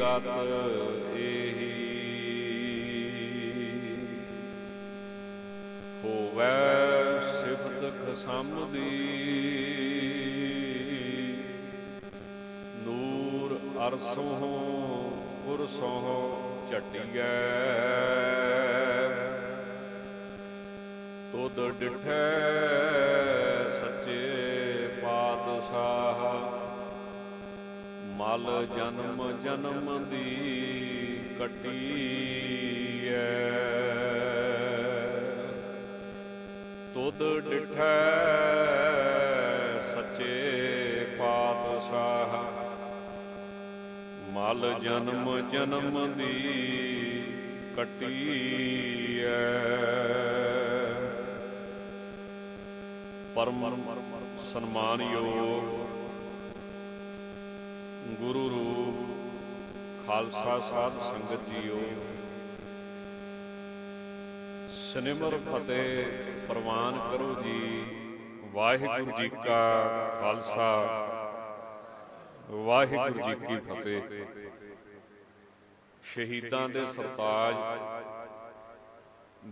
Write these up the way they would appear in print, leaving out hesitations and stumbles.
ਗਤ ਏਹੀ ਹੋਵੈ ਸਿਫਤ ਖਸਮ ਦੀ ਨੂਰ ਅਰਸੋਂ ਗੁਰਸੋਂ ਝਟੀਐ ਤੁਧ ਡਿਠੈ ਸੱਚੇ ਪਾਤਸ਼ਾਹ ਮਲ ਜਨਮ ਜਨਮ ਦੀ ਕੱਟੀਐ ਤੁਧ ਡਿਠੈ ਸੱਚੇ ਪਾਤਸ਼ਾਹ ਮਲ ਜਨਮ ਜਨਮ ਦੀ ਕੱਟੀਐ ਪਰਮ ਸਨਮਾਨਯੋਗ ਗੁਰੂ ਰੂਪ ਖਾਲਸਾ ਸਾਧ ਸੰਗਤ ਜੀਓ, ਸਿਮਰ ਫਤਿਹ ਪ੍ਰਵਾਨ ਕਰੋ ਜੀ। ਵਾਹਿਗੁਰੂ ਜੀ ਕਾ ਖਾਲਸਾ, ਵਾਹਿਗੁਰੂ ਜੀ ਕੀ ਫਤਿਹ। ਸ਼ਹੀਦਾਂ ਦੇ ਸਰਤਾਜ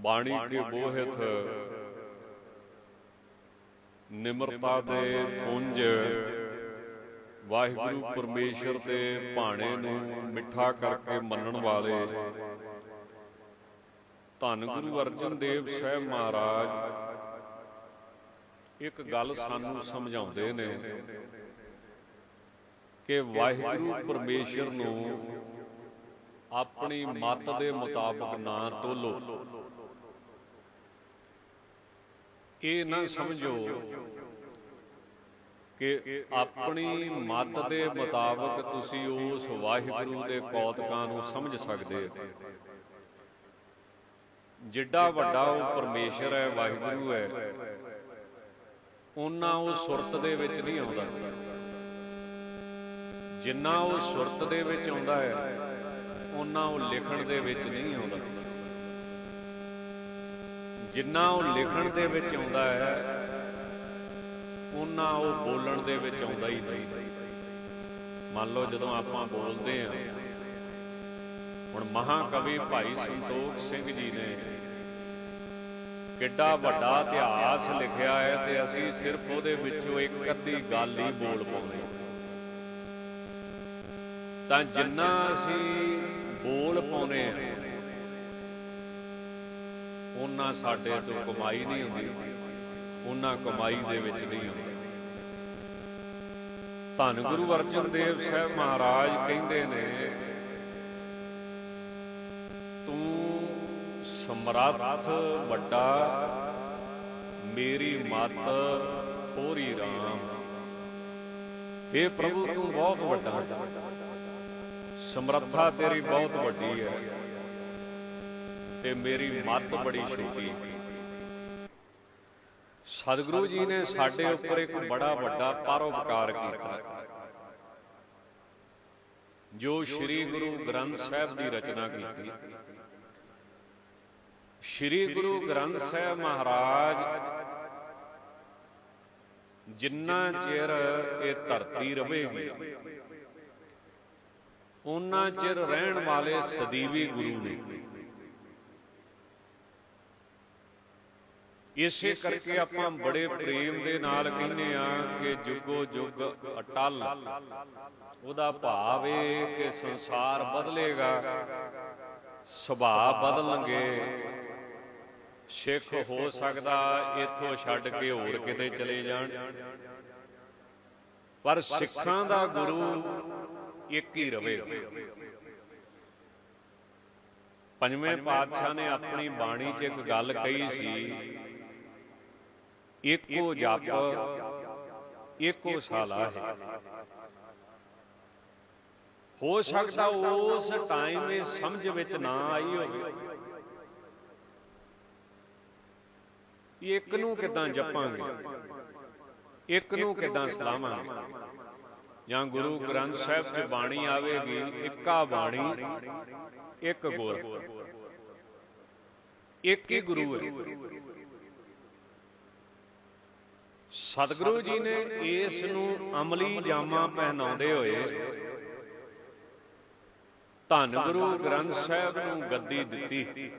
ਬਾਣੀ ਕੇ ਬੋਹਿਤ ਨਿਮਰਤਾ ਦੇ ਪੁੰਜ ਵਾਹਿਗੁਰੂ ਪਰਮੇਸ਼ਰ ਦੇ ਭਾਣੇ ਨੂੰ ਮਿੱਠਾ ਕਰਕੇ ਮੰਨਣ ਵਾਲੇ ਧੰਨ ਗੁਰੂ ਅਰਜਨ ਦੇਵ ਸਾਹਿਬ ਮਹਾਰਾਜ ਇੱਕ ਗੱਲ ਸਾਨੂੰ ਸਮਝਾਉਂਦੇ ਨੇ ਕਿ ਵਾਹਿਗੁਰੂ ਪਰਮੇਸ਼ਰ ਨੂੰ ਆਪਣੀ ਮੱਤ ਦੇ ਮੁਤਾਬਕ ਨਾ ਤੋਲੋ। ਇਹ ਨਾ ਸਮਝੋ ਕਿ ਆਪਣੀ ਮੱਤ ਦੇ ਮੁਤਾਬਕ ਤੁਸੀਂ ਉਸ ਵਾਹਿਗੁਰੂ ਦੇ ਕੌਤਕਾਂ ਨੂੰ ਸਮਝ ਸਕਦੇ ਹੋ। ਜਿੱਡਾ ਵੱਡਾ ਉਹ ਪਰਮੇਸ਼ਰ ਹੈ, ਵਾਹਿਗੁਰੂ ਹੈ, ਓਨਾ ਉਹ ਸੁਰਤ ਦੇ ਵਿੱਚ ਨਹੀਂ ਆਉਂਦਾ। ਜਿੰਨਾ ਉਹ ਸੁਰਤ ਦੇ ਵਿੱਚ ਆਉਂਦਾ ਹੈ, ਓਨਾ ਉਹ ਲਿਖਣ ਦੇ ਵਿੱਚ ਨਹੀਂ ਆਉਂਦਾ। ਜਿੰਨਾ ਉਹ ਲਿਖਣ ਦੇ ਵਿੱਚ ਆਉਂਦਾ ਹੈ, ਓਨਾ ਉਹ ਬੋਲਣ ਦੇ ਵਿੱਚ ਆਉਂਦਾ ਹੀ ਨਹੀਂ। ਮੰਨ ਲਓ ਜਦੋਂ ਆਪਾਂ ਬੋਲਦੇ ਹਾਂ, ਹੁਣ ਮਹਾਕਵੀ ਭਾਈ ਸੰਤੋਖ ਸਿੰਘ ਜੀ ਨੇ ਕਿੱਡਾ ਵੱਡਾ ਇਤਿਹਾਸ ਲਿਖਿਆ ਹੈ ਤੇ ਅਸੀਂ ਸਿਰਫ ਉਹਦੇ ਵਿੱਚੋਂ ਇੱਕ ਅੱਧੀ ਗੱਲ ਹੀ ਬੋਲ ਪਾਉਂਦੇ। ਤਾਂ ਜਿੰਨਾ ਅਸੀਂ ਬੋਲ ਪਾਉਂਦੇ ਹਾਂ, ਓਨਾ ਸਾਡੇ ਤੋਂ ਕਮਾਈ ਨਹੀਂ ਹੁੰਦੀ, ਓਨਾ ਕਮਾਈ ਦੇ ਵਿੱਚ ਨਹੀਂ ਹੁੰਦੀ। ਧੰਨ ਗੁਰੂ ਅਰਜਨ ਦੇਵ ਸਾਹਿਬ ਮਹਾਰਾਜ ਕਹਿੰਦੇ ਨੇ, ਤੂੰ ਸਮਰੱਥ ਵੱਡਾ, ਮੇਰੀ ਮੱਤ ਥੋਰੀ ਰਾਮ। हे ਪ੍ਰਭੂ ਤੂੰ ਬਹੁਤ ਵੱਡਾ, ਸਮਰੱਥਾ ਤੇਰੀ ਬਹੁਤ ਵੱਡੀ ਹੈ ਤੇ ਮੇਰੀ ਮੱਤ ਬੜੀ ਛੋਟੀ। ਸਤਿਗੁਰੂ ਜੀ ਨੇ ਸਾਡੇ ਉੱਪਰ ਇੱਕ ਬੜਾ ਵੱਡਾ ਪਰਉਪਕਾਰ ਕੀਤਾ, ਜੋ ਸ੍ਰੀ ਗੁਰੂ ਗ੍ਰੰਥ ਸਾਹਿਬ ਦੀ ਰਚਨਾ ਕੀਤੀ। ਸ੍ਰੀ ਗੁਰੂ ਗ੍ਰੰਥ ਸਾਹਿਬ ਮਹਾਰਾਜ ਜਿੰਨਾ ਚਿਰ ਇਹ ਧਰਤੀ ਰਹੇਗੀ, ਉਹਨਾਂ ਚਿਰ ਰਹਿਣ ਵਾਲੇ ਸਦੀਵੀ ਗੁਰੂ ਨੇ। ਇਸੇ ਕਰਕੇ ਆਪਾਂ ਬੜੇ ਪ੍ਰੇਮ ਦੇ ਨਾਲ ਕਹਿੰਦੇ ਆ ਕਿ ਜੁਗੋ ਜੁਗ ਅਟਲ। ਉਹਦਾ ਭਾਵ ਇਹ ਕਿ ਸੰਸਾਰ ਬਦਲੇਗਾ, ਸੁਭਾਅ ਬਦਲਣਗੇ। ਸਿੱਖ ਹੋ ਸਕਦਾ ਇੱਥੋਂ ਛੱਡ ਕੇ ਹੋਰ ਕਿਤੇ ਚਲੇ ਜਾਣ, ਪਰ ਸਿੱਖਾਂ ਦਾ ਗੁਰੂ ਇੱਕ ਹੀ ਰਵੇ। ਪੰਜਵੇਂ ਪਾਤਸ਼ਾਹ ਨੇ ਆਪਣੀ ਬਾਣੀ 'ਚ ਇੱਕ ਗੱਲ ਕਹੀ ਸੀ, ਏਕੋ ਜਪ ਏਕੋ ਸਾਲਾ ਹੈ। ਹੋ ਸਕਦਾ ਉਸ ਟਾਈਮ ਇਹ ਸਮਝ ਵਿੱਚ ਨਾ ਆਈ ਹੋਵੇ, ਇੱਕ ਨੂੰ ਕਿੱਦਾਂ ਜਪਾਂਗੇ, ਇੱਕ ਨੂੰ ਕਿੱਦਾਂ ਸਲਾਵਾਂਗੇ। ਜਾਂ ਗੁਰੂ ਗ੍ਰੰਥ ਸਾਹਿਬ 'ਚ ਬਾਣੀ ਆਵੇਗੀ, ਇੱਕਾ ਬਾਣੀ ਇੱਕ ਗੁਰ, ਇੱਕ ਹੀ ਗੁਰੂ ਹੈ। ਸਤਿਗੁਰੂ ਜੀ ਨੇ ਇਸ ਨੂੰ ਅਮਲੀ ਜਾਮਾ ਪਹਿਨਾਉਂਦੇ ਹੋਏ ਧੰਨ ਗੁਰੂ ਗ੍ਰੰਥ ਸਾਹਿਬ ਨੂੰ ਗੱਦੀ ਦਿੱਤੀ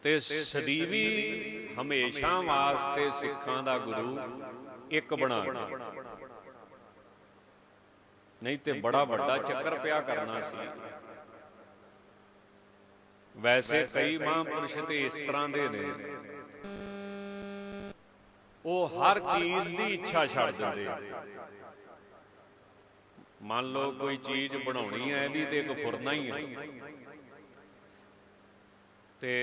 ਤੇ ਸਦੀਵੀ ਹਮੇਸ਼ਾ ਵਾਸਤੇ ਸਿੱਖਾਂ ਦਾ ਗੁਰੂ ਇੱਕ ਬਣਾ ਦਿੱਤਾ। ਨਹੀਂ ਤੇ ਬੜਾ ਵੱਡਾ ਚੱਕਰ ਪਿਆ ਕਰਨਾ ਸੀ। ਵੈਸੇ ਕਈ ਮਹਾਂਪੁਰਸ਼ ਤੇ ਇਸ ਤਰ੍ਹਾਂ ਦੇ ਨੇ, ਉਹ ਹਰ ਚੀਜ਼ ਦੀ ਇੱਛਾ ਛੱਡ ਦਿੰਦੇ। ਮੰਨ ਲਓ ਕੋਈ ਚੀਜ਼ ਬਣਾਉਣੀ ਹੈ, ਇਹ ਵੀ ਤੇ ਇੱਕ ਫੁਰਨਾ ਹੀ ਹੈ, ਤੇ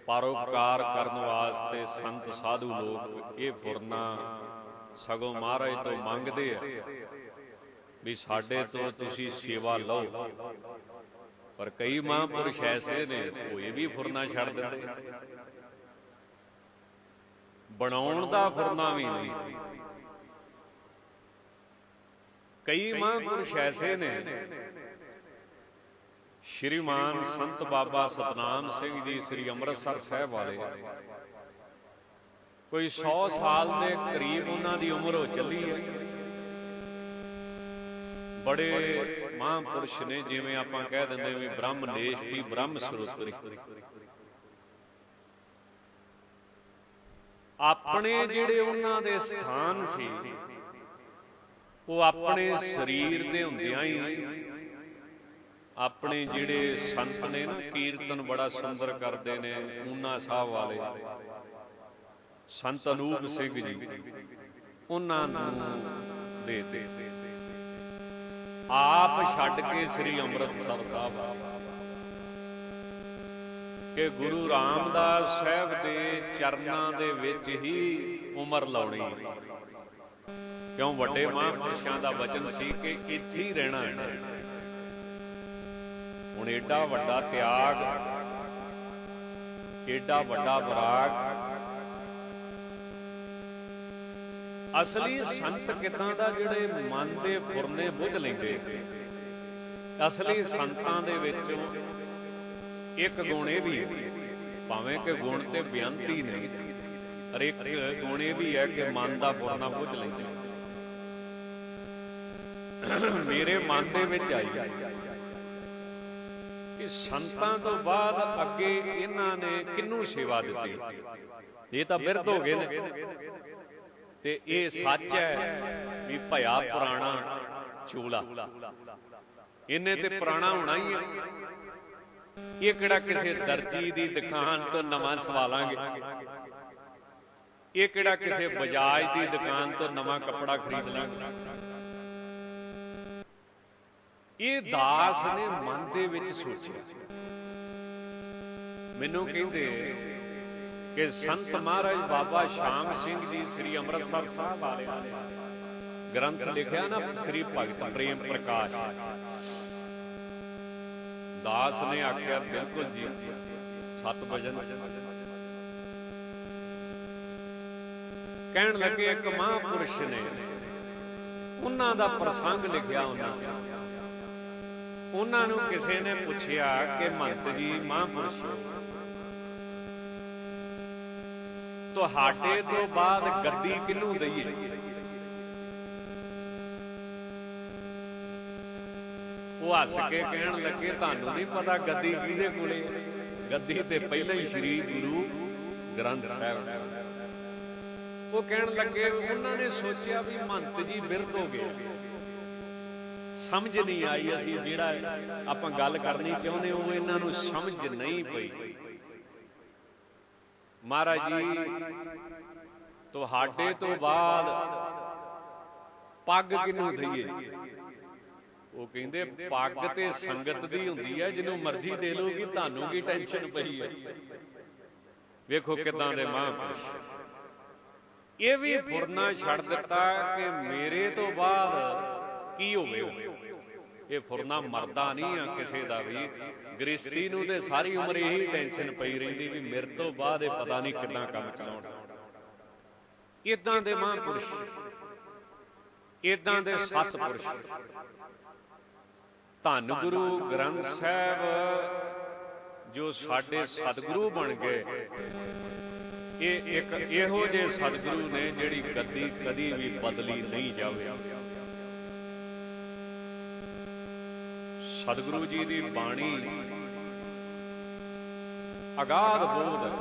ਪਰਉਪਕਾਰ ਕਰਨ ਵਾਸਤੇ ਸੰਤ ਸਾਧੂ ਲੋਕ ਇਹ ਫੁਰਨਾ ਸਗੋਂ ਮਹਾਰਾਜ ਤੋਂ ਮੰਗਦੇ ਆ ਵੀ ਸਾਡੇ ਤੋਂ ਤੁਸੀਂ ਸੇਵਾ ਲਓ। ਪਰ ਕਈ ਮਹਾਂਪੁਰਸ਼ ਐਸੇ ਨੇ ਉਹ ਇਹ ਵੀ ਫੁਰਨਾ ਛੱਡ ਦਿੰਦੇ, ਬਣਾਉਣ ਦਾ ਫੁਰਨਾ ਵੀ ਨਹੀਂ। ਕਈ ਮਹਾਂਪੁਰਸ਼ ਐਸੇ ਨੇ, ਸ਼੍ਰੀਮਾਨ ਸੰਤ ਬਾਬਾ ਸਤਨਾਮ ਸਿੰਘ ਜੀ ਸ੍ਰੀ ਅੰਮ੍ਰਿਤਸਰ ਸਾਹਿਬ ਵਾਲੇ, ਕੋਈ 100 ਸਾਲ ਦੇ ਕਰੀਬ ਉਹਨਾਂ ਦੀ ਉਮਰ ਹੋ ਚੱਲੀ ਹੈ। ਬੜੇ ਮਹਾਂਪੁਰਸ਼ ਨੇ, ਜਿਵੇਂ ਆਪਾਂ ਕਹਿ ਦਿੰਦੇ ਵੀ ਬ੍ਰਹਮ ਨੇਸ਼ਟੀ ਬ੍ਰਹਮ ਸਰੋਤਰੀ। ਆਪਣੇ ਜਿਹੜੇ ਉਹਨਾਂ ਦੇ ਸਥਾਨ ਸੀ, ਉਹ ਆਪਣੇ ਸਰੀਰ ਦੇ ਹੁੰਦਿਆਂ ਹੀ ਆਪਣੇ ਜਿਹੜੇ ਸੰਤ ਨੇ ਨਾ, ਕੀਰਤਨ ਬੜਾ ਸੁੰਦਰ ਕਰਦੇ ਨੇ, ਊਨਾ ਸਾਹਿਬ ਵਾਲੇ ਸੰਤ ਅਨੂਪ ਸਿੰਘ ਜੀ, ਉਹਨਾਂ ਨੂੰ ਦੇ ਆਪ ਛੱਡ ਕੇ ਸ੍ਰੀ ਅੰਮ੍ਰਿਤਸਰ ਸਾਹਿਬ ਕਿ ਗੁਰੂ ਰਾਮਦਾਸ ਸਾਹਿਬ ਦੇ ਚਰਨਾਂ ਦੇ ਵਿੱਚ ਹੀ ਉਮਰ ਲਾਉਣੀ। ਕਿਉਂ? ਵੱਡੇ ਮਹਾਂਪੁਰਸ਼ਾਂ ਦਾ ਵਚਨ ਸੀ ਕਿ ਇੱਥੇ ਹੀ ਰਹਿਣਾ ਹੈ। ਹੁਣ ਏਡਾ ਵੱਡਾ ਤਿਆਗ, ਏਡਾ ਵੱਡਾ ਵਿਰਾਗ, ਅਸਲੀ ਸੰਤ ਕਿੱਦਾਂ ਦਾ ਜਿਹੜੇ ਮਨ ਦੇ ਫੁਰਨੇ ਬੁੱਝ ਲੈਂਦੇ। ਅਸਲੀ ਸੰਤਾਂ ਦੇ ਵਿੱਚ ਇੱਕ ਗੁਣ ਇਹ ਵੀ ਹੈ, ਭਾਵੇਂ ਕਿ ਗੁਣ ਤੇ ਬੇਅੰਤ ਹੀ ਨਹੀਂ, ਪਰ ਇੱਕ ਗੁਣ ਇਹ ਵੀ ਹੈ ਕਿ ਮਨ ਦਾ ਫੁਰਨਾ ਬੁੱਝ ਲੈਂਦੇ। ਮੇਰੇ ਮਨ ਦੇ ਵਿੱਚ ਆਈ ਕਿ ਸੰਤਾਂ ਤੋਂ ਬਾਅਦ ਅੱਗੇ ਇਹਨਾਂ ਨੇ ਕਿਹਨੂੰ ਸੇਵਾ ਦਿੱਤੀ? ਇਹ ਤਾਂ ਬਿਰਧ ਹੋ ਗਏ ਨੇ, ਤੇ ਇਹ ਸੱਚ ਹੈ ਵੀ ਭਇਆ ਪੁਰਾਣਾ ਚੂਲਾ, ਇਹਨੇ ਤੇ ਪੁਰਾਣਾ ਹੋਣਾ ਹੀ ਹੈ। ਇਹ ਕਿਹੜਾ ਕਿਸੇ ਦਰਜੀ ਦੀ ਦੁਕਾਨ ਤੋਂ ਨਵਾਂ ਸਵਾਲਾਂਗੇ, ਇਹ ਕਿਹੜਾ ਕਿਸੇ ਬਜਾਜ ਦੀ ਦੁਕਾਨ ਤੋਂ ਨਵਾਂ ਕੱਪੜਾ ਖਰੀਦ ਲਾਂਗੇ। ਇਹ ਦਾਸ ਨੇ ਮਨ ਦੇ ਵਿੱਚ ਸੋਚਿਆ। ਮੈਨੂੰ ਕਹਿੰਦੇ ਕਿ ਸੰਤ ਮਹਾਰਾਜ ਬਾਬਾ ਸ਼ਾਮ ਸਿੰਘ ਜੀ ਸ੍ਰੀ ਅੰਮ੍ਰਿਤਸਰ ਸਾਹਿਬ ਵਾਲੇ ਗ੍ਰੰਥ ਲਿਖਿਆ ਨਾ, ਸ੍ਰੀ ਭਗਤ ਪ੍ਰੇਮ ਪ੍ਰਕਾਸ਼, ਦਾਸ ਨੇ ਆਖਿਆ ਬਿਲਕੁਲ ਜੀ, 7 ਵਜਨ। ਕਹਿਣ ਲੱਗੇ ਇੱਕ ਮਹਾਂਪੁਰਸ਼ ਨੇ, ਉਹਨਾਂ ਦਾ ਪ੍ਰਸੰਗ ਲਿਖਿਆ ਉਹਨਾਂ ਨੂੰ ਕਿਸੇ ਨੇ ਪੁੱਛਿਆ ਕਿ ਮਹੰਤ ਜੀ, ਮਹਾਂਪੁਰਸ਼, ਤੁਹਾਡੇ ਤੋਂ ਬਾਅਦ ਗੱਦੀ ਕਿਹਨੂੰ ਦਈਏ? ਉਹ ਹੱਸ ਕੇ ਕਹਿਣ ਲੱਗੇ, ਤੁਹਾਨੂੰ ਨਹੀਂ ਪਤਾ ਗੱਦੀ ਕਿਹਦੇ ਕੋਲੇ? ਗੱਦੀ ਤੇ ਪਹਿਲਾਂ ਹੀ ਸ੍ਰੀ ਗੁਰੂ ਗ੍ਰੰਥ ਸਾਹਿਬ। ਉਹ ਕਹਿਣ ਲੱਗੇ, ਉਹਨਾਂ ਨੇ ਸੋਚਿਆ ਵੀ ਮਹੰਤ ਜੀ ਬਿਰਧ ਹੋ ਗਏ, ਸਮਝ ਨਹੀਂ ਆਈ। ਅਸੀਂ ਜਿਹੜਾ ਆਪਾਂ ਗੱਲ ਕਰਨੀ ਚਾਹੁੰਦੇ ਉਹ ਇਹਨਾਂ ਨੂੰ ਸਮਝ ਨਹੀਂ ਪਈ। ਮਹਾਰਾਜ ਜੀ, ਤੁਹਾਡੇ ਤੋਂ ਬਾਅਦ ਪੱਗ ਕਿਹਨੂੰ ਦਈਏ? ਉਹ ਕਹਿੰਦੇ, ਪੱਗ ਤੇ ਸੰਗਤ ਦੀ ਹੁੰਦੀ ਹੈ, ਜਿਹਨੂੰ ਮਰਜ਼ੀ ਦੇ ਲੂਗੀ, ਤੁਹਾਨੂੰ ਕੀ ਟੈਨਸ਼ਨ ਪਈ ਹੈ? ਵੇਖੋ ਕਿੱਦਾਂ ਦੇ ਮਹਾਂਪੁਰਸ਼। ਇਹ ਵੀ ਫੁਰਨਾ ਛੱਡ ਦਿੱਤਾ ਕਿ ਮੇਰੇ ਤੋਂ ਬਾਅਦ ਕੀ ਹੋਵੇ। ਇਹ ਫੁਰਨਾ ਮਰਦਾ ਨਹੀਂ ਆ ਕਿਸੇ ਦਾ ਵੀ। ਗ੍ਰਸਤੀ ਨੂੰ ਤੇ ਸਾਰੀ ਉਮਰ ਇਹੀ ਟੈਨਸ਼ਨ ਪਈ ਰਹਿੰਦੀ ਵੀ ਮੇਰੇ ਤੋਂ ਬਾਅਦ ਇਹ ਪਤਾ ਨਹੀਂ ਕਿੱਦਾਂ ਕੰਮ ਚਲਾਉਣਾ। ਇਦਾਂ ਦੇ ਮਹਾਂਪੁਰਸ਼, ਇਦਾਂ ਦੇ ਸਤਿਪੁਰਸ਼, ਧੰਨ ਗੁਰੂ ਗ੍ਰੰਥ ਸਾਹਿਬ ਜੋ ਸਾਡੇ ਸਤਿਗੁਰੂ ਬਣ ਗਏ, ਇਹ ਇੱਕ ਇਹੋ ਜਿਹੇ ਸਤਿਗੁਰੂ ਨੇ ਜਿਹੜੀ ਗੱਦੀ ਕਦੀ ਵੀ ਬਦਲੀ ਨਹੀਂ ਜਾਵੇ। ਸਤਿਗੁਰੂ ਜੀ ਦੀ ਬਾਣੀ ਅਗਾਧ ਬੋਧ ਹੈ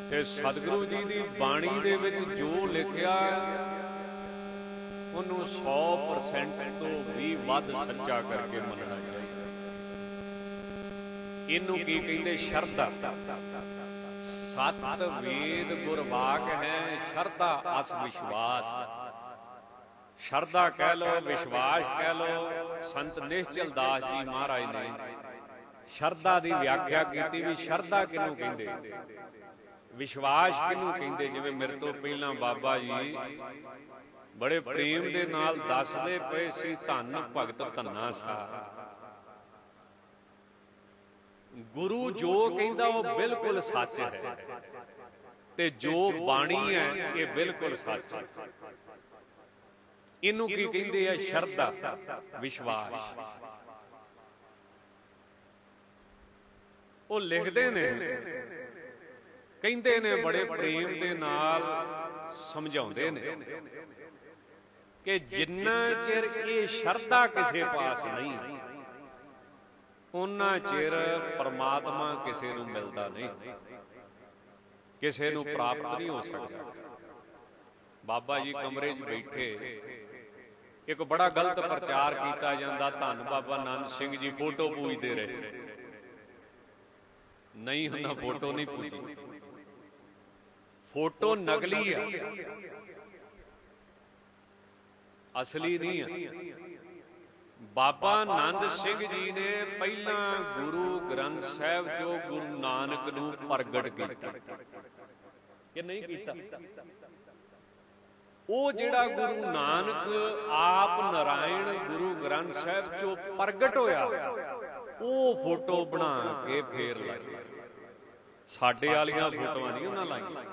ਤੇ ਸਤਿਗੁਰੂ ਜੀ ਦੀ ਬਾਣੀ ਦੇ ਵਿੱਚ ਜੋ ਲਿਖਿਆ ਉਹਨੂੰ 100% ਤੋਂ ਵੀ ਵੱਧ ਸੱਚਾ ਕਰਕੇ ਮੰਨਣਾ ਚਾਹੀਦਾ। ਇਹਨੂੰ ਕੀ ਕਹਿੰਦੇ? ਸ਼ਰਧਾ। ਸਤ ਵੇਦ ਗੁਰਵਾਕ ਹੈ, ਸ਼ਰਧਾ ਅਸ ਵਿਸ਼ਵਾਸ। ਸ਼ਰਧਾ ਕਹਿ ਲੋ, ਵਿਸ਼ਵਾਸ ਕਹਿ ਲੋ। ਸੰਤ ਨਿਸ਼ਚਲ ਦਾਸ ਜੀ ਮਹਾਰਾਜ ਨੇ ਸ਼ਰਧਾ ਦੀ ਵਿਆਖਿਆ ਕੀਤੀ ਵੀ ਸ਼ਰਧਾ ਕਿਹਨੂੰ ਕਹਿੰਦੇ, ਵਿਸ਼ਵਾਸ ਕਿਹਨੂੰ ਕਹਿੰਦੇ। ਜਿਵੇਂ ਮੇਰੇ ਤੋਂ ਪਹਿਲਾਂ ਬਾਬਾ ਜੀ ਬੜੇ ਪ੍ਰੇਮ ਦੇ ਨਾਲ ਦੱਸਦੇ ਪਏ ਸੀ, ਧੰਨ ਭਗਤ ਧੰਨਾ ਸਾ। ਗੁਰੂ ਜੋ ਕਹਿੰਦਾ ਉਹ ਬਿਲਕੁਲ ਸੱਚ ਹੈ ਤੇ ਜੋ ਬਾਣੀ ਹੈ ਇਹ ਬਿਲਕੁਲ ਸੱਚ ਹੈ। ਇਹਨੂੰ ਕੀ ਕਹਿੰਦੇ ਆ? ਸ਼ਰਧਾ, ਵਿਸ਼ਵਾਸ। ਉਹ ਲਿਖਦੇ ਨੇ, ਕਹਿੰਦੇ ਨੇ, ਬੜੇ ਪ੍ਰੇਮ ਦੇ ਨਾਲ ਸਮਝਾਉਂਦੇ ਨੇ ਕਿ ਜਿੰਨਾ ਚਿਰ ਇਹ ਸ਼ਰਧਾ ਕਿਸੇ ਪਾਸ ਨਹੀਂ, ਉਹਨਾਂ ਚਿਰ ਪਰਮਾਤਮਾ ਕਿਸੇ ਨੂੰ ਮਿਲਦਾ ਨਹੀਂ, ਕਿਸੇ ਨੂੰ ਪ੍ਰਾਪਤ ਨਹੀਂ ਹੋ ਸਕਦਾ। ਬਾਬਾ ਜੀ ਕਮਰੇ 'ਚ ਬੈਠੇ, ਇੱਕ ਬੜਾ ਗਲਤ ਪ੍ਰਚਾਰ ਕੀਤਾ ਜਾਂਦਾ, ਧੰਨ ਬਾਬਾ ਨੰਦ ਸਿੰਘ ਜੀ ਫੋਟੋ ਪੂਜਦੇ ਰਹੇ। ਨਹੀਂ, ਉਹਨਾਂ ਫੋਟੋ ਨਹੀਂ ਪੂਜੀ, ਫੋਟੋ ਨਕਲੀ ਆ, ਅਸਲੀ ਨਹੀਂ ਆ। ਬਾਬਾ ਨੰਦ ਸਿੰਘ ਜੀ ਨੇ ਪਹਿਲਾਂ ਗੁਰੂ ਗ੍ਰੰਥ ਸਾਹਿਬ ਚੋਂ ਗੁਰੂ ਨਾਨਕ ਨੂੰ ਪ੍ਰਗਟ ਕੀਤਾ ਕਿ ਨਹੀਂ ਕੀਤਾ? ਉਹ ਜਿਹੜਾ ਗੁਰੂ ਨਾਨਕ ਆਪ ਨਾਰਾਇਣ ਗੁਰੂ ਗ੍ਰੰਥ ਸਾਹਿਬ ਚੋਂ ਪ੍ਰਗਟ ਹੋਇਆ, ਉਹ ਫੋਟੋ ਬਣਾ ਕੇ ਫੇਰ ਲਾਈ। ਸਾਡੇ ਵਾਲੀਆਂ ਫੋਟੋਆਂ ਨਹੀਂ ਉਹਨਾਂ ਲਾਈਆਂ।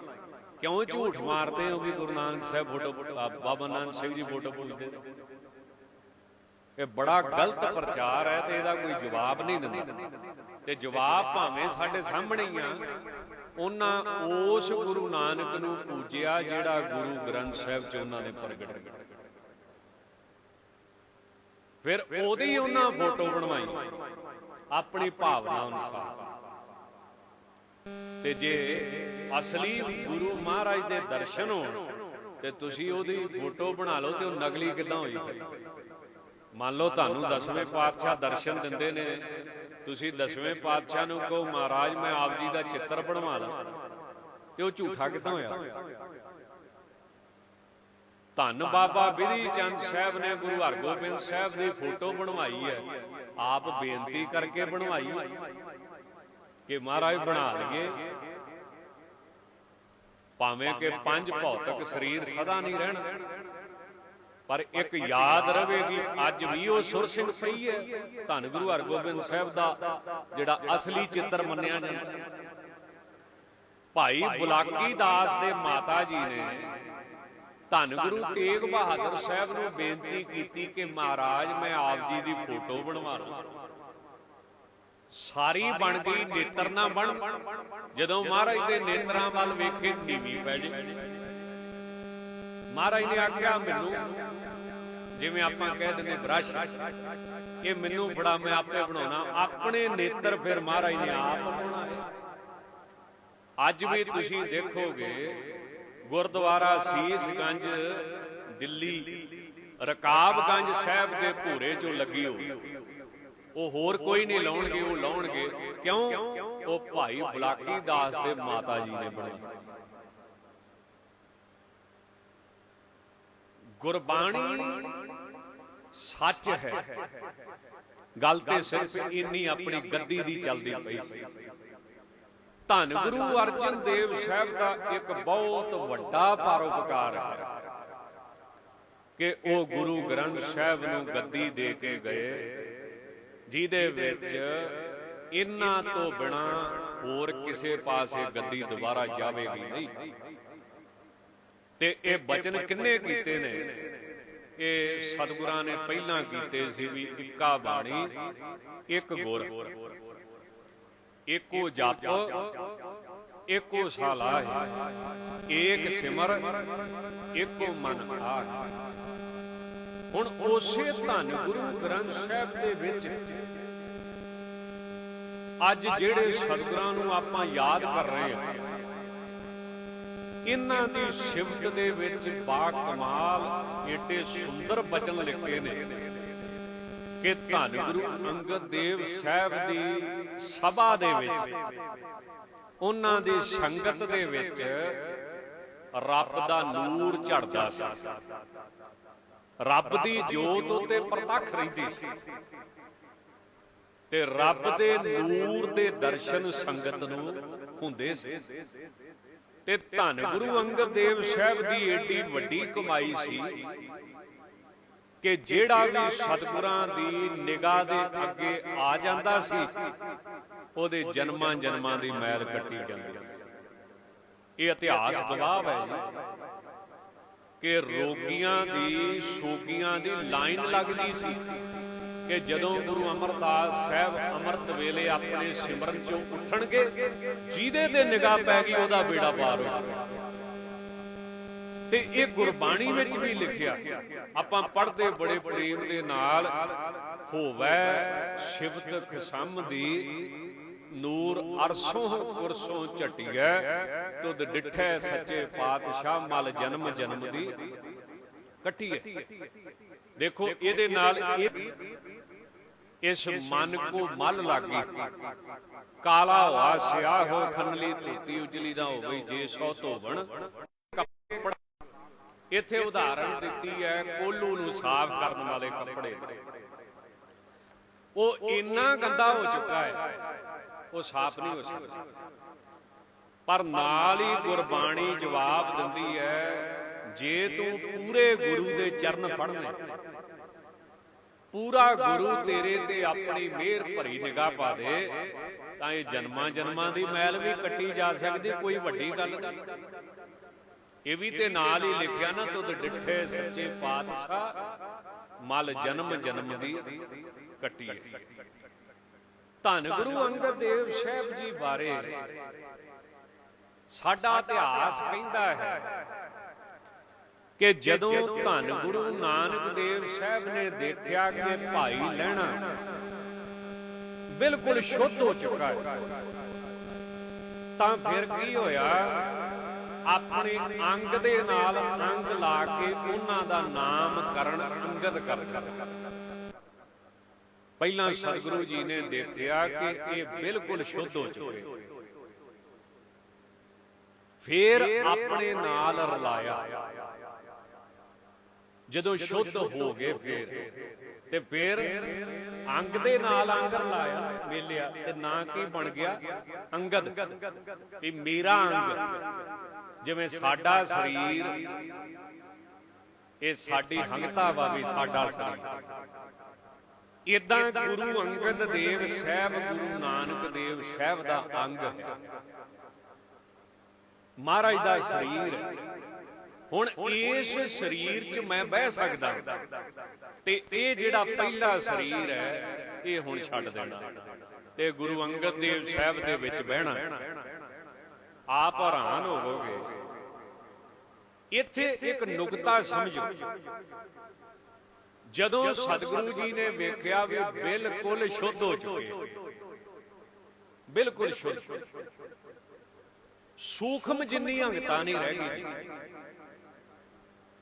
ਕਿਉਂ ਝੂਠ ਮਾਰਦੇ ਹੋ ਵੀ ਗੁਰੂ ਨਾਨਕ ਸਾਹਿਬ ਫੋਟੋ, ਬਾਬਾ ਨਾਨਕ ਸਿੰਘ ਜੀ ਫੋਟੋ ਪੁੱਜਦੇ? ਇਹ ਬੜਾ ਗਲਤ ਪ੍ਰਚਾਰ ਹੈ ਤੇ ਇਹਦਾ ਕੋਈ ਜਵਾਬ ਨਹੀਂ ਦਿੰਦਾ। ਤੇ ਜਵਾਬ ਭਾਵੇਂ ਸਾਡੇ ਸਾਹਮਣੇ ਹੀ ਆ। ਉਹਨਾਂ ਉਸ ਗੁਰੂ ਨਾਨਕ ਨੂੰ ਪੂਜਿਆ ਜਿਹੜਾ ਗੁਰੂ ਗ੍ਰੰਥ ਸਾਹਿਬ 'ਚ ਉਹਨਾਂ ਨੇ ਪ੍ਰਗਟ ਕੀਤਾ, ਫਿਰ ਉਹਦੀ ਉਹਨਾਂ ਫੋਟੋ ਬਣਵਾਈ ਆਪਣੀ ਭਾਵਨਾ ਅਨੁਸਾਰ। ਤੇ ਜੇ ਅਸਲੀ ਗੁਰੂ ਮਹਾਰਾਜ ਦੇ ਦਰਸ਼ਨ ਹੋਣ ਤੇ ਤੁਸੀਂ ਉਹਦੀ ਫੋਟੋ ਬਣਾ ਲਓ ਤੇ ਉਹ ਨਕਲੀ ਕਿੱਦਾਂ ਹੋਈ? ਮੰਨ ਲਓ ਤੁਹਾਨੂੰ 10ਵੇਂ ਪਾਤਸ਼ਾਹ ਦਰਸ਼ਨ ਦਿੰਦੇ ਨੇ, ਤੁਸੀਂ 10ਵੇਂ ਪਾਤਸ਼ਾਹ ਨੂੰ ਕਹੋ ਮਹਾਰਾਜ ਮੈਂ ਆਪ ਜੀ ਦਾ ਚਿੱਤਰ ਬਣਵਾ ਲਾਂ, ਤੇ ਉਹ ਝੂਠਾ ਕਿੱਦਾਂ ਹੋਇਆ? ਧੰਨ ਬਾਬਾ ਬਿਧੀ ਚੰਦ ਸਾਹਿਬ ਨੇ ਗੁਰੂ ਹਰਗੋਬਿੰਦ ਸਾਹਿਬ ਦੀ ਫੋਟੋ ਬਣਵਾਈ ਹੈ, ਆਪ ਬੇਨਤੀ ਕਰਕੇ ਬਣਵਾਈ ਕਿ ਮਹਾਰਾਜ ਬਣਾ ਲਈਏ, ਭਾਵੇਂ ਕਿ 5 ਭੌਤਿਕ ਸਰੀਰ ਸਦਾ ਨਹੀਂ ਰਹਿਣਾ, ਪਰ ਇੱਕ ਯਾਦ ਰਵੇਗੀ ਅੱਜ ਵੀ ਉਹ ਸੁਰ ਸਿੰਘ ਪਈ ਹੈ। ਧੰਨ ਗੁਰੂ ਹਰਗੋਬਿੰਦ ਸਾਹਿਬ ਦਾ ਜਿਹੜਾ ਅਸਲੀ ਚਿੱਤਰ ਮੰਨਿਆ ਜਾਂਦਾ। ਭਾਈ ਬੁਲਾਕੀ ਦਾਸ ਦੇ ਮਾਤਾ ਜੀ ਨੇ ਧੰਨ ਗੁਰੂ ਤੇਗ ਬਹਾਦਰ ਸਾਹਿਬ ਨੂੰ ਬੇਨਤੀ ਕੀਤੀ ਕਿ ਮਹਾਰਾਜ ਮੈਂ ਆਪ ਜੀ ਦੀ ਫੋਟੋ ਬਣਵਾ ਲਾਂ। ਸਾਰੀ ਬਣ ਗਈ, ਨੇਤਰ ਨਾ ਬਣ। ਜਦੋਂ ਮਹਾਰਾਜ ਦੇ ਨੇਤਰਾਂ ਵੱਲ ਵੇਖੇ ਨੀਵੀਂ ਪੈ ਜੇ। ਮਹਾਰਾਜ ਨੇ ਆਖਿਆ ਮੈਨੂੰ, ਜਿਵੇਂ ਆਪਾਂ ਕਹਿ ਦਿੰਦੇ ਬ੍ਰਸ਼, ਇਹ ਮੈਨੂੰ ਬੜਾ ਮੈਂ ਆਪੇ ਬਣਾਉਣਾ। ਆਪਣੇ ਨੇਤਰ ਫਿਰ ਮਹਾਰਾਜ ਨੇ ਆਪ ਬਣਾਏ। ਅੱਜ ਵੀ ਤੁਸੀਂ ਦੇਖੋਗੇ ਗੁਰਦੁਆਰਾ ਸੀਸਗੰਜ ਦਿੱਲੀ ਰਕਾਬਗੰਜ ਸਾਹਿਬ ਦੇ ਭੂਰੇ ਚੋਂ ਲੱਗੀ ਹੋ, ਉਹ ਹੋਰ ਕੋਈ ਨਹੀਂ ਲਾਉਣਗੇ, ਉਹ ਲਾਉਣਗੇ। ਕਿਉਂ? ਉਹ ਭਾਈ ਬੁਲਾਕੀ ਦਾਸ ਦੇ ਮਾਤਾ ਜੀ ਨੇ ਬਣਾਈ। ਗੁਰਬਾਣੀ ਸੱਚ ਹੈ, ਗੱਲ ਤੇ ਸਿਰਫ ਇੰਨੀ ਆਪਣੀ ਗੱਦੀ ਦੀ ਚੱਲਦੀ ਪਈ ਸੀ। ਧੰਨ ਗੁਰੂ ਅਰਜਨ ਦੇਵ ਸਾਹਿਬ ਦਾ ਇੱਕ ਬਹੁਤ ਵੱਡਾ ਪਰਉਪਕਾਰ ਹੈ ਕਿ ਉਹ ਗੁਰੂ ਗ੍ਰੰਥ ਸਾਹਿਬ ਨੂੰ ਗੱਦੀ ਦੇ ਕੇ ਗਏ, ਜਿਹਦੇ ਵਿੱਚ ਇਹਨਾਂ ਤੋਂ ਬਿਨਾ ਹੋਰ ਕਿਸੇ ਪਾਸੇ ਗੱਦੀ ਦੁਬਾਰਾ ਜਾਵੇਗੀ ਨਹੀਂ। ਤੇ ਇਹ ਬਚਨ ਕਿੰਨੇ ਕੀਤੇ ਨੇ? ਇਹ ਸਤਿਗੁਰਾਂ ਨੇ ਪਹਿਲਾਂ ਕੀਤੇ ਸੀ ਵੀ ਇੱਕਾ ਬਾਣੀ, ਇੱਕ ਗੁਰ, ਏਕੋ ਜਪ, ਏਕੋ ਸਾਲਾਹ, ਏਕ ਸਿਮਰ, ਏਕੋ ਮਨ ਆਹ। ਹੁਣ ਉਸੇ ਧੰਨ ਗੁਰੂ ਗ੍ਰੰਥ ਸਾਹਿਬ ਦੇ ਵਿੱਚ ਅੱਜ ਜਿਹੜੇ ਸਤਿਗੁਰਾਂ ਨੂੰ ਆਪਾਂ ਯਾਦ ਕਰ ਰਹੇ ਹਾਂ, ਇਹਨਾਂ ਦੀ ਸਿਫਤ ਦੇ ਵਿੱਚ ਬਾ ਕਮਾਲ ਏਡੇ ਸੁੰਦਰ ਬਚਨ ਲਿਖੇ ਨੇ ਕਿ ਧੰਨ ਗੁਰੂ ਅੰਗਦ ਦੇਵ ਸਾਹਿਬ ਦੀ ਸਭਾ ਦੇ ਵਿੱਚ, ਉਹਨਾਂ ਦੀ ਸੰਗਤ ਦੇ ਵਿੱਚ ਰੱਬ ਦਾ ਨੂਰ ਝੜਦਾ ਸੀ, ਰੱਬ ਦੀ ਜੋਤ ਉੱਤੇ ਪ੍ਰਤੱਖ ਰਹਿੰਦੀ ਸੀ ਤੇ ਰੱਬ ਦੇ ਨੂਰ ਦੇ ਦਰਸ਼ਨ ਸੰਗਤ ਨੂੰ ਹੁੰਦੇ ਸੀ। ਤੇ ਧੰਨ ਗੁਰੂ ਅੰਗਦ ਦੇਵ ਸਾਹਿਬ ਦੀ ਏਡੀ ਵੱਡੀ ਕਮਾਈ ਸੀ ਕਿ ਜਿਹੜਾ ਵੀ ਸਤਿਗੁਰਾਂ ਦੀ ਨਿਗਾਹ ਦੇ ਅੱਗੇ ਆ ਜਾਂਦਾ ਸੀ, ਉਹਦੇ ਜਨਮਾਂ ਜਨਮਾਂ ਦੀ ਮੈਲ ਕੱਟੀ ਜਾਂਦੀ। ਇਹ ਇਤਿਹਾਸ ਗਵਾਹ ਹੈ ਜੀ ਕਿ ਰੋਗੀਆਂ ਦੀ ਸੋਗੀਆਂ ਦੀ ਲਾਈਨ ਲੱਗਦੀ ਸੀ ਕਿ ਜਦੋਂ ਗੁਰੂ ਅਮਰਦਾਸ ਸਾਹਿਬ ਅੰਮ੍ਰਿਤ ਵੇਲੇ ਆਪਣੇ ਸਿਮਰਨ ਚੋਂ ਉੱਠਣਗੇ, ਜਿਹਦੇ ਤੇ ਨਿਗਾਹ ਪੈ ਗਈ ਉਹਦਾ ਬੇੜਾ ਪਾਰ ਹੋ। ਤੇ ਇਹ ਗੁਰਬਾਣੀ ਵਿੱਚ ਵੀ ਲਿਖਿਆ, ਆਪਾਂ ਪੜ੍ਹਦੇ ਬੜੇ ਪ੍ਰੇਮ ਦੇ ਨਾਲ, ਹੋਵੇ ਸ਼ਿਵਤ ਖਸਮ ਦੀ ਨੂਰ ਅਰਸੋਂ ਕੁਰਸੋਂ ਝਟੀਐ, ਤੁਧ ਡਿਠੈ ਸੱਚੇ ਪਾਤਸ਼ਾਹ ਮਲ ਜਨਮ ਜਨਮ ਦੀ ਕੱਟੀਐ। ਦੇਖੋ ਇਹਦੇ ਨਾਲ ਇਸ ਮਨ ਕੋ ਮਲ ਲੱਗੀ, ਕਾਲਾ ਹੋਆ ਸਿਆਹ ਹੋ ਖੰਨਲੀ ਧੋਤੀ ਉਜਲੀ ਦਾ ਹੋਵੇ ਜੇ ਸੋ ਧੋਵਣ। ਇੱਥੇ ਉਦਾਹਰਣ ਦਿੱਤੀ ਹੈ ਕੋਲੂ ਨੂੰ ਸਾਫ਼ ਕਰਨ ਵਾਲੇ ਕੱਪੜੇ, ਉਹ ਇੰਨਾ ਗੰਦਾ ਹੋ ਚੁੱਕਾ ਹੈ ਉਹ ਸਾਫ਼ ਨਹੀਂ ਹੋ ਸਕਦਾ। ਪਰ ਨਾਲ ਹੀ ਗੁਰਬਾਣੀ ਜਵਾਬ ਦਿੰਦੀ ਹੈ, ਜੇ ਤੂੰ ਪੂਰੇ ਗੁਰੂ ਦੇ ਚਰਨ ਫੜਨੇ, ਪੂਰਾ ਗੁਰੂ ਤੇਰੇ ਤੇ ਆਪਣੀ ਮਿਹਰ ਭਰੀ ਨਿਗਾਹ ਪਾ ਦੇ, ਤਾਂ ਇਹ ਜਨਮਾਂ ਜਨਮਾਂ ਦੀ ਮੈਲ ਵੀ ਕੱਟੀ ਜਾ ਸਕਦੀ, ਕੋਈ ਵੱਡੀ ਗੱਲ ਨਹੀਂ। ਇਹ ਵੀ ਤੇ ਨਾਲ ਹੀ ਲਿਖਿਆ ਨਾ, ਤੁਧ ਡਿਠੇ ਸੱਚੇ ਪਾਤਸ਼ਾਹ ਮਲ ਜਨਮ ਜਨਮ ਦੀ ਕੱਟੀਏ। ਧੰਨ ਗੁਰੂ ਅੰਗਦ ਦੇਵ ਸਾਹਿਬ ਜੀ ਬਾਰੇ ਸਾਡਾ ਇਤਿਹਾਸ ਕਹਿੰਦਾ ਹੈ ਕਿ ਜਦੋਂ ਧੰਨ ਗੁਰੂ ਨਾਨਕ ਦੇਵ ਸਾਹਿਬ ਨੇ ਦੇਖਿਆ ਕਿ ਭਾਈ ਲਹਿਣਾ ਬਿਲਕੁਲ ਸ਼ੁੱਧ ਹੋ ਚੁੱਕਾ ਹੈ, ਤਾਂ ਫਿਰ ਕੀ ਹੋਇਆ, ਆਪਣੇ ਅੰਗ ਦੇ ਨਾਲ ਅੰਗ ਲਾ ਕੇ ਉਹਨਾਂ ਦਾ ਨਾਮਕਰਨ ਅੰਗਦ ਕਰ ਦਿੱਤਾ। ਪਹਿਲਾਂ ਸਤਿਗੁਰੂ ਜੀ ਨੇ ਦੇਖਿਆ ਕਿ ਇਹ ਬਿਲਕੁਲ ਸ਼ੁੱਧ ਹੋ ਚੁੱਕੇ, ਫਿਰ ਆਪਣੇ ਨਾਲ ਰਲਾਇਆ। ਜਦੋਂ ਸ਼ੁੱਧ ਹੋ ਗਏ ਫਿਰ ਅੰਗ ਦੇ ਨਾਲ ਅੰਗ ਰਲਾਇਆ, ਮਿਲਿਆ, ਤੇ ਨਾਂ ਕੀ ਬਣ ਗਿਆ, ਅੰਗਦ। ਇਹ ਮੇਰਾ ਅੰਗ, ਜਿਵੇਂ ਸਾਡਾ ਸਰੀਰ, ਇਹ ਸਾਡੀ ਹੰਗਤਾ ਵਾ ਵੀ ਸਾਡਾ ਸਰੀਰ, ਇਦਾਂ ਗੁਰੂ ਅੰਗਦ ਦੇਵ ਸਾਹਿਬ ਗੁਰੂ ਨਾਨਕ ਦੇਵ ਸਾਹਿਬ ਦਾ ਅੰਗ ਹੈ, ਮਹਾਰਾਜ ਦਾ ਸਰੀਰ ਹੈ। ਹੁਣ ਇਸ ਸਰੀਰ 'ਚ ਮੈਂ ਬਹਿ ਸਕਦਾ, ਤੇ ਇਹ ਜਿਹੜਾ ਪਹਿਲਾ ਸਰੀਰ ਹੈ ਇਹ ਹੁਣ ਛੱਡ ਦੇਣਾ ਤੇ ਗੁਰੂ ਅੰਗਦ ਦੇਵ ਸਾਹਿਬ ਦੇ ਵਿੱਚ ਬਹਿਣਾ। ਆਪ ਹੈਰਾਨ ਹੋਵੋਗੇ। ਇੱਥੇ ਇੱਕ ਨੁਕਤਾ ਸਮਝੋ, ਜਦੋਂ ਸਤਿਗੁਰੂ ਜੀ ਨੇ ਵੇਖਿਆ ਵੀ ਬਿਲਕੁਲ ਸ਼ੁੱਧ ਹੋ ਚੁੱਕੇ, ਬਿਲਕੁਲ ਸ਼ੁੱਧ, ਸੂਖਮ ਜਿੰਨੀ ਹੰਗਤਾ ਨਹੀਂ ਰਹਿ ਗਈ ਜੀ।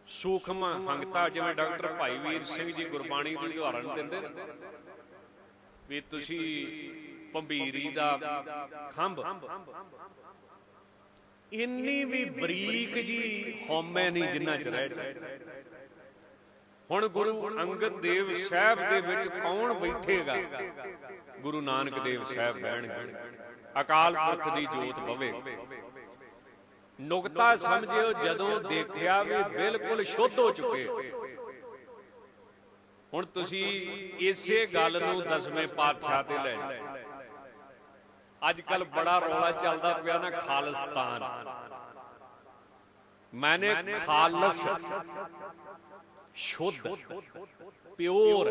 ਸੂਖਮ ਹੰਗਤਾ ਜਿਵੇਂ ਡਾਕਟਰ ਭਾਈ ਵੀਰ ਸਿੰਘ ਜੀ ਗੁਰਬਾਣੀ ਦੀ ਉਦਾਹਰਣ ਦਿੰਦੇ ਨੇ ਵੀ ਤੁਸੀਂ ਭੰਬੀਰੀ ਦਾ ਖੰਭ, ਇੰਨੀ ਵੀ ਬਰੀਕ ਜੀ ਹਉਮੈ ਨਹੀਂ ਜਿੰਨਾ ਚ ਰਹਿ ਜਾਏ। ਹੁਣ ਗੁਰੂ ਅੰਗਦ ਦੇਵ ਸਾਹਿਬ ਦੇ ਵਿੱਚ ਕੌਣ ਬੈਠੇਗਾ? ਗੁਰੂ ਨਾਨਕ ਦੇਵ ਸਾਹਿਬ ਬਹਿਣਗੇ, ਅਕਾਲ ਪੁਰਖ ਦੀ ਜੋਤ ਪਵੇਗੀ। ਨੁਕਤਾ ਸਮਝਿਓ, ਜਦੋਂ ਦੇਖਿਆ ਵੀ ਬਿਲਕੁਲ ਸ਼ੁੱਧ ਹੋ ਚੁੱਕੇ, ਹੁਣ ਤੁਸੀਂ ਇਸੇ ਗੱਲ ਨੂੰ ਦਸਵੇਂ ਪਾਤਸ਼ਾਹ ਤੇ ਲੈ ਜਾਓ। ਅੱਜ ਕੱਲ ਬੜਾ ਰੌਲਾ ਚੱਲਦਾ ਪਿਆ ਨਾ, ਖਾਲਿਸਤਾਨ। ਮੈਨੇ ਖਾਲਸ, ਸ਼ੁੱਧ, ਪਿਓਰ,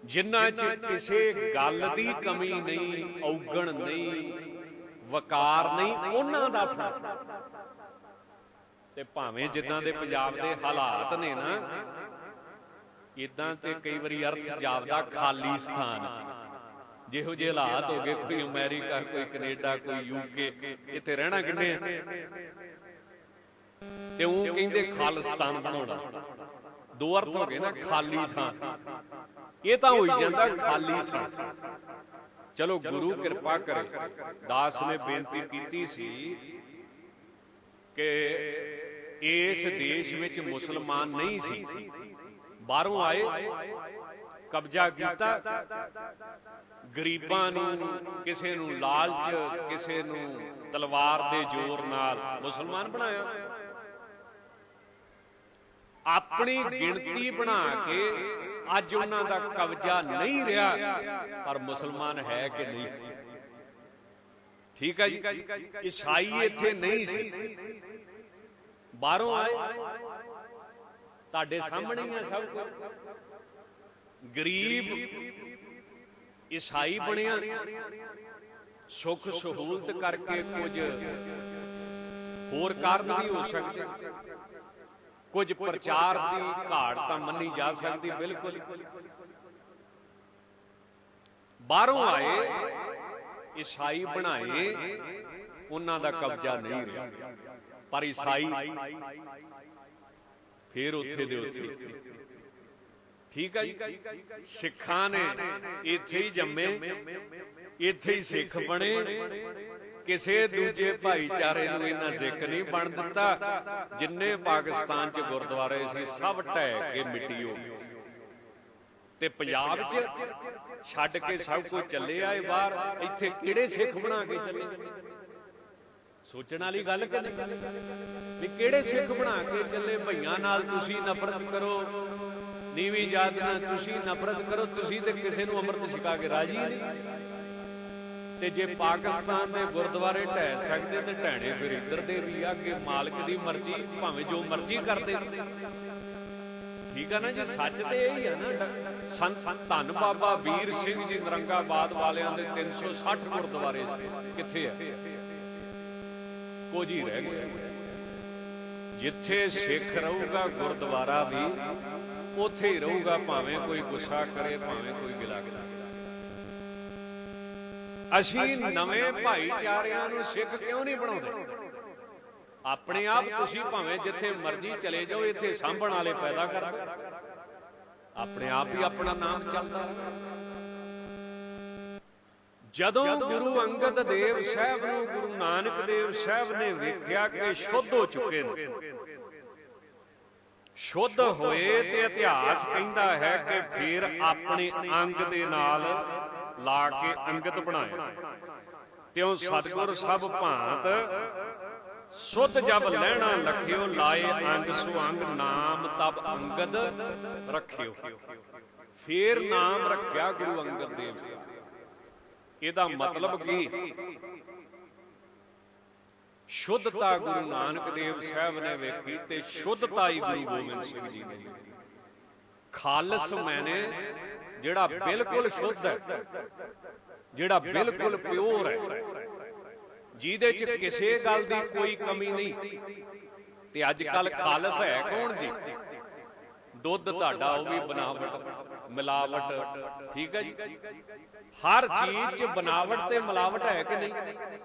ਜਿਨ੍ਹਾਂ 'ਚ ਕਿਸੇ ਗੱਲ ਦੀ ਕਮੀ ਨਹੀਂ, ਔਗਣ ਨਹੀਂ, ਵਕਾਰ ਨਹੀਂ, ਉਹਨਾਂ ਦਾ ਥਾਂ। ਤੇ ਭਾਵੇਂ ਜਿੱਦਾਂ ਦੇ ਪੰਜਾਬ ਦੇ ਹਾਲਾਤ ਨੇ ਨਾ, ਇਦਾਂ ਤੇ ਕਈ ਵਾਰੀ ਅਰਥ ਜਾਪਦਾ ਖਾਲੀ ਸਥਾਨ। ਜਿਹੋ ਜਿਹੇ ਹਾਲਾਤ ਹੋ ਗਏ, ਕੋਈ ਅਮਰੀਕਾ, ਕੋਈ ਕੈਨੇਡਾ, ਕੋਈ ਯੂਕੇ, ਇੱਥੇ ਰਹਿਣਾ ਕਿੰਨੇ ਆ? ਤੇ ਉਹ ਕਹਿੰਦੇ ਖਾਲਿਸਤਾਨ ਬਣਾਉਣਾ। ਦੋ ਅਰਥ ਹੋ ਗਏ ਨਾ, ਖਾਲੀ ਥਾਂ। ਇਹ ਤਾਂ ਹੋਈ ਜਾਂਦਾ ਖਾਲੀ ਥਾਂ। ਚਲੋ ਗੁਰੂ ਕਿਰਪਾ ਕਰੇ। ਦਾਸ ਨੇ ਬੇਨਤੀ ਕੀਤੀ ਸੀ ਕਿ ਇਸ ਦੇਸ਼ ਵਿੱਚ ਮੁਸਲਮਾਨ ਨਹੀਂ ਸੀ, ਬਾਹਰੋਂ ਆਏ, ਕਬਜ਼ਾ ਕੀਤਾ, ਗਰੀਬਾਂ ਨੂੰ, ਕਿਸੇ ਨੂੰ ਲਾਲਚ, ਕਿਸੇ ਨੂੰ ਤਲਵਾਰ ਦੇ ਜ਼ੋਰ ਨਾਲ ਮੁਸਲਮਾਨ ਬਣਾਇਆ। ਆਪਣੀ ਗਿਣਤੀ ਬਣਾ ਕੇ ਅੱਜ ਉਹਨਾਂ ਦਾ ਕਬਜ਼ਾ ਨਹੀਂ ਰਿਹਾ, ਪਰ ਮੁਸਲਮਾਨ ਹੈ ਕਿ ਨਹੀਂ? ਠੀਕ ਹੈ ਜੀ। ਈਸਾਈ ਇੱਥੇ ਨਹੀਂ ਸੀ, ਬਾਹਰੋਂ ਆਏ, ਤੁਹਾਡੇ ਸਾਹਮਣੇ ਹੀ ਆ ਸਭ ਕੁਝ। ਗਰੀਬ ਈਸਾਈ ਬਣਿਆ, ਸੁੱਖ ਸਹੂਲਤ ਕਰਕੇ। ਕੁਝ ਹੋਰ ਕਾਰਨ ਵੀ ਹੋ ਸਕਦੇ, ਕੁਝ ਪ੍ਰਚਾਰ ਦੀ ਘਾਟ ਤਾਂ ਮੰਨੀ ਜਾ ਸਕਦੀ, ਬਿਲਕੁਲ। ਬਾਹਰੋਂ ਆਏ, ਈਸਾਈ ਬਣਾਏ, ਉਹਨਾਂ ਦਾ ਕਬਜ਼ਾ ਨਹੀਂ ਰਿਹਾ, ਪਰ ਈਸਾਈ ਫੇਰ ਉੱਥੇ ਦੇ ਉੱਥੇ। ਠੀਕ ਹੈ ਜੀ। ਸਿੱਖਾਂ ਨੇ ਇੱਥੇ ਹੀ ਜੰਮੇ, ਇੱਥੇ ਹੀ ਸਿੱਖ ਬਣੇ। ਕਿਸੇ ਦੂਜੇ ਭਾਈਚਾਰੇ ਨੂੰ ਇਹਨਾਂ ਸਿੱਖ ਨਹੀਂ ਬਣ ਦਿੱਤਾ। ਜਿੰਨੇ ਪਾਕਿਸਤਾਨ 'ਚ ਗੁਰਦੁਆਰੇ ਸੀ ਸਭ ਢਹਿ ਕੇ ਮਿੱਟੀ ਹੋ ਗਈ, ਤੇ ਪੰਜਾਬ 'ਚ ਛੱਡ ਕੇ ਸਭ ਕੁਝ ਚੱਲੇ ਆਏ ਬਾਹਰ। ਇੱਥੇ ਕਿਹੜੇ ਸਿੱਖ ਬਣਾ ਕੇ ਚੱਲੇ? ਸੋਚਣ ਵਾਲੀ ਗੱਲ ਕਿ ਨਹੀਂ? ਕਿਹੜੇ ਸਿੱਖ ਬਣਾ ਕੇ ਚੱਲੇ? ਭਈਆਂ ਨਾਲ ਤੁਸੀਂ ਨਫ਼ਰਤ ਕਰੋ, ਨੀਵੀਂ ਜਾਤ ਨਾਲ ਤੁਸੀਂ ਨਫ਼ਰਤ ਕਰੋ, ਤੁਸੀਂ ਤੇ ਕਿਸੇ ਨੂੰ ਅੰਮ੍ਰਿਤ ਛਕਾ ਕੇ ਰਾਜੀ ਨਹੀਂ। ਤੇ ਜੇ ਪਾਕਿਸਤਾਨ ਦੇ ਗੁਰਦੁਆਰੇ ਢਹਿ ਸਕਦੇ ਤੇ ਢਹਿਣੇ ਫਿਰ ਇੱਧਰ ਦੇ ਵੀ ਆ, ਕਿ ਮਾਲਕ ਦੀ ਮਰਜ਼ੀ, ਭਾਵੇਂ ਜੋ ਮਰਜ਼ੀ ਕਰਦੇ। ਠੀਕ ਆ ਨਾ ਜੀ। ਸੱਚ ਤੇ ਇਹ ਹੀ ਆ ਨਾ। ਧੰਨ ਬਾਬਾ ਵੀਰ ਸਿੰਘ ਜੀ ਨਰੰਗਾਬਾਦ ਵਾਲਿਆਂ ਦੇ 360 ਗੁਰਦੁਆਰੇ ਕਿੱਥੇ ਆ? ਕੁਝ ਹੀ ਰਹਿ ਗਏ। ਜਿੱਥੇ ਸਿੱਖ ਰਹੂਗਾ ਗੁਰਦੁਆਰਾ ਵੀ ਉੱਥੇ ਹੀ ਰਹੂਗਾ, ਭਾਵੇਂ ਕੋਈ ਗੁੱਸਾ ਕਰੇ, ਭਾਵੇਂ ਕੋਈ ਗਿਲਾ ਕਰੇ। ਅਸੀਂ ਨਵੇਂ ਭਾਈਚਾਰਿਆਂ ਨੂੰ ਸਿੱਖ ਕਿਉਂ ਨਹੀਂ ਬਣਾਉਂਦੇ? ਆਪਣੇ ਆਪ ਤੁਸੀਂ ਭਾਵੇਂ ਜਿੱਥੇ ਮਰਜ਼ੀ ਚਲੇ ਜਾਓ, ਇੱਥੇ ਸਾਂਭਣ ਵਾਲੇ ਪੈਦਾ ਕਰ ਦਿਓ, ਆਪਣੇ ਆਪ ਹੀ ਆਪਣਾ ਨਾਮ ਚੱਲਦਾ। ਜਦੋਂ ਗੁਰੂ ਅੰਗਦ ਦੇਵ ਸਾਹਿਬ ਨੂੰ ਗੁਰੂ ਨਾਨਕ ਦੇਵ ਸਾਹਿਬ ਨੇ ਵੇਖਿਆ ਕਿ ਸ਼ੁੱਧ ਹੋ ਚੁੱਕੇ ਨੇ, ਸ਼ੁੱਧ ਹੋਏ, ਤੇ ਇਤਿਹਾਸ ਕਹਿੰਦਾ ਹੈ ਕਿ ਫਿਰ ਆਪਣੇ ਅੰਗ ਦੇ ਨਾਲ ਲਾ ਕੇ ਅੰਗਦ ਬਣਾਇਆ। ਤਿਉ ਸਤਿਗੁਰ ਸਭ ਭਾਂਤ ਸੁਧ ਜਬ ਲਹਿਣਾ ਲਖਿਓ, ਲਾਏ ਅੰਗ ਸੁਅੰਗ ਨਾਮ ਤਬ ਅੰਗਦ ਰੱਖਿਓ। ਫੇਰ ਨਾਮ ਰੱਖਿਆ ਗੁਰੂ ਅੰਗਦ ਦੇਵ ਸਾਹਿਬ। ਇਹਦਾ ਮਤਲਬ ਕੀ? ਸ਼ੁੱਧਤਾ ਗੁਰੂ ਨਾਨਕ ਦੇਵ ਸਾਹਿਬ ਨੇ ਵੇਖੀ ਤੇ ਸ਼ੁੱਧਤਾ ਹੀ ਗੁਰੂ ਗੋਬਿੰਦ ਸਿੰਘ ਜੀ ਨੇ। ਖਾਲਸ ਮੈਨੇ ਜਿਹੜਾ ਬਿਲਕੁਲ ਸ਼ੁੱਧ ਹੈ, ਜਿਹੜਾ ਬਿਲਕੁਲ ਪਿਓਰ ਹੈ, ਜਿਹਦੇ ਚ ਕਿਸੇ ਗੱਲ ਦੀ ਕੋਈ ਕਮੀ ਨਹੀਂ। ਤੇ ਅੱਜ ਕੱਲ ਖਾਲਸ ਹੈ ਕੌਣ ਜੀ? ਦੁੱਧ ਤੁਹਾਡਾ ਉਹ ਵੀ ਬਣਾਵਟ, ਮਿਲਾਵਟ। ਠੀਕ ਹੈ ਜੀ। ਹਰ ਚੀਜ਼ 'ਚ ਬਣਾਵਟ ਤੇ ਮਿਲਾਵਟ ਹੈ ਕਿ ਨਹੀਂ?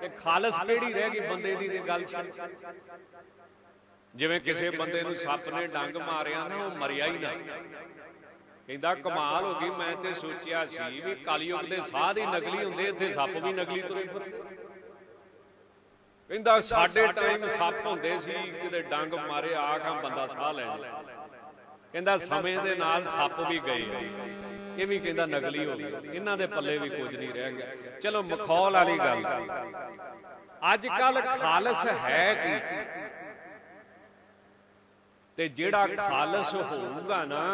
ਤੇ ਖਾਲਸ ਕਿਹੜੀ ਰਹਿ ਗਈ ਬੰਦੇ ਦੀ? ਗੱਲ ਛੱਡ। ਜਿਵੇਂ ਕਿਸੇ ਬੰਦੇ ਨੂੰ ਸੱਪ ਨੇ ਡੰਗ ਮਾਰਿਆ ਨਾ, ਉਹ ਮਰਿਆ ਹੀ ਨਾ। ਕਹਿੰਦਾ ਕਮਾਲ ਹੋ ਗਈ, ਮੈਂ ਤੇ ਸੋਚਿਆ ਸੀ ਵੀ ਕਲਯੁਗ ਦੇ ਸਾਧ ਹੀ ਨਕਲੀ ਹੁੰਦੇ, ਇੱਥੇ ਸੱਪ ਵੀ ਨਕਲੀ ਤੁਰੇ ਫਿਰਦੇ। ਕਹਿੰਦਾ ਸਾਡੇ ਟਾਈਮ ਸੱਪ ਹੁੰਦੇ ਸੀ, ਕਿਤੇ ਡੰਗ ਮਾਰੇ ਆਖਾਂ ਬੰਦਾ ਸਾਹ ਲੈ ਜਾ। ਕਹਿੰਦਾ ਸਮੇਂ ਦੇ ਨਾਲ ਸੱਪ ਵੀ ਗਏ, ਇਹ ਵੀ ਕਹਿੰਦਾ ਨਕਲੀ ਹੋ ਗਏ, ਇਹਨਾਂ ਦੇ ਪੱਲੇ ਵੀ ਕੁਝ ਨਹੀਂ ਰਹਿ ਗਿਆ। ਚਲੋ ਮਖੌਲ ਵਾਲੀ ਗੱਲ। ਅੱਜ ਕੱਲ ਖਾਲਸ ਹੈ ਕੀ? ਤੇ ਜਿਹੜਾ ਖਾਲਸ ਹੋਊਗਾ ਨਾ,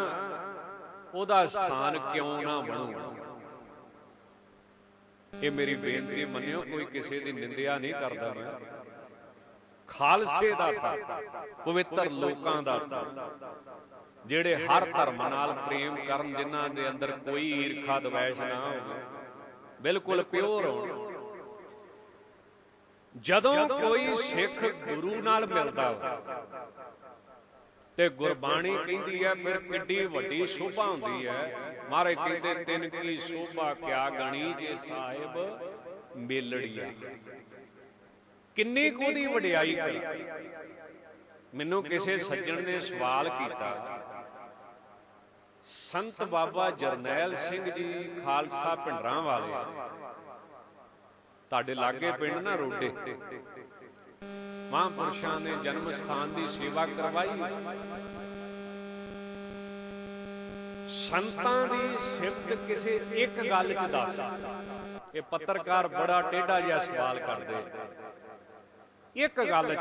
ਉਹਦਾ ਸਥਾਨ ਕਿਉਂ ਨਾ ਬਣੂਗਾ। ਇਹ ਮੇਰੀ ਬੇਨਤੀ ਮੰਨਿਓ, ਕੋਈ ਕਿਸੇ ਦੀ ਨਿੰਦਿਆ ਨਹੀਂ ਕਰਦਾ ਮੈਂ। ਖਾਲਸੇ ਦਾ ਥਾਂ ਪਵਿੱਤਰ ਲੋਕਾਂ ਦਾ ਥਾਂ, ਜਿਹੜੇ ਹਰ ਧਰਮ ਨਾਲ ਪ੍ਰੇਮ ਕਰਨ, ਜਿਨ੍ਹਾਂ ਦੇ ਅੰਦਰ ਕੋਈ ਈਰਖਾ ਦਵੈਸ਼ ਨਾ ਹੋਵੇ, ਬਿਲਕੁਲ ਪਿਓਰ ਹੋਣ। ਜਦੋਂ ਕੋਈ ਸਿੱਖ ਗੁਰੂ ਨਾਲ ਮਿਲਦਾ ਤੇ ਗੁਰਬਾਣੀ ਕਹਿੰਦੀ ਹੈ ਫਿਰ ਕਿੱਡੀ ਵੱਡੀ ਸ਼ੋਭਾ ਹੁੰਦੀ ਹੈ। ਮਹਾਰਾਜ ਕਹਿੰਦੇ ਤਿੰਨ ਕੀ ਸ਼ੋਭਾ ਕਿਆ ਗਣੀ ਜੇ ਸਾਹਿਬ ਮੇਲੜੀਆ। ਕਿੰਨੀ ਕੁ ਉਹਦੀ ਵਡਿਆਈ ਕਰਾਂ। ਮੈਨੂੰ ਕਿਸੇ ਸੱਜਣ ਨੇ ਸਵਾਲ ਕੀਤਾ, ਸੰਤ ਬਾਬਾ ਜਰਨੈਲ ਸਿੰਘ ਜੀ ਖਾਲਸਾ ਭਿੰਡਰਾਂ ਵਾਲੇ ਤੁਹਾਡੇ ਲਾਗੇ ਪਿੰਡ ਨਾ ਰੋਡੇ, ਮਹਾਂਪੁਰਸ਼ਾਂ ਨੇ ਜਨਮ ਸਥਾਨ ਦੀ ਸੇਵਾ ਕਰਵਾਈ। ਸੰਤਾਂ ਦੀ ਸਿਫਤ ਕਿਸੇ ਇੱਕ ਗੱਲ 'ਚ ਦੱਸ। ਇਹ ਪੱਤਰਕਾਰ ਬੜਾ ਟੇਢਾ ਜਿਹਾ ਸਵਾਲ ਕਰਦੇ, ਇੱਕ ਗੱਲ 'ਚ।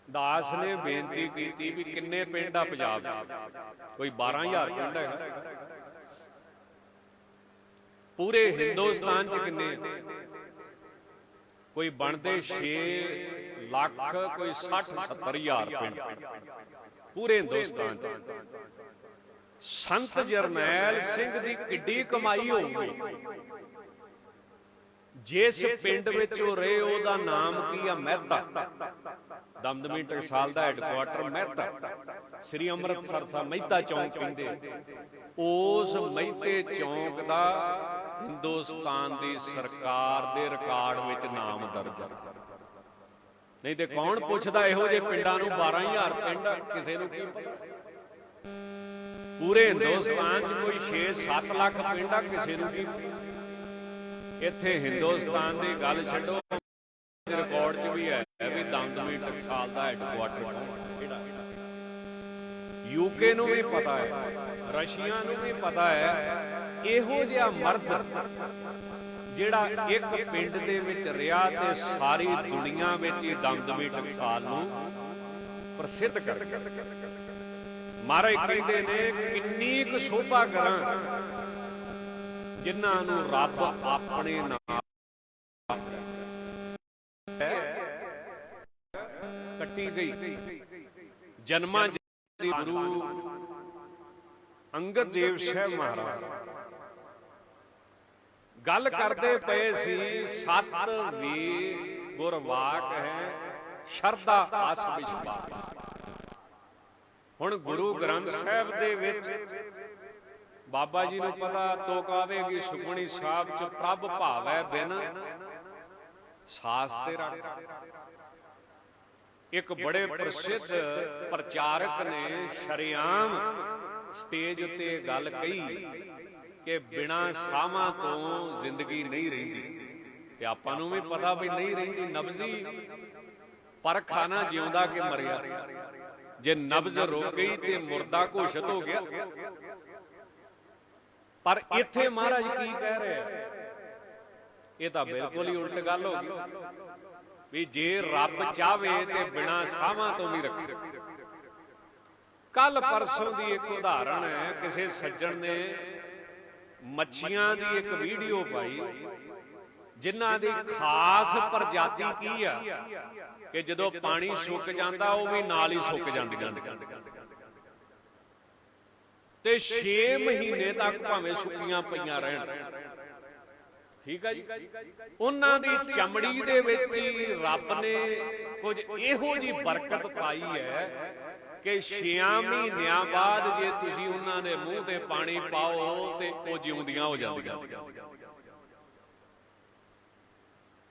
ਦਾਸ ਨੇ ਬੇਨਤੀ ਕੀਤੀ ਵੀ ਕਿੰਨੇ ਪਿੰਡ ਆ ਪੰਜਾਬ 'ਚ? ਕੋਈ 12,000 ਪਿੰਡ ਹੈ। ਪੂਰੇ ਹਿੰਦੁਸਤਾਨ 'ਚ ਕਿੰਨੇ? ਕੋਈ ਬਣਦੇ 6 ਲੱਖ, ਕੋਈ 60-70 ਹਜ਼ਾਰ ਪਿੰਡ ਪੂਰੇ ਹਿੰਦੁਸਤਾਨ 'ਚ। ਸੰਤ ਜਰਨੈਲ ਸਿੰਘ ਦੀ ਕਿੱਡੀ ਕਮਾਈ ਹੋਊਗੀ। ਜਿਸ ਪਿੰਡ ਵਿੱਚ ਉਹ ਰਹੇ ਉਹਦਾ ਨਾਮ ਕੀ ਆ? ਮਹਿਤਾ। ਦਮਦਮੀ ਟਕਸਾਲ ਦਾ ਹੈਡਕੁਆਟਰ ਮਹਿਤਾ। ਸ੍ਰੀ ਅੰਮ੍ਰਿਤਸਰ ਸਾਹਿਬ ਮਹਿਤਾ ਚੌਂਕ ਕਹਿੰਦੇ। ਉਸ ਮਹਿਤੇ ਚੌਂਕ ਦਾ ਹਿੰਦੁਸਤਾਨ ਦੀ ਸਰਕਾਰ ਦੇ ਰਿਕਾਰਡ ਵਿੱਚ ਨਾਮ ਦਰਜ ਹੈ। ਨਹੀਂ ਤੇ ਕੌਣ ਪੁੱਛਦਾ ਇਹੋ ਜਿਹੇ ਪਿੰਡਾਂ ਨੂੰ? 12,000 ਪਿੰਡ ਕਿਸੇ ਨੂੰ ਕੀ ਪਤਾ। ਪੂਰੇ ਹਿੰਦੁਸਤਾਨ 'ਚ ਕੋਈ 6-7 ਲੱਖ ਪਿੰਡ ਆ, ਕਿਸੇ ਨੂੰ ਕੀ। ਇੱਥੇ ਹਿੰਦੁਸਤਾਨ ਦੀ ਗੱਲ ਛੱਡੋ, ਰਿਕਾਰਡ 'ਚ ਵੀ ਹੈ ਵੀ ਦਮਦਮੀ ਟਕਸਾਲ ਦਾ ਹੈਡਕੁਆਟਰ ਕਿਹੜਾ। ਯੂਕੇ ਨੂੰ ਵੀ ਪਤਾ ਹੈ, ਰਸ਼ੀਆ ਨੂੰ ਵੀ ਪਤਾ ਹੈ। ਇਹੋ ਜਿਹਾ ਮਰਦ ਜਿਹੜਾ ਇੱਕ ਪਿੰਡ ਦੇ ਵਿੱਚ ਰਿਹਾ ਤੇ ਸਾਰੀ ਦੁਨੀਆ ਵਿੱਚ ਹੀ ਦਮਦਮੀ ਟਕਸਾਲ ਨੂੰ ਪ੍ਰਸਿੱਧ ਕਰ ਗਿਆ। ਮਹਾਰਾਜ ਕਹਿੰਦੇ ਨੇ ਕਿੰਨੀ ਕੁ ਸ਼ੋਭਾ ਕਰਾਂ ਜਿਨ੍ਹਾਂ ਨੂੰ ਰੱਬ ਆਪਣੇ ਨਾਲ ਕੱਟੀ ਗਈ। ਜਨਮਾਂ ਦੀ ਗੁਰੂ ਅੰਗਦ ਦੇਵ ਸਾਹਿਬ ਮਹਾਰਾਜ ਗੱਲ ਕਰਦੇ ਪਏ ਸੀ, ਸਤ ਵੀ ਗੁਰਵਾਕ ਹੈ ਸ਼ਰਧਾ ਆਸ ਵਿਸ਼ਵਾਸ। ਹੁਣ ਗੁਰੂ ਗ੍ਰੰਥ ਸਾਹਿਬ ਦੇ ਵਿੱਚ ਬਾਬਾ ਜੀ ਨੂੰ ਪਤਾ ਤੋਕ ਆਵੇਗੀ ਸੁਖਮਣੀ ਸਾਹਿਬ 'ਚ ਪ੍ਰਭ ਭਾਵੈ ਬਿਨ ਸਾਸ ਤੇ ਰੱਖ। ਇੱਕ ਬੜੇ ਪ੍ਰਸਿੱਧ ਪ੍ਰਚਾਰਕ ਨੇ ਸ਼ਰੇਆਮ ਸਟੇਜ ਉੱਤੇ ਗੱਲ ਕਹੀ ਕਿ ਬਿਨਾਂ ਸਾਹਾਂ ਤੋਂ ਜ਼ਿੰਦਗੀ ਨਹੀਂ ਰਹਿੰਦੀ। ਤੇ ਆਪਾਂ ਨੂੰ ਵੀ ਪਤਾ ਵੀ ਨਹੀਂ ਰਹਿੰਦੀ। ਨਬਜ਼ੀ ਪਰਖਾ ਨਾ ਜਿਉਂਦਾ ਕਿ ਮਰਿਆ। ਜੇ ਨਬਜ਼ ਰੁਕ ਗਈ ਤੇ ਮੁਰਦਾ ਘੋਸ਼ਿਤ ਹੋ ਗਿਆ। ਪਰ ਇੱਥੇ ਮਹਾਰਾਜ ਕੀ ਕਹਿ ਰਹੇ? ਇਹ ਤਾਂ ਬਿਲਕੁਲ ਹੀ ਉਲਟ ਗੱਲ ਹੋ ਗਈ ਵੀ ਜੇ ਰੱਬ ਚਾਹਵੇ ਤੇ ਬਿਨਾਂ ਸਾਹਾਂ ਤੋਂ ਵੀ ਰੱਖੇ। ਕੱਲ ਪਰਸੋਂ ਦੀ ਇੱਕ ਉਦਾਹਰਣ ਹੈ, ਕਿਸੇ ਸੱਜਣ ਨੇ ਮੱਛੀਆਂ ਦੀ ਇੱਕ ਵੀਡੀਓ ਪਾਈ ਜਿਨ੍ਹਾਂ ਦੀ ਖਾਸ ਪ੍ਰਜਾਤੀ ਕੀ ਆ ਕਿ ਜਦੋਂ ਪਾਣੀ ਸੁੱਕ ਜਾਂਦਾ ਉਹ ਵੀ ਨਾਲ ਹੀ ਸੁੱਕ ਜਾਂਦੀਆਂ ਤੇ 6 ਮਹੀਨੇ ਤੱਕ ਭਾਵੇਂ ਸੁੱਕੀਆਂ ਪਈਆਂ ਰਹਿਣ। ਠੀਕ ਹੈ ਜੀ। ਉਹਨਾਂ ਦੀ ਚਮੜੀ ਦੇ ਵਿੱਚ ਹੀ ਰੱਬ ਨੇ ਕੁਝ ਇਹੋ ਜਿਹੀ ਬਰਕਤ ਪਾਈ ਹੈ ਕਿ 6 ਮਹੀਨਿਆਂ ਬਾਅਦ ਜੇ ਤੁਸੀਂ ਉਹਨਾਂ ਦੇ ਮੂੰਹ ਤੇ ਪਾਣੀ ਪਾਓ ਤੇ ਉਹ ਜਿਉਂਦੀਆਂ ਹੋ ਜਾਂਦੀਆਂ।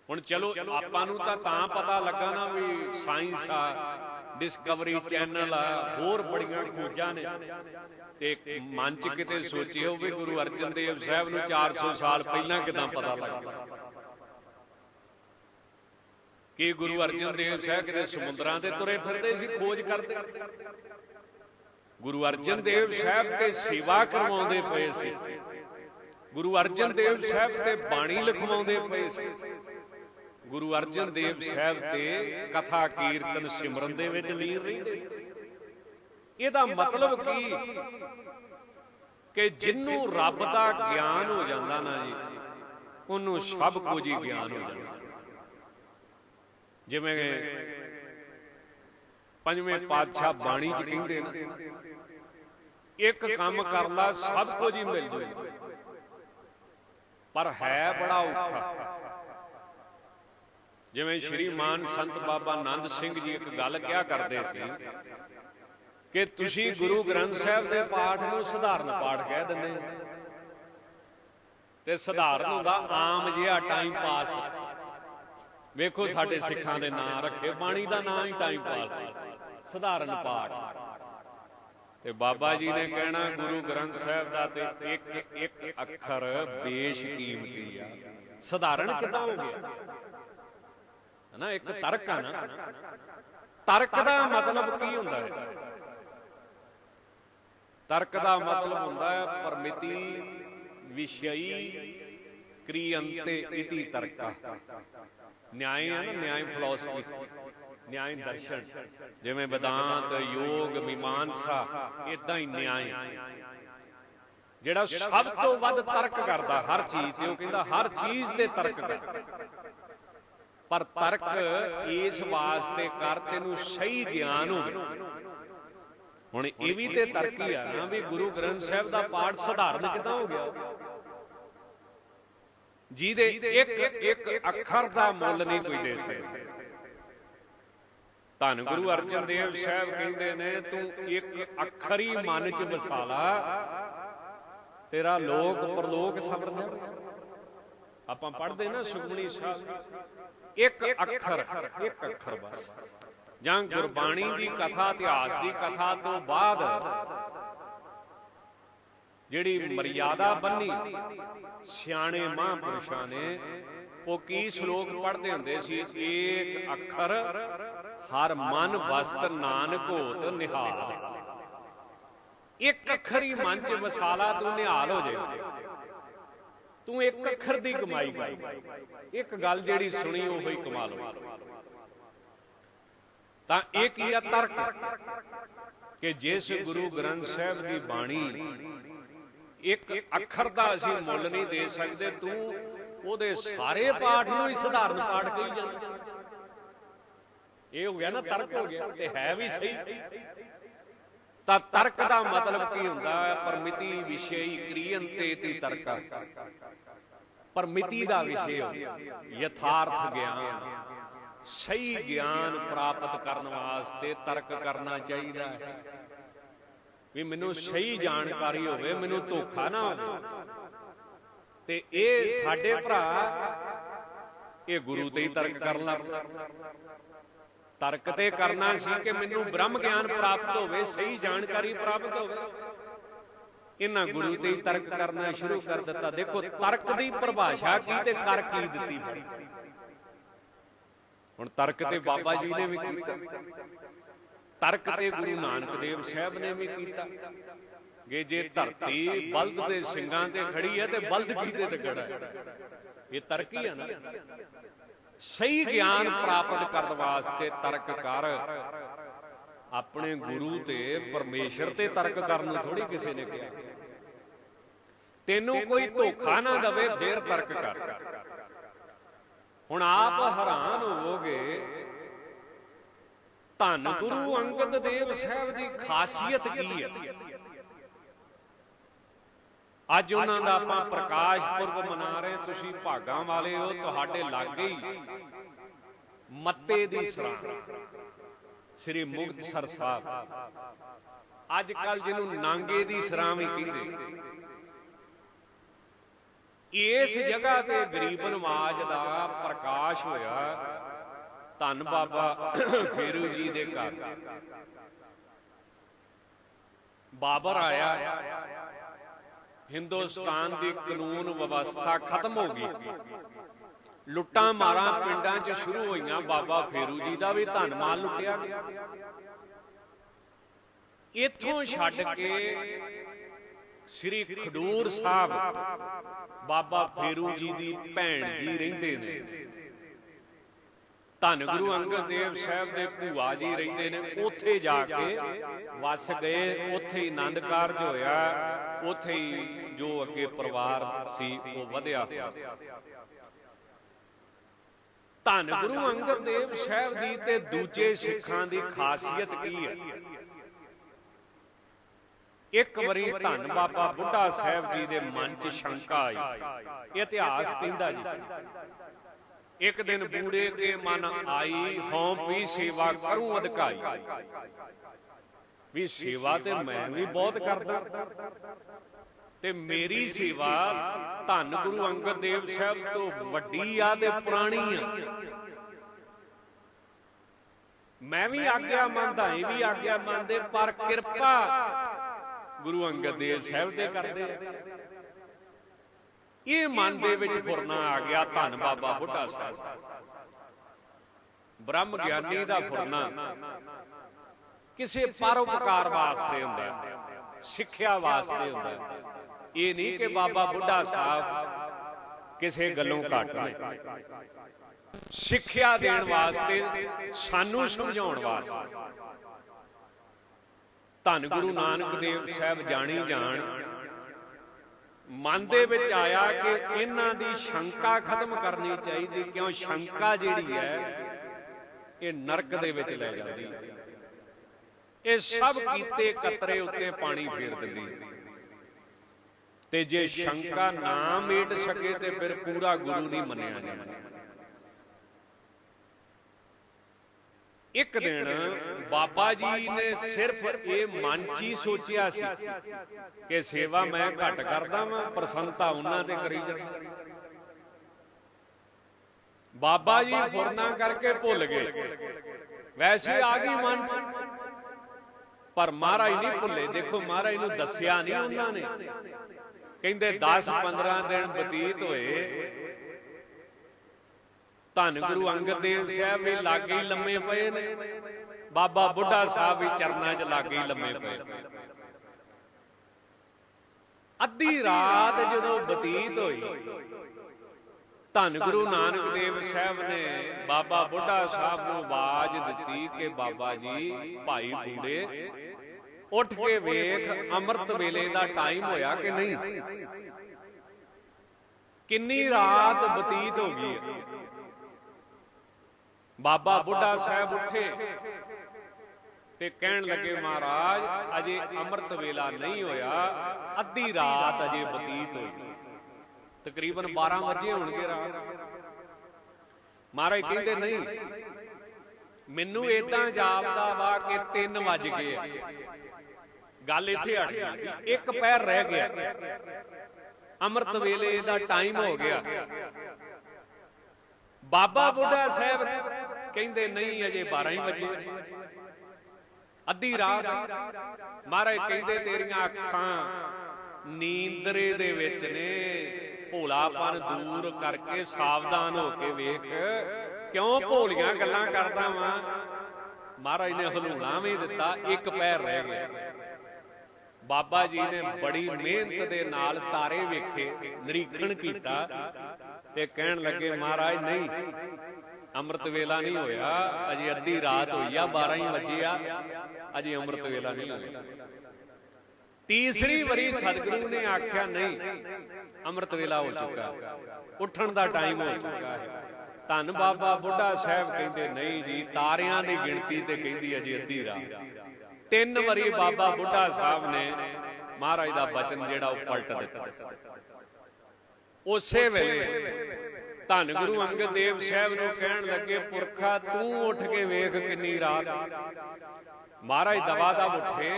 ਹੁਣ ਚਲੋ ਆਪਾਂ ਨੂੰ ਤਾਂ ਪਤਾ ਲੱਗਾ ਨਾ ਵੀ ਸਾਇੰਸ ਆ, ਡਿਸਕਵਰੀ ਚੈਨਲ ਆ, ਹੋਰ ਬੜੀਆਂ ਖੋਜਾਂ ਨੇ। ਤੇ ਮਨ 'ਚ ਕਿਤੇ ਸੋਚਿਓ ਵੀ ਗੁਰੂ ਅਰਜਨ ਦੇਵ ਸਾਹਿਬ ਨੂੰ 400 ਸਾਲ ਪਹਿਲਾਂ ਕਿਦਾਂ ਪਤਾ ਲੱਗ ਗਿਆ ਕਿ ਗੁਰੂ ਅਰਜਨ ਦੇਵ ਸਾਹਿਬ ਕਿਤੇ ਸਮੁੰਦਰਾਂ ਤੇ ਤੁਰੇ ਫਿਰਦੇ ਸੀ ਖੋਜ ਕਰਦੇ। ਗੁਰੂ ਅਰਜਨ ਦੇਵ ਸਾਹਿਬ ਤੇ ਸੇਵਾ ਕਰਵਾਉਂਦੇ ਪਏ ਸੀ। ਗੁਰੂ ਅਰਜਨ ਦੇਵ ਸਾਹਿਬ ਤੇ ਬਾਣੀ ਲਿਖਵਾਉਂਦੇ ਪਏ ਸੀ। ਗੁਰੂ ਅਰਜਨ ਦੇਵ ਸਾਹਿਬ ਤੇ ਕਥਾ ਕੀਰਤਨ ਸਿਮਰਨ ਦੇ ਵਿੱਚ ਲੀਨ ਰਹਿੰਦੇ ਸੀ। ਇਹਦਾ ਮਤਲਬ ਕੀ ਕਿ ਜਿਹਨੂੰ ਰੱਬ ਦਾ ਗਿਆਨ ਹੋ ਜਾਂਦਾ ਨਾ ਜੀ, ਉਹਨੂੰ ਸਭ ਕੁਝ ਹੀ ਗਿਆਨ ਹੋ ਜਾਂਦਾ। ਜਿਵੇਂ ਪੰਜਵੇਂ ਪਾਤਸ਼ਾਹ ਬਾਣੀ 'ਚ ਕਹਿੰਦੇ ਨਾ, ਇੱਕ ਕੰਮ ਕਰ ਲਾ ਸਭ ਕੁਝ ਹੀ ਮਿਲ ਜਾਏ, ਪਰ ਹੈ ਬੜਾ ਔਖਾ। ਜਿਵੇਂ ਸ਼੍ਰੀਮਾਨ ਸੰਤ ਬਾਬਾ ਆਨੰਦ ਸਿੰਘ ਜੀ ਇੱਕ ਗੱਲ ਕਿਹਾ ਕਰਦੇ ਸੀ ਕਿ ਤੁਸੀਂ ਗੁਰੂ ਗ੍ਰੰਥ ਸਾਹਿਬ ਦੇ ਪਾਠ ਨੂੰ ਸਧਾਰਨ ਪਾਠ ਕਹਿ ਦਿੰਦੇ ਹੋ, ਤੇ ਸਧਾਰਨ ਹੁੰਦਾ ਆਮ ਜਿਹਾ ਟਾਈਮ ਪਾਸ। ਵੇਖੋ ਸਾਡੇ ਸਿੱਖਾਂ ਦੇ ਨਾਂ ਰੱਖੇ, ਬਾਣੀ ਦਾ ਨਾਂ ਹੀ ਟਾਈਮ ਪਾਸ, ਸਧਾਰਨ ਪਾਠ। ਤੇ ਬਾਬਾ ਜੀ ਨੇ ਕਹਿਣਾ ਗੁਰੂ ਗ੍ਰੰਥ ਸਾਹਿਬ ਦਾ ਤੇ ਇੱਕ ਇੱਕ ਅੱਖਰ ਬੇਸ਼ਕੀਮਤੀ ਆ। ਸਧਾਰਨ ਕਿੱਦਾਂ ਹੋ ਗਿਆ ਨਾ? ਇੱਕ ਤਰਕ ਆ ਨਾ। ਤਰਕ ਦਾ ਮਤਲਬ ਕੀ ਹੁੰਦਾ ਹੈ? ਤਰਕ ਦਾ ਮਤਲਬ ਹੁੰਦਾ ਹੈ ਪਰਮਿਤੀ ਵਿਸ਼ਈ ਕ੍ਰਿਯੰਤੇ ਇਤੀ ਤਰਕਾ। ਨਿਆਏ ਆ ਨਾ, ਨਿਆਏ ਫਿਲਾਸਫੀ, ਨਿਆਏ ਦਰਸ਼ਨ, ਜਿਵੇਂ ਵੇਦਾਂਤ, ਯੋਗ, ਮੀਮਾਂਸਾ, ਇਦਾਂ ਹੀ ਨਿਆਏ। ਜਿਹੜਾ ਸਭ ਤੋਂ ਵੱਧ ਤਰਕ ਕਰਦਾ ਹਰ ਚੀਜ਼ ਤੇ, ਉਹ ਕਹਿੰਦਾ ਹਰ ਚੀਜ਼ ਤੇ ਤਰਕ ਕਰ। ਪਰ ਤਰਕ ਇਸ ਵਾਸਤੇ ਕਰ ਤੈਨੂੰ ਸਹੀ ਗਿਆਨ ਹੋਵੇ। ਹੁਣ ਇਹ ਵੀ ਤੇ ਤਰਕ ਹੀ ਆ ਨਾ ਵੀ ਗੁਰੂ ਗ੍ਰੰਥ ਸਾਹਿਬ ਦਾ ਪਾਠ ਸਧਾਰਨ ਕਿੱਦਾਂ ਹੋ ਗਿਆ, ਜਿਹਦੇ ਇੱਕ ਇੱਕ ਅੱਖਰ ਦਾ ਮੁੱਲ ਨਹੀਂ ਕੋਈ ਦੇ ਸਕਦਾ। ਧੰਨ ਗੁਰੂ ਅਰਜਨ ਦੇਵ ਸਾਹਿਬ ਕਹਿੰਦੇ ਨੇ ਤੂੰ ਇੱਕ ਅੱਖਰ ਹੀ ਮਨ ਚ ਵਸਾ ਲਾ, ਤੇਰਾ ਲੋਕ ਪਰਲੋਕ ਸਬਰ ਜਾਵੇ। ਆਪਾਂ ਪੜ੍ਹਦੇ ਨਾ ਸੁਖਮਨੀ ਸਾਹਿਬ, ਇੱਕ ਅੱਖਰ ਬਸ। ਜਾਂ ਗੁਰਬਾਣੀ ਦੀ ਕਥਾ, ਇਤਿਹਾਸ ਦੀ ਕਥਾ ਤੋਂ ਬਾਅਦ ਜਿਹੜੀ ਮਰਿਆਦਾ ਬੰਨੀ ਸਿਆਣੇ ਮਹਾਂਪੁਰਸ਼ਾਂ ਨੇ, ਉਹ ਕੀ ਸ਼ਲੋਕ ਪੜ੍ਹਦੇ ਹੁੰਦੇ ਸੀ? ਏਕ ਅੱਖਰ ਹਰ ਮਨ ਵਸਤ ਨਾਨਕ ਹੋਤ ਨਿਹਾਲ। ਇੱਕ ਅੱਖਰ ਹੀ ਮਨ ਚ ਵਸਾ ਲਾ, ਤੂੰ ਨਿਹਾਲ ਹੋ ਜਾਏ। ਤੂੰ ਇੱਕ ਅੱਖਰ ਦੀ ਕਮਾਈ ਕਰ, ਇੱਕ ਗੱਲ ਜਿਹੜੀ ਸੁਣੀ ਉਹ ਹੀ ਕਮਾਲ ਹੋ। ਤਾਂ ਇਹ ਕੀ ਆ? ਤਰਕ। ਕਿ ਜਿਸ ਗੁਰੂ ਗ੍ਰੰਥ ਸਾਹਿਬ ਦੀ ਬਾਣੀ ਇੱਕ ਅੱਖਰ ਦਾ ਅਸੀਂ ਮੁੱਲ ਨਹੀਂ ਦੇ ਸਕਦੇ, ਤੂੰ ਉਹਦੇ ਸਾਰੇ ਪਾਠ ਨੂੰ ਹੀ ਸਧਾਰਨ ਪਾਠ ਕਹੀ ਜਾਂਦਾ। ਇਹ ਹੋ ਗਿਆ ਨਾ, ਤਰਕ ਹੋ ਗਿਆ। ਤੇ ਹੈ ਵੀ ਸਹੀ। ਤਾਂ ਤਰਕ ਦਾ ਮਤਲਬ ਕੀ ਹੁੰਦਾ ਹੈ? ਪਰਮਿਤੀ ਵਿਸ਼ਈ ਕ੍ਰਿਯੰਤੇ ਤੀ ਤਰਕਾ। ਪਰਮਿਤੀ ਦਾ ਵਿਸ਼ੇ ਹੋ ਗਿਆ ਯਥਾਰਥ ਗਿਆਨ। ਸਹੀ ਗਿਆਨ ਪ੍ਰਾਪਤ ਕਰਨ ਵਾਸਤੇ ਤਰਕ ਕਰਨਾ ਚਾਹੀਦਾ ਹੈ ਵੀ ਮੈਨੂੰ ਸਹੀ ਜਾਣਕਾਰੀ ਹੋਵੇ, ਮੈਨੂੰ ਧੋਖਾ ਨਾ ਹੋਵੇ। ਤੇ ਇਹ ਸਾਡੇ ਭਰਾ ਇਹ ਗੁਰੂ ਤੇ ਹੀ ਤਰਕ ਕਰਨ ਲੱਗ ਪਏ। ਤਰਕ ਤੇ ਕਰਨਾ ਸੀ ਕਿ ਮੈਨੂੰ ਬ੍ਰਹਮ ਗਿਆਨ ਪ੍ਰਾਪਤ ਹੋਵੇ, ਸਹੀ ਜਾਣਕਾਰੀ ਪ੍ਰਾਪਤ ਹੋਵੇ। ਇਹਨਾਂ ਗੁਰੂ ਤੇ ਹੀ ਤਰਕ ਕਰਨਾ ਸ਼ੁਰੂ ਕਰ ਦਿੱਤਾ। ਦੇਖੋ ਤਰਕ ਦੀ ਪਰਿਭਾਸ਼ਾ ਕੀ ਤੇ ਕਰ ਕੀ ਦਿੱਤੀ। ਹੁਣ ਤਰਕ ਤੇ ਬਾਬਾ ਜੀ ਨੇ ਵੀ ਕੀਤਾ, ਤਰਕ ਤੇ ਗੁਰੂ ਨਾਨਕ ਦੇਵ ਸਾਹਿਬ ਨੇ ਵੀ ਕੀਤਾ। ਕਿ ਜੇ ਧਰਤੀ ਬਲਦ ਦੇ ਸਿੰਘਾਂ ਤੇ ਖੜੀ ਹੈ ਤੇ ਬਲਦ ਕਿਹਦੇ ਤੇ ਖੜਾ ਹੈ? ਇਹ ਤਰਕ ਹੀ ਹੈ ਨਾ। ਸਹੀ ਗਿਆਨ ਪ੍ਰਾਪਤ ਕਰਨ ਵਾਸਤੇ ਤਰਕ ਕਰ। ਆਪਣੇ ਗੁਰੂ ਤੇ ਪਰਮੇਸ਼ਰ ਤੇ ਤਰਕ ਕਰਨ ਨੂੰ ਥੋੜੀ ਕਿਸੇ ਨੇ ਕਿਹਾ। ਤੈਨੂੰ ਕੋਈ ਧੋਖਾ ਨਾ ਦਵੇ ਫੇਰ ਤਰਕ ਕਰ। ਹੁਣ ਆਪ ਹੈਰਾਨ ਹੋਵੋਗੇ, ਧੰਨ ਗੁਰੂ ਅੰਗਦ ਦੇਵ ਸਾਹਿਬ ਦੀ ਖਾਸੀਅਤ ਕੀ ਹੈ। ਅੱਜ ਉਹਨਾਂ ਦਾ ਆਪਾਂ ਪ੍ਰਕਾਸ਼ ਪੁਰਬ ਮਨਾ ਰਹੇ। ਤੁਸੀਂ ਭਾਗਾਂ ਵਾਲੇ ਹੋ, ਤੁਹਾਡੇ ਲਾਗੇ ਹੀ ਮੱਤੇ ਦੀ ਸਰਾਂ ਸ੍ਰੀ ਮੁਕਤਸਰ ਸਾਹਿਬ, ਅੱਜ ਕੱਲ ਜਿਹਨੂੰ ਨਾਂਗੇ ਦੀ ਸਰਾਂ ਵੀ ਕਹਿੰਦੇ, ਇਸ ਜਗ੍ਹਾ ਤੇ ਗਰੀਬ ਨਵਾਜ ਦਾ ਪ੍ਰਕਾਸ਼ ਹੋਇਆ। ਧੰਨ ਬਾਬਾ ਫੇਰੂ ਜੀ ਦੇ ਘਰ ਬਾਬਰ ਆਇਆ। ਹਿੰਦੁਸਤਾਨ ਦੀ ਕਾਨੂੰਨ ਵਿਵਸਥਾ ਖਤਮ ਹੋ ਗਈ। ਲੁੱਟਾਂ ਮਾਰਾਂ ਪਿੰਡਾਂ 'ਚ ਸ਼ੁਰੂ ਹੋਈਆਂ। ਬਾਬਾ ਫੇਰੂ ਜੀ ਦਾ ਵੀ ਧਨ ਮਾਲ ਲੁੱਟਿਆ ਗਿਆ। ਇੱਥੋਂ ਛੱਡ ਕੇ ਸ੍ਰੀ ਖਡੂਰ ਸਾਹਿਬ ਬਾਬਾ ਫੇਰੂ ਜੀ ਦੀ ਭੈਣ ਜੀ ਰਹਿੰਦੇ ਨੇ। ਧੰਨ ਗੁਰੂ ਅੰਗਦ ਦੇਵ ਸਾਹਿਬ ਦੇ ਭੂਆ ਜੀ ਰਹਿੰਦੇ ਨੇ। ਉੱਥੇ ਜਾ ਕੇ ਵਸ ਗਏ। ਉੱਥੇ ਹੀ ਆਨੰਦ ਕਾਰਜ ਹੋਇਆ। ਉੱਥੇ ਹੀ ਜੋ ਅੱਗੇ ਪਰਿਵਾਰ ਸੀ ਉਹ ਵਧਿਆ। ਧੰਨ ਗੁਰੂ ਅੰਗਦ ਦੇਵ ਸਾਹਿਬ ਦੀ ਤੇ ਦੂਜੇ ਸਿੱਖਾਂ ਦੀ ਖਾਸੀਅਤ ਕੀ ਹੈ? ਇੱਕ ਵਾਰੀ ਧੰਨ ਬਾਬਾ ਬੁੱਢਾ ਸਾਹਿਬ ਜੀ ਦੇ ਮਨ 'ਚ ਸ਼ੰਕਾ ਆਈ। ਇਤਿਹਾਸ ਕਹਿੰਦਾ ਜੀ एक दिन बूढ़े के मन आई, हों भी सेवा करूं अधिकाई। भी सेवा ते मैं भी बहुत करदा, ते मेरी सेवा धन गुरु अंगद देव साहब तो वड्डी आ ते पुरानी आ। मैं भी आग्या मनदा, ये भी आग्या मनदे, पर किरपा गुरु अंगद देव साहब दे करदे। ये मन दे विच फुरना आ गया, धन बाबा बुढ़ा साहब ब्रह्म ज्ञानी दा फुरना किसी परोपकार वास्ते हुंदा, सिक्ख्या वास्ते हुंदा। ये नहीं कि बाबा बुढ़ा साहब किसी गल्लों घट ने, सिक्ख्या देण वास्ते, सानू समझाउण वास्ते। धन गुरु नानक देव साहब जानी जान मन दे विच आया कि इन्हां दी शंका खत्म करनी चाहिए, क्यों शंका जिहड़ी है ये नरक दे विच ले जांदी। ये सब कीते कतरे उत्ते पानी फेर दिंदी, ते जे शंका ना मेट सके ते फिर पूरा गुरु नहीं मन्निया जांदा। एक दिन बाबा जी ने सिर्फ ये मन च ही सोचिया सी कि सेवा मैं घट करदा वां, प्रसन्नता उन्हां ते करी जांदा। बाबा जी फुरना करके भुल गए, वैसे आ गई मन च, पर महाराज नहीं भुले। देखो महाराज नूं दस्सिया नहीं उन्होंने, कहंदे 10-15 दिन बतीत होए, धन गुरु अंगद देव साहब भी लागे ही लम्मे पे ने, बाबा बुढ़ा साहब भी चरना च लागे ही लम्मे पे। अद्धी रात जो बतीत हुई, धन गुरु नानक देव साहब ने बाबा बुढ़ा साहब को आवाज दी कि बाबा जी भाई बूढ़े उठ के वेख, अमृत वेले का टाइम होया कि नहीं, किन्नी रात बतीत हो गई। बाबा बुढ़ा साहब उठे ते कहन लगे महाराज अजे अमृत वेला नहीं होया, अद्धी रात अजे बतीत हुई, तकरीबन 12 बजे होणगे रात। महाराज कहंदे नहीं, मैनू इदां जापदा वा कि 3 वज गए। गल इत्थे अड़ गई, 1 पैर रह गया, अमृत वेले दा टाइम हो गया। बाबा बुढ़ा साहब कहंदे नहीं अजे 12 ही बजे, अद्धी रात। महाराज कहंदे तेरियां अखां नींदरे दे विच ने, भोलापन दूर करके सावधान हो के वेख, क्यों भोलियां गल्लां करदा वां। महाराज ने हलूणा भी दिता, 1 पैर रह गया। बाबा जी ने बड़ी मेहनत दे नाल तारे वेखे, निरीक्षण कीता ते कहन लगे महाराज नहीं, अमृत वेला नहीं होया, अजे अद्धी रात होई आ, 12 ही बजे आ, अजे अमृत वेला नहीं होया। तीसरी बारी सतगुरु ने आख्या नहीं, अमृत वेला हो चुका, उठण दा टाइम हो चुका है। धन बाबा बुढ़ा साहब कहंदे नहीं जी, तारियां दी गिणती ते कहंदी अजे अद्धी रात। 3 वारी बाबा बुढ़ा साहब ने महाराज दा बचन जेड़ा पलट दिता। उसे वेले धन गुरु अंगद देव साहब नूं कहण लगे, पुरखा तू उठ के वेख किन्नी रात। महाराज दवा दव उठे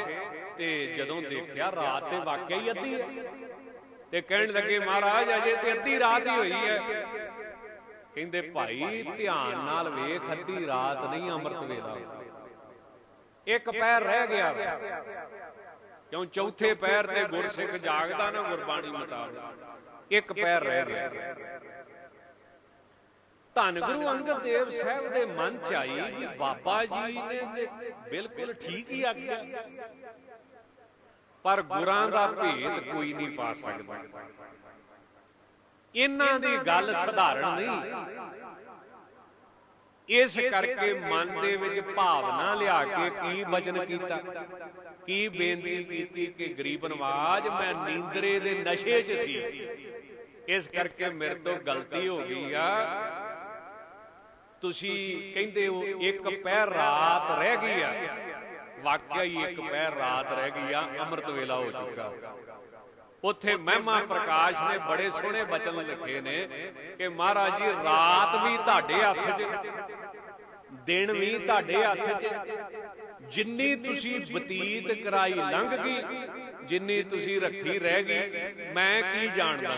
ते जदों देखिया रात ते वाकई ही अद्धी है, ते कहण लगे महाराज अजे ते अद्धी रात ही हुई है। कहंदे भाई ध्यान नाल वेख, अद्धी रात नहीं अमृत वेला, 1 पैर रह गया। क्यों चौथे पैर ते गुरसिख जागदा ना गुरबाणी मुताबिक, 1 पैर रह गया। धन गुरु अंगद देव साहब दे मन च आई कि बाबा जी ने बिल्कुल ठीक ही आख्या, पर गुरां दा भेद कोई नहीं पा सकदा। इन्हां दी गल सधारण नहीं, इस करके मन दे विच भावना लिया के की बचन कीता, की बेनती कीती कि गरीब नवाज मैं नींदरे दे नशे च सी, इस करके मेरे तो गलती हो गई आ। तुसी कहंदे हो 1 पैर रात रह गई आ, वाकई 1 पैर रात रह गई आ, अमृत वेला हो चुका। ਉੱਥੇ ਮਹਿਮਾ ਪ੍ਰਕਾਸ਼ ਨੇ ਬੜੇ ਸੋਹਣੇ ਬਚਨ ਲਿਖੇ ਨੇ ਕਿ ਮਹਾਰਾਜ ਜੀ ਰਾਤ ਵੀ ਤੁਹਾਡੇ ਹੱਥ 'ਚ, ਦਿਨ ਵੀ ਤੁਹਾਡੇ ਹੱਥ 'ਚ, ਜਿੰਨੀ ਤੁਸੀਂ ਬਤੀਤ ਕਰਾਈ ਲੰਘ ਗਈ, ਜਿੰਨੀ ਤੁਸੀਂ ਰੱਖੀ ਰਹਿ ਗਈ, ਮੈਂ ਕੀ ਜਾਣਦਾ।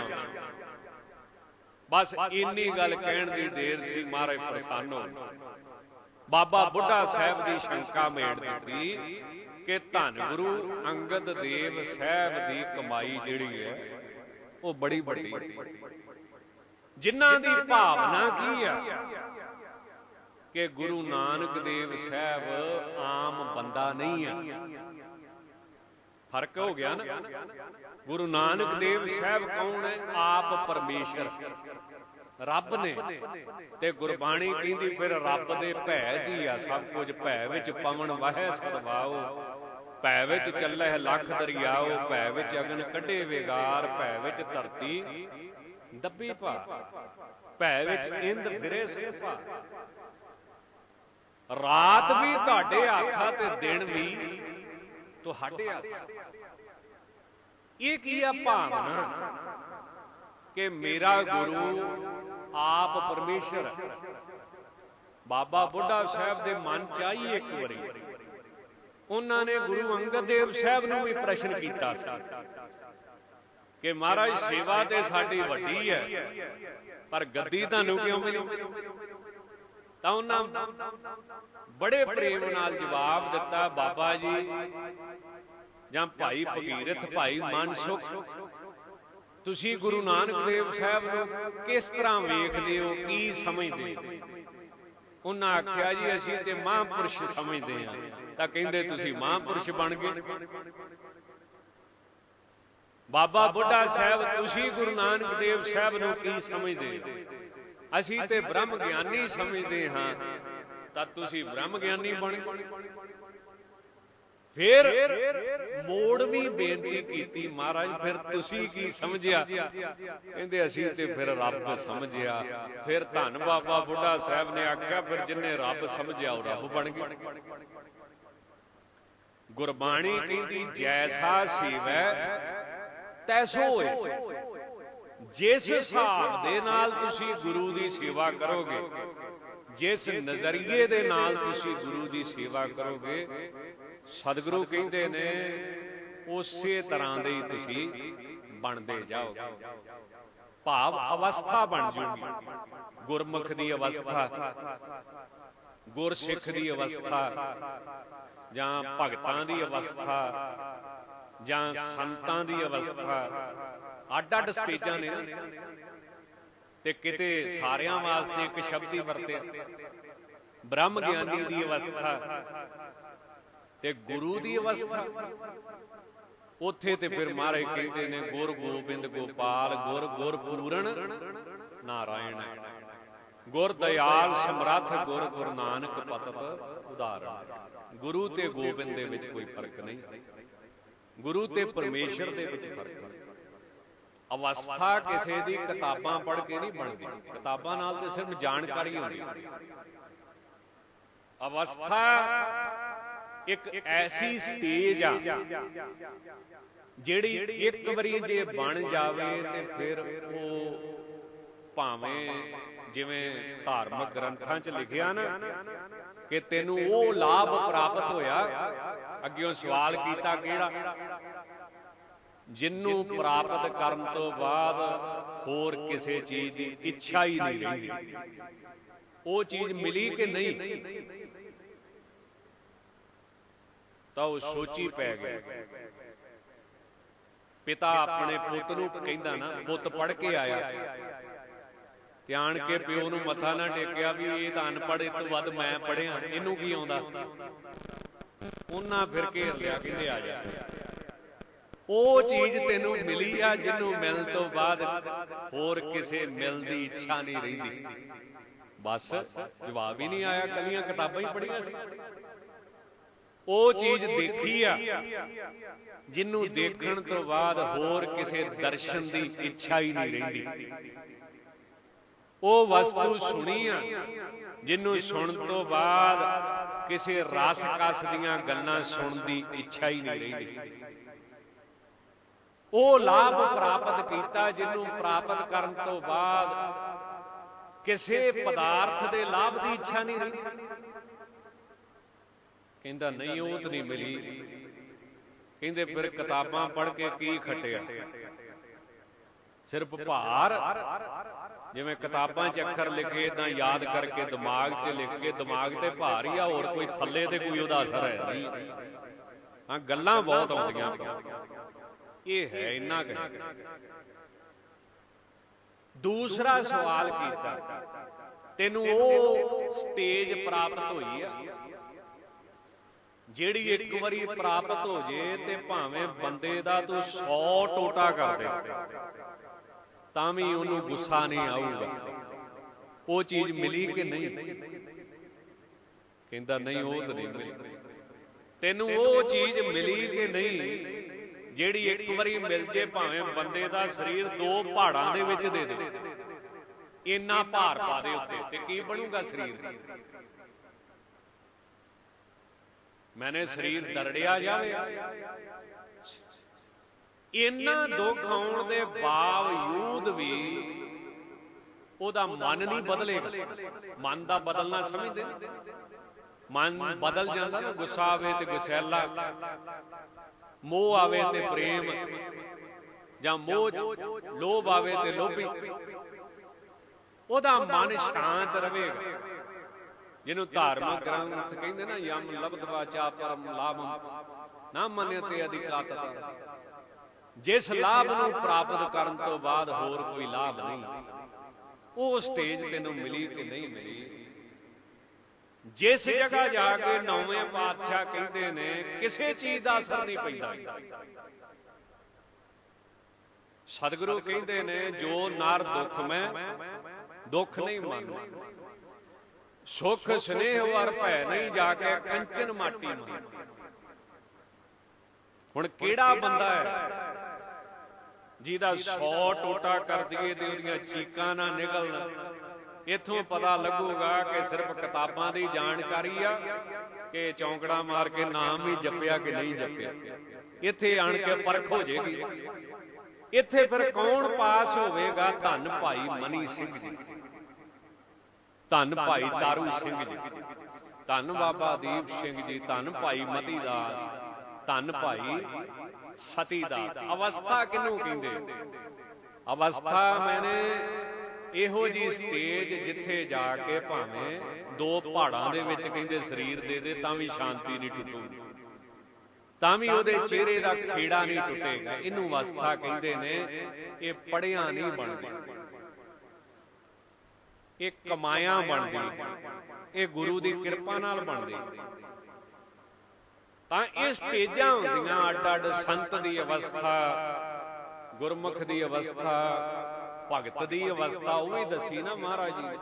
ਬਸ ਇੰਨੀ ਗੱਲ ਕਹਿਣ ਦੀ ਦੇਰ ਸੀ, ਮਹਾਰਾਜ ਪ੍ਰਸੰਨ ਹੋ ਬਾਬਾ ਬੁੱਢਾ ਸਾਹਿਬ ਦੀ ਸ਼ੰਕਾ ਮੇੜ ਦਿੱਤੀ ਕਿ ਧੰਨ ਗੁਰੂ ਅੰਗਦ ਦੇਵ ਸਾਹਿਬ ਦੀ ਕਮਾਈ ਜਿਹੜੀ ਹੈ ਉਹ ਬੜੀ ਵੱਡੀ, ਜਿਨ੍ਹਾਂ ਦੀ ਭਾਵਨਾ ਕੀ ਆ ਕਿ ਗੁਰੂ ਨਾਨਕ ਦੇਵ ਸਾਹਿਬ ਆਮ ਬੰਦਾ ਨਹੀਂ ਆ। ਫਰਕ ਹੋ ਗਿਆ ਨਾ। ਗੁਰੂ ਨਾਨਕ ਦੇਵ ਸਾਹਿਬ ਕੌਣ ਹੈ? ਆਪ ਪਰਮੇਸ਼ਰ, ਰੱਬ ਨੇ। ਤੇ ਗੁਰਬਾਣੀ ਕਹਿੰਦੀ ਫਿਰ ਰੱਬ ਦੇ ਭੈ ਜੀ ਆ ਸਭ ਕੁਝ। ਭੈ ਵਿੱਚ ਪਵਨ ਵਹੈ ਸਦਵਾਓ, ਭੈ ਵਿੱਚ ਚੱਲੈ ਲੱਖ ਦਰਿਆਓ, ਭੈ ਵਿੱਚ ਅਗਨ ਕੱਢੇ ਵਿਗਾਰ, ਭੈ ਵਿੱਚ ਧਰਤੀ ਦੱਬੀ ਭਾ, ਭੈ ਵਿੱਚ ਇੰਦ ਫਿਰੇ ਸਿਰ ਭਾ। ਰਾਤ ਵੀ ਤੁਹਾਡੇ ਹੱਥਾਂ ਤੇ ਦਿਨ ਵੀ ਤੁਹਾਡੇ ਹੱਥ। ਇਹ ਕੀ ਆ ਭਾਵਨਾ ਕਿ ਮੇਰਾ ਗੁਰੂ ਆਪ ਪਰਮੇਸ਼ਰ। ਬਾਬਾ ਬੁੱਢਾ ਸਾਹਿਬ ਦੇ ਮਨ ਚ ਆਈ ਇੱਕ ਵਾਰੀ, ਉਹਨਾਂ ਨੇ ਗੁਰੂ ਅੰਗਦ ਦੇਵ ਸਾਹਿਬ ਨੂੰ ਵੀ ਪ੍ਰਸ਼ਨ ਕੀਤਾ ਸੀ ਕਿ ਮਹਾਰਾਜ ਸੇਵਾ ਤੇ ਸਾਡੀ ਵੱਡੀ ਹੈ, ਪਰ ਗੱਦੀ ਤੁਹਾਨੂੰ ਕਿਉਂ ਮਿਲੀ? ਤਾਂ ਉਹਨਾਂ ਬੜੇ ਪ੍ਰੇਮ ਨਾਲ ਜਵਾਬ ਦਿੱਤਾ, ਬਾਬਾ ਜੀ ਜਾਂ ਭਾਈ ਭਗੀਰਥ, ਭਾਈ ਮਨਸੁਖ, ਤੁਸੀਂ ਗੁਰੂ ਨਾਨਕ ਦੇਵ ਸਾਹਿਬ ਨੂੰ ਕਿਸ ਤਰ੍ਹਾਂ ਵੇਖਦੇ ਹੋ, ਕੀ ਸਮਝਦੇ ਹੋ? ਉਹਨਾਂ ਆਖਿਆ ਜੀ ਅਸੀਂ ਤੇ ਮਹਾਂਪੁਰਸ਼ ਸਮਝਦੇ ਹਾਂ। ਤਾਂ ਕਹਿੰਦੇ ਤੁਸੀਂ ਮਹਾਂਪੁਰਸ਼ ਬਣ ਗਏ। ਬਾਬਾ ਬੁੱਢਾ ਸਾਹਿਬ, ਤੁਸੀਂ ਗੁਰੂ ਨਾਨਕ ਦੇਵ ਸਾਹਿਬ ਨੂੰ ਕੀ ਸਮਝਦੇ ਹੋ? ਅਸੀਂ ਤੇ ਬ੍ਰਹਮ ਗਿਆਨੀ ਸਮਝਦੇ ਹਾਂ। ਤਾਂ ਤੁਸੀਂ ਬ੍ਰਹਮ ਗਿਆਨੀ ਬਣ ਗਏ। ਫਿਰ ਮੋੜ ਵੀ ਬੇਨਤੀ ਕੀਤੀ, ਮਹਾਰਾਜ ਫਿਰ ਤੁਸੀਂ ਕੀ ਸਮਝਿਆ? ਕਹਿੰਦੇ ਅਸੀਂ ਤੇ ਫਿਰ ਰੱਬ ਸਮਝਿਆ। ਫਿਰ ਧੰਨ ਬਾਬਾ ਬੁੱਢਾ ਸਾਹਿਬ ਨੇ ਆਖਿਆ ਫਿਰ ਜਿੰਨੇ ਰੱਬ ਸਮਝਿਆ ਉਹ ਰੱਬ ਬਣ ਗਏ। ਗੁਰਬਾਣੀ ਕਹਿੰਦੀ ਜੈਸਾ ਸੇਵੈ ਤੈਸੋ ਹੋਏ। ਜਿਸ ਹਿਸਾਬ ਦੇ ਨਾਲ ਤੁਸੀਂ ਗੁਰੂ ਦੀ ਸੇਵਾ ਕਰੋਗੇ, ਜਿਸ ਨਜ਼ਰੀਏ ਦੇ ਨਾਲ ਤੁਸੀਂ ਗੁਰੂ ਦੀ ਸੇਵਾ ਕਰੋਗੇ, ਸਤਿਗੁਰੂ ਕਹਿੰਦੇ ਨੇ ਉਸੇ ਤਰ੍ਹਾਂ ਦੇ ਹੀ ਤੁਸੀਂ ਬਣਦੇ ਜਾਓਗੇ। ਭਾਵ ਅਵਸਥਾ ਬਣ ਜੂਗੀ। ਗੁਰਮੁਖ ਦੀ ਅਵਸਥਾ, ਗੁਰਸਿੱਖ ਦੀ ਅਵਸਥਾ, ਜਾਂ ਭਗਤਾਂ ਦੀ ਅਵਸਥਾ, ਜਾਂ ਸੰਤਾਂ ਦੀ ਅਵਸਥਾ। ਅੱਡ ਅੱਡ ਸਟੇਜਾਂ ਨੇ ਤੇ ਕਿਤੇ ਸਾਰਿਆਂ ਵਾਸਤੇ ਇੱਕ ਸ਼ਬਦ ਹੀ ਵਰਤਿਆ। ਬ੍ਰਹਮ ਗਿਆਨੀ ਦੀ ਅਵਸਥਾ ਤੇ ਗੁਰੂ ਦੀ ਅਵਸਥਾ। ਉੱਥੇ ਤੇ ਫਿਰ ਮਹਾਰਾਜ ਕਹਿੰਦੇ ਨੇ ਗੁਰ ਗੋਬਿੰਦ ਗੋਪਾਲ, ਗੁਰ ਗੁਰ ਪੂਰਨ ਨਾਰਾਇਣ, ਗੁਰ ਦਇਆਲ ਸਮਰੱਥ, ਗੁਰ ਗੁਰੂ ਨਾਨਕ ਪਤਤ ਉਦਾਹਰਣ। ਗੁਰੂ ਤੇ ਗੋਬਿੰਦ ਦੇ ਵਿੱਚ ਕੋਈ ਫਰਕ ਨਹੀਂ, ਗੁਰੂ ਤੇ ਪਰਮੇਸ਼ਰ ਦੇ ਵਿੱਚ ਫਰਕ ਹੈ। ਅਵਸਥਾ ਕਿਸੇ ਦੀ ਕਿਤਾਬਾਂ ਪੜ੍ਹ ਕੇ ਨਹੀਂ ਬਣਦੀ, ਕਿਤਾਬਾਂ ਨਾਲ ਤੇ ਸਿਰਫ ਜਾਣਕਾਰੀ ਹੁੰਦੀ। ਅਵਸਥਾ ਇੱਕ ਐਸੀ ਸਟੇਜ ਆ ਜਿਹੜੀ ਇੱਕ ਵਾਰੀ ਜੇ ਬਣ ਜਾਵੇ ਤੇ ਫਿਰ ਉਹ ਭਾਵੇਂ ਜਿਵੇਂ ਧਾਰਮਿਕ ਗ੍ਰੰਥਾਂ 'ਚ ਲਿਖਿਆ ਨਾ ਕਿ ਤੈਨੂੰ ਉਹ ਲਾਭ ਪ੍ਰਾਪਤ ਹੋਇਆ। ਅੱਗਿਓਂ ਸਵਾਲ ਕੀਤਾ ਕਿਹੜਾ? ਜਿਹਨੂੰ ਪ੍ਰਾਪਤ ਕਰਨ ਤੋਂ ਬਾਅਦ ਹੋਰ ਕਿਸੇ ਚੀਜ਼ ਦੀ ਇੱਛਾ ਹੀ ਨਹੀਂ ਰਹਿੰਦੀ। ਉਹ ਚੀਜ਼ ਮਿਲੀ ਕਿ ਨਹੀਂ? ਤਾਂ ਉਹ ਸੋਚੀ ਪੈ ਗਿਆ। ਪਿਤਾ ਆਪਣੇ ਪੁੱਤ ਨੂੰ ਕਹਿੰਦਾ ਨਾ, ਪੁੱਤ ਪੜ੍ਹ ਕੇ ਆਇਆ, ਤੇ ਆਣ ਕੇ ਪਿਓ ਨੂੰ ਮੱਥਾ ਨਾ ਟੇਕਿਆ ਵੀ ਇਹ ਤਾਂ ਅਨਪੜ੍ਹ, ਇਸ ਤੋਂ ਵੱਧ ਮੈਂ ਪੜ੍ਹਿਆ, ਇਹਨੂੰ ਕੀ ਆਉਂਦਾ। ਉਹਨਾਂ ਫਿਰ ਘੇਰ ਲਿਆ, ਕਹਿੰਦੇ ਆ ਜਾ। ਉਹ ਚੀਜ਼ ਤੈਨੂੰ ਮਿਲੀ ਆ ਜਿਹਨੂੰ ਮਿਲਣ ਤੋਂ ਬਾਅਦ ਹੋਰ ਕਿਸੇ ਮਿਲਣ ਦੀ ਇੱਛਾ ਨਹੀਂ ਰਹਿੰਦੀ। ਬਸ ਜਵਾਬ ਹੀ ਨਹੀਂ ਆਇਆ, ਕੱਲੀਆਂ ਕਿਤਾਬਾਂ ਹੀ ਪੜ੍ਹੀਆਂ ਸੀ। ਉਹ ਚੀਜ਼ ਦੇਖੀ ਆ ਜਿਹਨੂੰ ਦੇਖਣ ਤੋਂ ਬਾਅਦ ਹੋਰ ਕਿਸੇ ਦਰਸ਼ਨ ਦੀ ਇੱਛਾ ਹੀ ਨਹੀਂ ਰਹਿੰਦੀ। ਉਹ ਵਸਤੂ ਸੁਣੀ ਆ ਜਿਹਨੂੰ ਸੁਣਨ ਤੋਂ ਬਾਅਦ ਕਿਸੇ ਰਸ ਕਸ ਦੀਆਂ ਗੱਲਾਂ ਸੁਣਨ ਦੀ ਇੱਛਾ ਹੀ ਨਹੀਂ ਰਹਿੰਦੀ। ਉਹ ਲਾਭ ਪ੍ਰਾਪਤ ਕੀਤਾ ਜਿਹਨੂੰ ਪ੍ਰਾਪਤ ਕਰਨ ਤੋਂ ਬਾਅਦ ਕਿਸੇ ਪਦਾਰਥ ਦੇ ਲਾਭ ਦੀ ਇੱਛਾ ਨਹੀਂ ਰਹੀ। ਕਹਿੰਦਾ ਨਹੀਂ, ਉਹ ਤਾਂ ਨਹੀਂ ਮਿਲੀ। ਕਹਿੰਦੇ ਫਿਰ ਕਿਤਾਬਾਂ ਪੜ੍ਹ ਕੇ ਕੀ ਖੱਟਿਆ? ਸਿਰਫ ਭਾਰ, ਜਿਵੇਂ ਕਿਤਾਬਾਂ 'ਚ ਅੱਖਰ ਲਿਖੇ ਤਾਂ ਯਾਦ ਕਰਕੇ ਦਿਮਾਗ 'ਚ ਲਿਖ ਕੇ ਦਿਮਾਗ ਤੇ ਭਾਰ ਹੀ ਆ, ਹੋਰ ਕੋਈ ਥੱਲੇ ਤੇ ਕੋਈ ਉਹਦਾ ਅਸਰ ਹੈ ਨਹੀਂ। ਹਾਂ, ਗੱਲਾਂ ਬਹੁਤ ਆਉਂਦੀਆਂ, ਇਹ ਹੈ ਇੰਨਾ ਕੁ। ਦੂਸਰਾ ਸਵਾਲ ਕੀਤਾ, ਤੈਨੂੰ ਉਹ ਸਟੇਜ ਪ੍ਰਾਪਤ ਹੋਈ ਆ ਜਿਹੜੀ ਇੱਕ ਵਾਰੀ ਪ੍ਰਾਪਤ ਹੋ ਜੇ ਤੇ ਭਾਵੇਂ ਬੰਦੇ ਦਾ ਤੂੰ 100 ਟੋਟਾ ਕਰ ਦੇ ਤਾਂ ਵੀ ਉਹਨੂੰ ਗੁੱਸਾ ਨਹੀਂ ਆਊਗਾ। ਉਹ ਚੀਜ਼ ਮਿਲੀ ਕਿ ਨਹੀਂ? ਕਹਿੰਦਾ ਨਹੀਂ, ਉਹ ਤਾਂ ਨਹੀਂ ਮਿਲੀ। ਤੈਨੂੰ ਉਹ ਚੀਜ਼ ਮਿਲੀ ਕਿ ਨਹੀਂ ਜਿਹੜੀ ਇੱਕ ਵਾਰੀ ਮਿਲ ਜੇ ਭਾਵੇਂ ਬੰਦੇ ਦਾ ਸਰੀਰ 2 ਪਹਾੜਾਂ ਦੇ ਵਿੱਚ ਦੇ ਦੇ, ਇੰਨਾ ਭਾਰ ਪਾ ਦੇ ਉੱਤੇ, ਤੇ ਕੀ ਬਣੂਗਾ ਸਰੀਰ ਦੀ? ਮੈਨੇ ਸਰੀਰ ਦਰੜਿਆ ਜਾਵੇ। ਇੰਨਾ ਦੁੱਖ ਆਉਣ ਦੇ ਬਾਵਜੂਦ ਵੀ ਉਹਦਾ ਮਨ ਨਹੀਂ ਬਦਲੇਗਾ। ਮਨ ਦਾ ਬਦਲਣਾ ਸਮਝਦੇ ਨੇ? ਮਨ ਬਦਲ ਜਾਂਦਾ ਨਾ, ਗੁੱਸਾ ਆਵੇ ਤੇ ਗੁਸੈਲਾ, ਮੋਹ ਆਵੇ ਤੇ ਪ੍ਰੇਮ, ਜਾਂ ਮੋਹ ਲੋਭ ਆਵੇ ਤੇ ਲੋਭੀ। ਉਹਦਾ ਮਨ ਸ਼ਾਂਤ ਰਹੇਗਾ। ਜਿਹਨੂੰ ਧਾਰਮਿਕ ਗ੍ਰੰਥ ਕਹਿੰਦੇ ਨਾ, ਯਮ ਲਬਧਵਾ ਚਾ ਪਰਮ ਲਾਭੰ ਨਾ ਮੰਨਿਅਤੇ ਅਧਿਕਾਤਤਾ। ਜਿਸ ਲਾਭ ਨੂੰ ਪ੍ਰਾਪਤ ਕਰਨ ਤੋਂ ਬਾਅਦ ਹੋਰ ਕੋਈ ਲਾਭ ਨਹੀਂ। ਉਹ ਸਟੇਜ ਤੈਨੂੰ ਮਿਲੀ ਕਿ ਨਹੀਂ ਮਿਲੀ? ਜਿਸ ਜਗ੍ਹਾ ਜਾ ਕੇ ਨੌਵੇਂ ਪਾਤਸ਼ਾਹ ਕਹਿੰਦੇ ਨੇ ਕਿਸੇ ਚੀਜ਼ ਦਾ ਅਸਰ ਨਹੀਂ ਪੈਂਦਾ। ਸਤਿਗੁਰੂ ਕਹਿੰਦੇ ਨੇ ਜੋ ਨਰ ਦੁੱਖ ਮੈਂ ਦੁੱਖ ਨਹੀਂ ਮੰਨਦਾ, ਸੁਖ ਸਨੇਹ ਵਰ ਭੈ ਨਹੀਂ, ਜਾ ਕੇ ਕੰਚਨ ਮਾਟੀ ਮੰਨ। ਹੁਣ ਕਿਹੜਾ ਬੰਦਾ ਹੈ ਜਿਹਦਾ 100 ਟੋਟਾ ਕਰ ਦਈਏ ਤੇ ਉਹਦੀਆਂ ਚੀਕਾਂ ਨਾ ਨਿਕਲਣ? ਇੱਥੋਂ ਪਤਾ ਲੱਗੂਗਾ ਕਿ ਸਿਰਫ ਕਿਤਾਬਾਂ ਦੀ ਜਾਣਕਾਰੀ ਆ ਕਿ ਚੌਂਕੜਾ ਮਾਰ ਕੇ ਨਾਮ ਹੀ ਜਪਿਆ ਕਿ ਨਹੀਂ ਜਪਿਆ। ਇੱਥੇ ਆਣ ਕੇ ਪਰਖ ਹੋ ਜੇਗੀ। ਇੱਥੇ ਫਿਰ ਕੌਣ ਪਾਸ ਹੋਵੇਗਾ? ਧੰਨ ਭਾਈ ਮਨੀ ਸਿੰਘ ਜੀ, ਧੰਨ ਭਾਈ ਤਾਰੂ ਸਿੰਘ ਜੀ, ਧੰਨ ਬਾਬਾ ਦੀਪ ਸਿੰਘ ਜੀ, ਧੰਨ ਭਾਈ ਮਤੀ ਦਾਸ, ਧੰਨ ਭਾਈ ਸਤੀ ਦਾਸ। ਅਵਸਥਾ ਕਿਹਨੂੰ ਕਹਿੰਦੇ? ਅਵਸਥਾ ਮੈਨੇ ਇਹੋ ਜੀ ਸਟੇਜ ਜਿੱਥੇ ਜਾ ਕੇ ਭਾਵੇਂ 2 ਪਹਾੜਾਂ ਦੇ ਵਿੱਚ ਕਹਿੰਦੇ ਸਰੀਰ ਦੇ ਦੇ ਤਾਂ ਵੀ ਸ਼ਾਂਤੀ ਨਹੀਂ ਟੁੱਟੂਗੀ, ਤਾਂ ਵੀ ਉਹਦੇ ਚਿਹਰੇ ਦਾ ਖੇੜਾ ਨਹੀਂ ਟੁੱਟੇਗਾ। ਇਹਨੂੰ ਅਵਸਥਾ ਕਹਿੰਦੇ ਨੇ। ਇਹ ਪੜਿਆ ਨਹੀਂ ਬਣਦੀ, ਇਹ ਕਮਾਇਆ ਬਣਦੀ, ਇਹ ਗੁਰੂ ਦੀ ਕਿਰਪਾ ਨਾਲ ਬਣਦੀ। ਤਾਂ ਇਹ ਸਟੇਜਾਂ ਹੁੰਦੀਆਂ ਅੱਡ ਅੱਡ। ਸੰਤ ਦੀ ਅਵਸਥਾ, ਗੁਰਮੁਖ ਦੀ ਅਵਸਥਾ, ਭਗਤ ਦੀ ਅਵਸਥਾ, ਉਹ ਵੀ ਦੱਸੀ ਨਾ ਮਹਾਰਾਜ ਜੀ ਨੇ।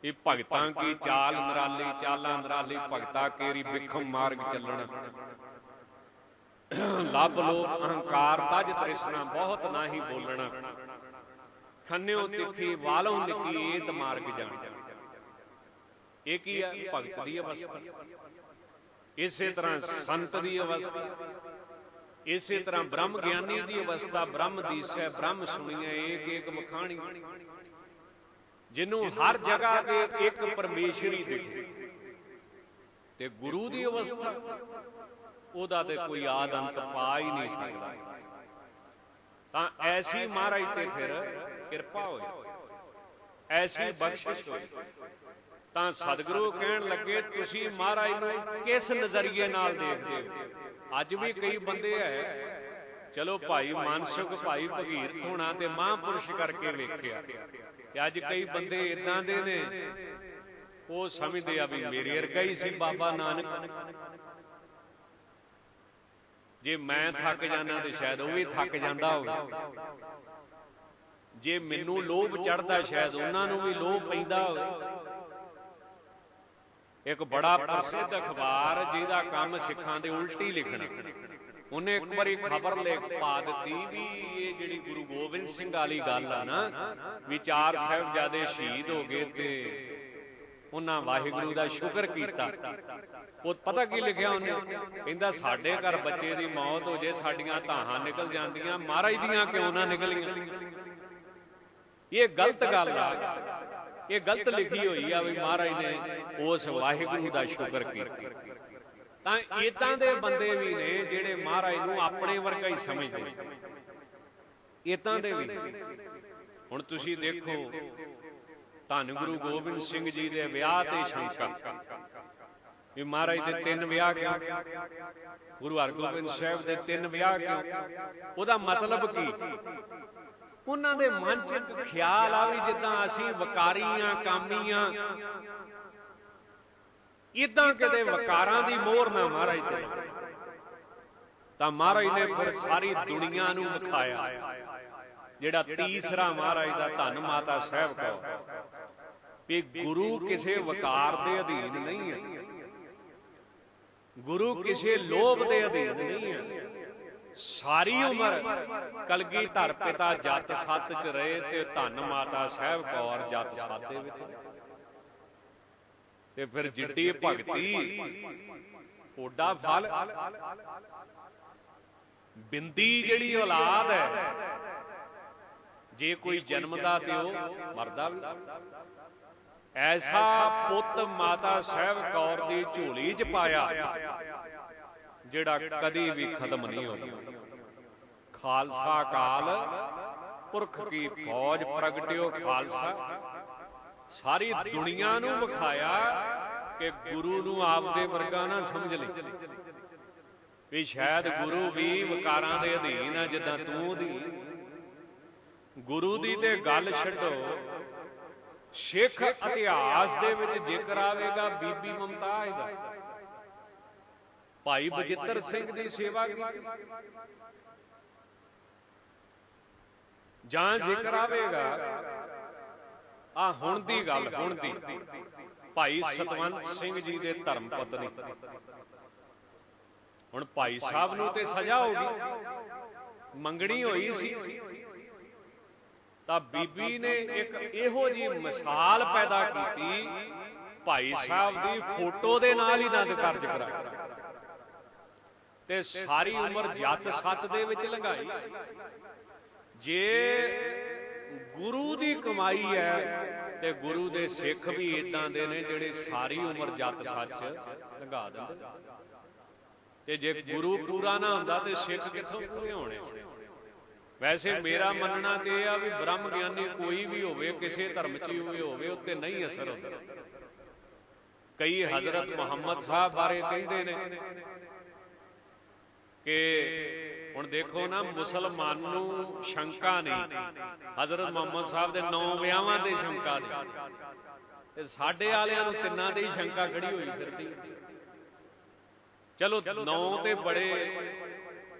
ਇਹ ਭਗਤਾਂ ਕੀ ਚਾਲ ਨਿਰਾਲੀ, ਚਾਲਾਂ ਨਿਰਾਲੀ, ਭਗਤਾ ਕੇਰੀ ਬਿਖਮ ਮਾਰਗ ਚੱਲਣਾ। ਲੱਭ ਲੋਭ ਅਹੰਕਾਰ ਤਜ ਤ੍ਰਿਸ਼ਨਾ, ਬਹੁਤ ਨਾਹੀ ਬੋਲਣਾ। ਖੰਨਿਓ ਤਿੱਖੀ ਵਾਲੋਂ ਨਿੱਕੀ ਏਤ ਮਾਰਗ ਜਾਣ। ਇਹ ਕੀ ਹੈ? ਭਗਤ ਦੀ ਅਵਸਥਾ। ਇਸੇ ਤਰ੍ਹਾਂ ਸੰਤ ਦੀ ਅਵਸਥਾ, ਇਸੇ ਤਰ੍ਹਾਂ ਬ੍ਰਹਮ ਗਿਆਨੀ ਦੀ ਅਵਸਥਾ। ਬ੍ਰਹਮ ਦੀਸੈ ਬ੍ਰਹਮ ਸੁਣੀਐ ਏਕ ਏਕ ਵਖਾਣੀ, ਜਿਹਨੂੰ ਹਰ ਜਗ੍ਹਾ ਤੇ ਇੱਕ ਪਰਮੇਸ਼ਰੀ ਦਿਖੇ। ਤੇ ਗੁਰੂ ਦੀ ਅਵਸਥਾ, ਉਹਦਾ ਤੇ ਕੋਈ ਆਦ ਅੰਤ ਪਾ ਹੀ ਨਹੀਂ ਸਕਦਾ। ਤਾਂ ਐਸੀ ਮਹਾਰਾਜ ਤੇ ਫਿਰ ਕਿਰਪਾ ਹੋਈ, ਐਸੀ ਬਖਸ਼ਿਸ਼ ਹੋਈ। ਤਾਂ ਸਤਿਗੁਰੂ ਕਹਿਣ ਲੱਗੇ ਤੁਸੀਂ ਮਹਾਰਾਜ ਨੂੰ ਕਿਸ ਨਜ਼ਰੀਏ ਨਾਲ ਦੇਖਦੇ ਹੋ? ਅੱਜ ਵੀ ਕਈ ਬੰਦੇ ਹੈ, ਚਲੋ ਭਾਈ ਮਾਨਸਿਕ, ਭਾਈ ਭਗੀਰਥ ਹੋਣਾ ਤੇ ਮਹਾਂਪੁਰਸ਼ ਕਰਕੇ ਵੇਖਿਆ, ਤੇ ਅੱਜ ਕਈ ਬੰਦੇ ਇਦਾਂ ਦੇ ਨੇ, ਉਹ ਸਮਝਦੇ ਆ ਵੀ ਮੇਰੇ ਵਰਗਾ ਹੀ ਸੀ ਬਾਬਾ ਨਾਨਕ। ਜੇ ਮੈਂ ਥੱਕ ਜਾਣਾ ਤੇ ਸ਼ਾਇਦ ਉਹ ਵੀ ਥੱਕ ਜਾਂਦਾ ਹੋਵੇ। ਜੇ ਮੈਨੂੰ ਲੋਭ ਚੜਦਾ ਸ਼ਾਇਦ ਉਹਨਾਂ ਨੂੰ ਵੀ ਲੋਭ ਪੈਂਦਾ ਹੋਵੇ। ਇੱਕ ਬੜਾ ਪ੍ਰਸਿੱਧ ਅਖਬਾਰ ਜਿਹਦਾ ਕੰਮ ਸਿੱਖਾਂ ਦੇ ਉਲਟੀ ਲਿਖਣਾ, ਉਹਨੇ ਇੱਕ ਵਾਰੀ ਖਬਰ ਲਿਖ ਪਾ ਦਿੱਤੀ ਵੀ ਇਹ ਜਿਹੜੀ ਗੁਰੂ ਗੋਬਿੰਦ ਸਿੰਘ ਵਾਲੀ ਗੱਲ ਆ ਨਾ, ਵੀ 4 ਸਾਹਿਬਜ਼ਾਦੇ ਸ਼ਹੀਦ ਹੋ ਗਏ ਤੇ ਉਹਨਾਂ ਵਾਹਿਗੁਰੂ ਦਾ ਸ਼ੁਕਰ ਕੀਤਾ। ਉਹ ਪਤਾ ਕੀ ਲਿਖਿਆ ਉਹਨੇ, ਕਹਿੰਦਾ ਸਾਡੇ ਘਰ ਬੱਚੇ ਦੀ ਮੌਤ ਹੋ ਜੇ, ਸਾਡੀਆਂ ਧਾਹਾਂ ਨਿਕਲ ਜਾਂਦੀਆਂ, ਮਹਾਰਾਜ ਦੀਆਂ ਕਿਉਂ ਨਾ ਨਿਕਲੀਆਂ। ਇਹ ਗਲਤ ਗੱਲ ਆ, ਇਹ ਗਲਤ ਲਿਖੀ ਹੋਈ ਆ ਵੀ ਮਹਾਰਾਜ ਨੇ ਉਸ ਵਾਹਿਗੁਰੂ ਦਾ ਸ਼ੁਕਰ ਕੀਤਾ। ਤਾਂ ਇਦਾਂ ਦੇ ਬੰਦੇ ਵੀ ਨੇ ਜਿਹੜੇ ਮਹਾਰਾਜ ਨੂੰ ਆਪਣੇ ਵਰਗਾ ਹੀ ਸਮਝਦੇ ਨੇ, ਇਦਾਂ ਦੇ ਵੀ। ਹੁਣ ਤੁਸੀਂ ਦੇਖੋ ਧੰਨ ਗੁਰੂ ਗੋਬਿੰਦ ਸਿੰਘ ਜੀ ਦੇ ਵਿਆਹ ਤੇ ਸ਼ੰਕਾ ਵੀ ਮਹਾਰਾਜ ਦੇ 3 ਵਿਆਹ ਕਿਉਂ, ਗੁਰੂ ਹਰਗੋਬਿੰਦ ਸਾਹਿਬ ਦੇ 3 ਵਿਆਹ ਕਿਉਂ, ਉਹਦਾ ਮਤਲਬ ਕੀ? ਉਹਨਾਂ ਦੇ ਮਨ 'ਚ ਇੱਕ ਖਿਆਲ ਆ ਵੀ ਜਿੱਦਾਂ ਅਸੀਂ ਵਕਾਰੀਆਂ ਕਾਮੀਆਂ, ਇਦਾਂ ਕਿਤੇ ਵਕਾਰਾਂ ਦੀ ਮੋਹਰ ਨਾ ਮਹਾਰਾਜ ਤੇ। ਤਾਂ ਮਹਾਰਾਜ ਨੇ ਫਿਰ ਸਾਰੀ ਦੁਨੀਆ ਨੂੰ ਵਿਖਾਇਆ। ਜਿਹੜਾ ਤੀਸਰਾ ਮਹਾਰਾਜ ਦਾ ਧੰਨ ਮਾਤਾ ਸਾਹਿਬ ਕਹੋ ਵੀ ਗੁਰੂ ਕਿਸੇ ਵਕਾਰ ਦੇ ਅਧੀਨ ਨਹੀਂ ਹੈ, ਗੁਰੂ ਕਿਸੇ ਲੋਭ ਦੇ ਅਧੀਨ ਨਹੀਂ ਹੈ। ਸਾਰੀ ਉਮਰ ਕਲਗੀਧਰ ਪਿਤਾ ਜੱਟ ਸੱਤ 'ਚ ਰਹੇ ਤੇ ਧੰਨ ਮਾਤਾ ਸਾਹਿਬ ਕੌਰ ਜੱਟ ਸੱਤ ਦੇ ਵਿੱਚ। ਤੇ ਫਿਰ ਜਿੱਡੀ ਭਗਤੀ ਓਡਾ ਫਲ। ਬਿੰਦੀ ਜਿਹੜੀ ਔਲਾਦ ਹੈ, ਜੇ ਕੋਈ ਜਨਮਦਾ ਤੇ ਉਹ ਮਰਦਾ ਵੀ। ਐਸਾ ਪੁੱਤ ਮਾਤਾ ਸਾਹਿਬ ਕੌਰ ਦੀ ਝੋਲੀ 'ਚ ਪਾਇਆ ਜਿਹੜਾ ਕਦੀ ਵੀ ਖਤਮ ਨਹੀਂ ਹੋਣਾ। ਖਾਲਸਾ ਕਾਲ ਪੁਰਖ ਕੀ ਫੌਜ ਪ੍ਰਗਟਿਓ ਖਾਲਸਾ। ਸਾਰੀ ਦੁਨੀਆ ਨੂੰ ਵਿਖਾਇਆ ਕਿ ਗੁਰੂ ਨੂੰ ਆਪਦੇ ਵਰਗਾ ਨਾ ਸਮਝ ਲਈ ਵੀ ਸ਼ਾਇਦ ਗੁਰੂ ਵੀ ਵਿਕਾਰਾਂ ਦੇ ਅਧੀਨ ਆ ਜਿੱਦਾਂ ਤੂੰ ਅਧੀਨ। ਗੁਰੂ ਦੀ ਤੇ ਗੱਲ ਛੱਡੋ, ਸਿੱਖ ਇਤਿਹਾਸ ਦੇ ਵਿੱਚ ਜ਼ਿਕਰ ਆਵੇਗਾ ਬੀਬੀ ਮੁਮਤਾਜ਼ ਦਾ, ਭਾਈ ਬਚਿੱਤਰ ਸਿੰਘ ਦੀ ਸੇਵਾ ਕੀਤੀ, ਜਾਂ ਜ਼ਿਕਰ ਆਵੇਗਾ ਆ ਹੁਣ ਦੀ ਗੱਲ, ਹੁਣ ਦੀ ਭਾਈ ਸਤਵੰਤ ਸਿੰਘ ਜੀ ਦੇ ਧਰਮ ਪਤਨੀ। ਹੁਣ ਭਾਈ ਸਾਹਿਬ ਨੂੰ ਤੇ ਸਜ਼ਾ ਹੋ ਗਈ, ਮੰਗਣੀ ਹੋਈ ਸੀ, ਤਾਂ ਬੀਬੀ ਨੇ ਇੱਕ ਇਹੋ ਜਿਹੀ ਮਿਸਾਲ ਪੈਦਾ ਕੀਤੀ, ਭਾਈ ਸਾਹਿਬ ਦੀ ਫੋਟੋ ਦੇ ਨਾਲ ਹੀ ਨੰਦ ਕਾਰਜ ਕਰਾਇਆ ਤੇ ਸਾਰੀ ਉਮਰ ਜੱਟ ਸੱਤ ਦੇ ਵਿੱਚ ਲੰਘਾਈ। ਜੇ ਗੁਰੂ ਦੀ ਕਮਾਈ ਹੈ ਤੇ ਗੁਰੂ ਦੇ ਸਿੱਖ ਵੀ ਇਦਾਂ ਦੇ ਨੇ ਜਿਹੜੇ ਸਾਰੀ ਉਮਰ ਜੱਟ ਸੱਚ ਲੰਘਾ ਦਿੰਦੇ। ਤੇ ਜੇ ਗੁਰੂ ਪੂਰਾ ਨਾ ਹੁੰਦਾ ਤੇ ਸਿੱਖ ਕਿੱਥੋਂ ਪੂਰੇ ਹੋਣੇ ਸੀ। ਵੈਸੇ ਮੇਰਾ ਮੰਨਣਾ ਤੇ ਇਹ ਆ ਵੀ ਬ੍ਰਹਮ ਗਿਆਨੀ ਕੋਈ ਵੀ ਹੋਵੇ, ਕਿਸੇ ਧਰਮ 'ਚ ਹੀ ਹੋਵੇ, ਉੱਤੇ ਨਹੀਂ ਅਸਰ ਹੁੰਦਾ। ਕਈ ਹਜ਼ਰਤ ਮੁਹੰਮਦ ਸਾਹਿਬ ਬਾਰੇ ਕਹਿੰਦੇ ਨੇ ਕਿ ਹੁਣ ਦੇਖੋ ਨਾ, ਮੁਸਲਮਾਨ ਨੂੰ ਸ਼ੰਕਾ ਨਹੀਂ, ਹਜ਼ਰਤ ਮੁਹੰਮਦ ਸਾਹਿਬ ਦੇ 9 ਵਿਆਹਾਂ ਦੇ ਸ਼ੰਕਾ ਨਹੀਂ, ਤੇ ਸਾਡੇ ਵਾਲਿਆਂ ਨੂੰ 3 ਦੇ ਹੀ ਸ਼ੰਕਾ ਖੜੀ ਹੋਈ ਫਿਰਦੀ। ਚਲੋ 9 ਤੇ ਬੜੇ,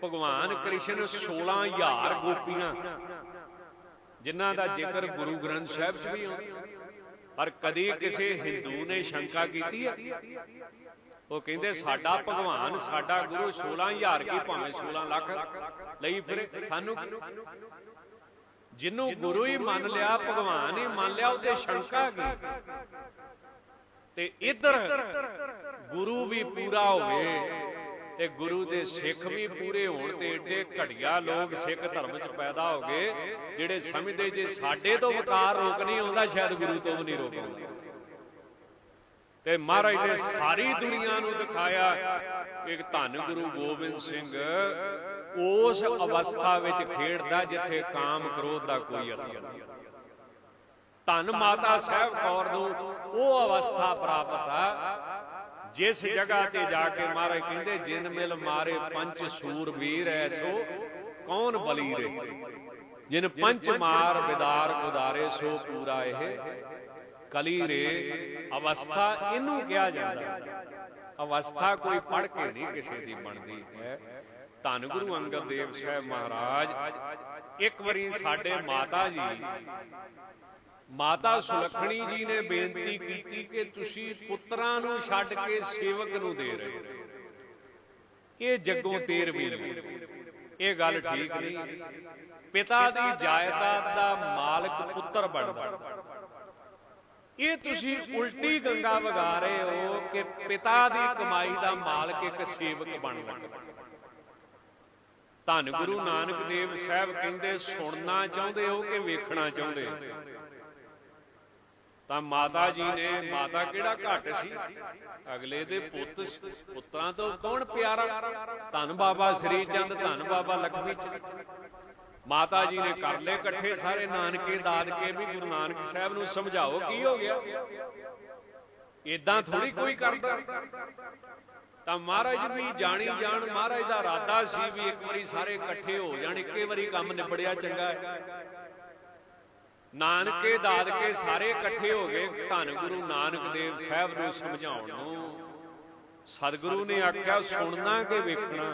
ਭਗਵਾਨ ਕ੍ਰਿਸ਼ਨ 16,000 ਗੋਪੀਆਂ ਜਿਨ੍ਹਾਂ ਦਾ ਜ਼ਿਕਰ ਗੁਰੂ ਗ੍ਰੰਥ ਸਾਹਿਬ 'ਚ ਵੀ ਆਉਂਦਾ, ਪਰ ਕਦੀ ਕਿਸੇ ਹਿੰਦੂ ਨੇ ਸ਼ੰਕਾ ਕੀਤੀ ਹੈ? ਉਹ ਕਹਿੰਦੇ ਸਾਡਾ ਭਗਵਾਨ, ਸਾਡਾ ਗੁਰੂ 16,000 ਕੀ ਭਾਵੇਂ 16 ਲੱਖ ਲਈ ਫਿਰੇ, ਸਾਨੂੰ ਜਿਹਨੂੰ ਗੁਰੂ ਹੀ ਮੰਨ ਲਿਆ, ਭਗਵਾਨ ਹੀ ਮੰਨ ਲਿਆ, ਉਹਤੇ ਸ਼ੰਕਾ ਕੀ? ਤੇ ਇੱਧਰ ਗੁਰੂ ਵੀ ਪੂਰਾ ਹੋਵੇ ਤੇ ਗੁਰੂ ਦੇ ਸਿੱਖ ਵੀ ਪੂਰੇ ਹੋਣ, ਤੇ ਏਡੇ ਘਟੀਆ ਲੋਕ ਸਿੱਖ ਧਰਮ 'ਚ ਪੈਦਾ ਹੋ ਗਏ ਜਿਹੜੇ ਸਮਝਦੇ ਜੇ ਸਾਡੇ ਤੋਂ ਵਕਾਰ ਰੋਕ ਨਹੀਂ ਆਉਂਦਾ, ਸ਼ਾਇਦ ਗੁਰੂ ਤੋਂ ਵੀ ਨਹੀਂ ਰੋਕ ਆਉਂਦਾ। ਤੇ ਮਹਾਰਾਜ ਨੇ ਸਾਰੀ ਦੁਨੀਆ ਨੂੰ ਦਿਖਾਇਆ ਕਿ ਧੰਨ ਗੁਰੂ ਗੋਬਿੰਦ ਸਿੰਘ ਉਸ ਅਵਸਥਾ ਵਿੱਚ ਖੇਡਦਾ ਜਿੱਥੇ ਕਾਮ ਕ੍ਰੋਧ ਦਾ ਕੋਈ ਅਸਰ ਨਹੀਂ। ਧੰਨ ਮਾਤਾ ਸਾਹਿਬ ਕੌਰ ਨੂੰ ਉਹ ਅਵਸਥਾ ਪ੍ਰਾਪਤ ਆ ਜਿਸ ਜਗ੍ਹਾ ਤੇ ਜਾ ਕੇ ਮਹਾਰਾਜ ਕਹਿੰਦੇ ਜਿਨ ਮਿਲ ਮਾਰੇ ਪੰਚ ਸੂਰਬੀਰ ਐਸੋ ਕੌਣ ਬਲੀ ਰੇ, ਜਿਨ ਪੰਚ ਮਾਰ ਬਿਦਾਰ ਗੁਦਾਰੇ ਸੋ ਪੂਰਾ ਇਹ ਕਲੀ ਰੇ। ਅਵਸਥਾ ਇਹਨੂੰ ਕਿਹਾ ਜਾਂਦਾ, ਅਵਸਥਾ ਕੋਈ ਪੜ੍ਹ ਕੇ ਨਹੀਂ ਕਿਸੇ ਦੀ ਬਣਦੀ ਹੈ। ਧੰਨ ਗੁਰੂ ਅੰਗਦ ਦੇਵ ਸਾਹਿਬ ਮਹਾਰਾਜ ਇੱਕ ਵਾਰੀ ਸਾਡੇ ਮਾਤਾ ਜੀ, ਮਾਤਾ ਸੁਲੱਖਣੀ ਜੀ ਨੇ ਬੇਨਤੀ ਕੀਤੀ ਕਿ ਤੁਸੀਂ ਪੁੱਤਰਾਂ ਨੂੰ ਛੱਡ ਕੇ ਸੇਵਕ ਨੂੰ ਦੇ ਰਹੇ ਹੋ, ਇਹ ਜੱਗੋਂ 13ਵੀਂ ਨਹੀਂ, ਇਹ ਗੱਲ ਠੀਕ ਨਹੀਂ। ਪਿਤਾ ਦੀ ਜਾਇਦਾਦ ਦਾ ਮਾਲਕ ਪੁੱਤਰ ਬਣਦਾ, ਇਹ ਤੁਸੀਂ ਉਲਟੀ ਗੰਗਾ ਵਗਾ ਰਹੇ ਹੋ ਕਿ ਪਿਤਾ ਦੀ ਕਮਾਈ ਦਾ ਮਾਲਕ ਇੱਕ ਸੇਵਕ ਬਣ ਲੱਗਾ। ਧੰਨ ਗੁਰੂ ਨਾਨਕ ਦੇਵ ਸਾਹਿਬ ਕਹਿੰਦੇ ਸੁਣਨਾ ਚਾਹੁੰਦੇ ਹੋ ਕਿ ਵੇਖਣਾ ਚਾਹੁੰਦੇ ਹੋ? ਤਾਂ ਮਾਤਾ ਜੀ ਨੇ, ਮਾਤਾ ਕਿਹੜਾ ਘੱਟ ਸੀ, ਅਗਲੇ ਦੇ ਪੁੱਤ, ਪੁੱਤਾਂ ਤੋਂ ਕੌਣ ਪਿਆਰਾ? ਧੰਨ ਬਾਬਾ ਸ੍ਰੀ ਚੰਦ, ਧੰਨ ਬਾਬਾ ਲਖਮੀ ਚੰਦ। ਮਾਤਾ ਜੀ ਨੇ ਕਰ ਲਏ ਇਕੱਠੇ ਸਾਰੇ ਨਾਨਕੇ ਦਾਦਕੇ ਵੀ ਗੁਰੂ ਨਾਨਕ ਸਾਹਿਬ ਨੂੰ ਸਮਝਾਓ ਕੀ ਹੋ ਗਿਆ, ਏਦਾਂ ਥੋੜੀ ਕੋਈ ਕਰਦਾ। ਤਾਂ ਮਹਾਰਾਜ ਵੀ ਜਾਣੀ ਜਾਣ, ਮਹਾਰਾਜ ਦਾ ਇਰਾਦਾ ਸੀ ਵੀ ਇੱਕ ਵਾਰੀ ਸਾਰੇ ਇਕੱਠੇ ਹੋ ਜਾਣ, ਇੱਕੇ ਵਾਰੀ ਕੰਮ ਨਿਬੜਿਆ ਚੰਗਾ ਹੈ। ਨਾਨਕੇ ਦਾਦਕੇ ਸਾਰੇ ਇਕੱਠੇ ਹੋ ਗਏ ਧੰਨ ਗੁਰੂ ਨਾਨਕ ਦੇਵ ਸਾਹਿਬ ਨੂੰ ਸਮਝਾਉਣ ਨੂੰ। ਸਤਿਗੁਰੂ ਨੇ ਆਖਿਆ ਸੁਣਨਾ ਕਿ ਵੇਖਣਾ?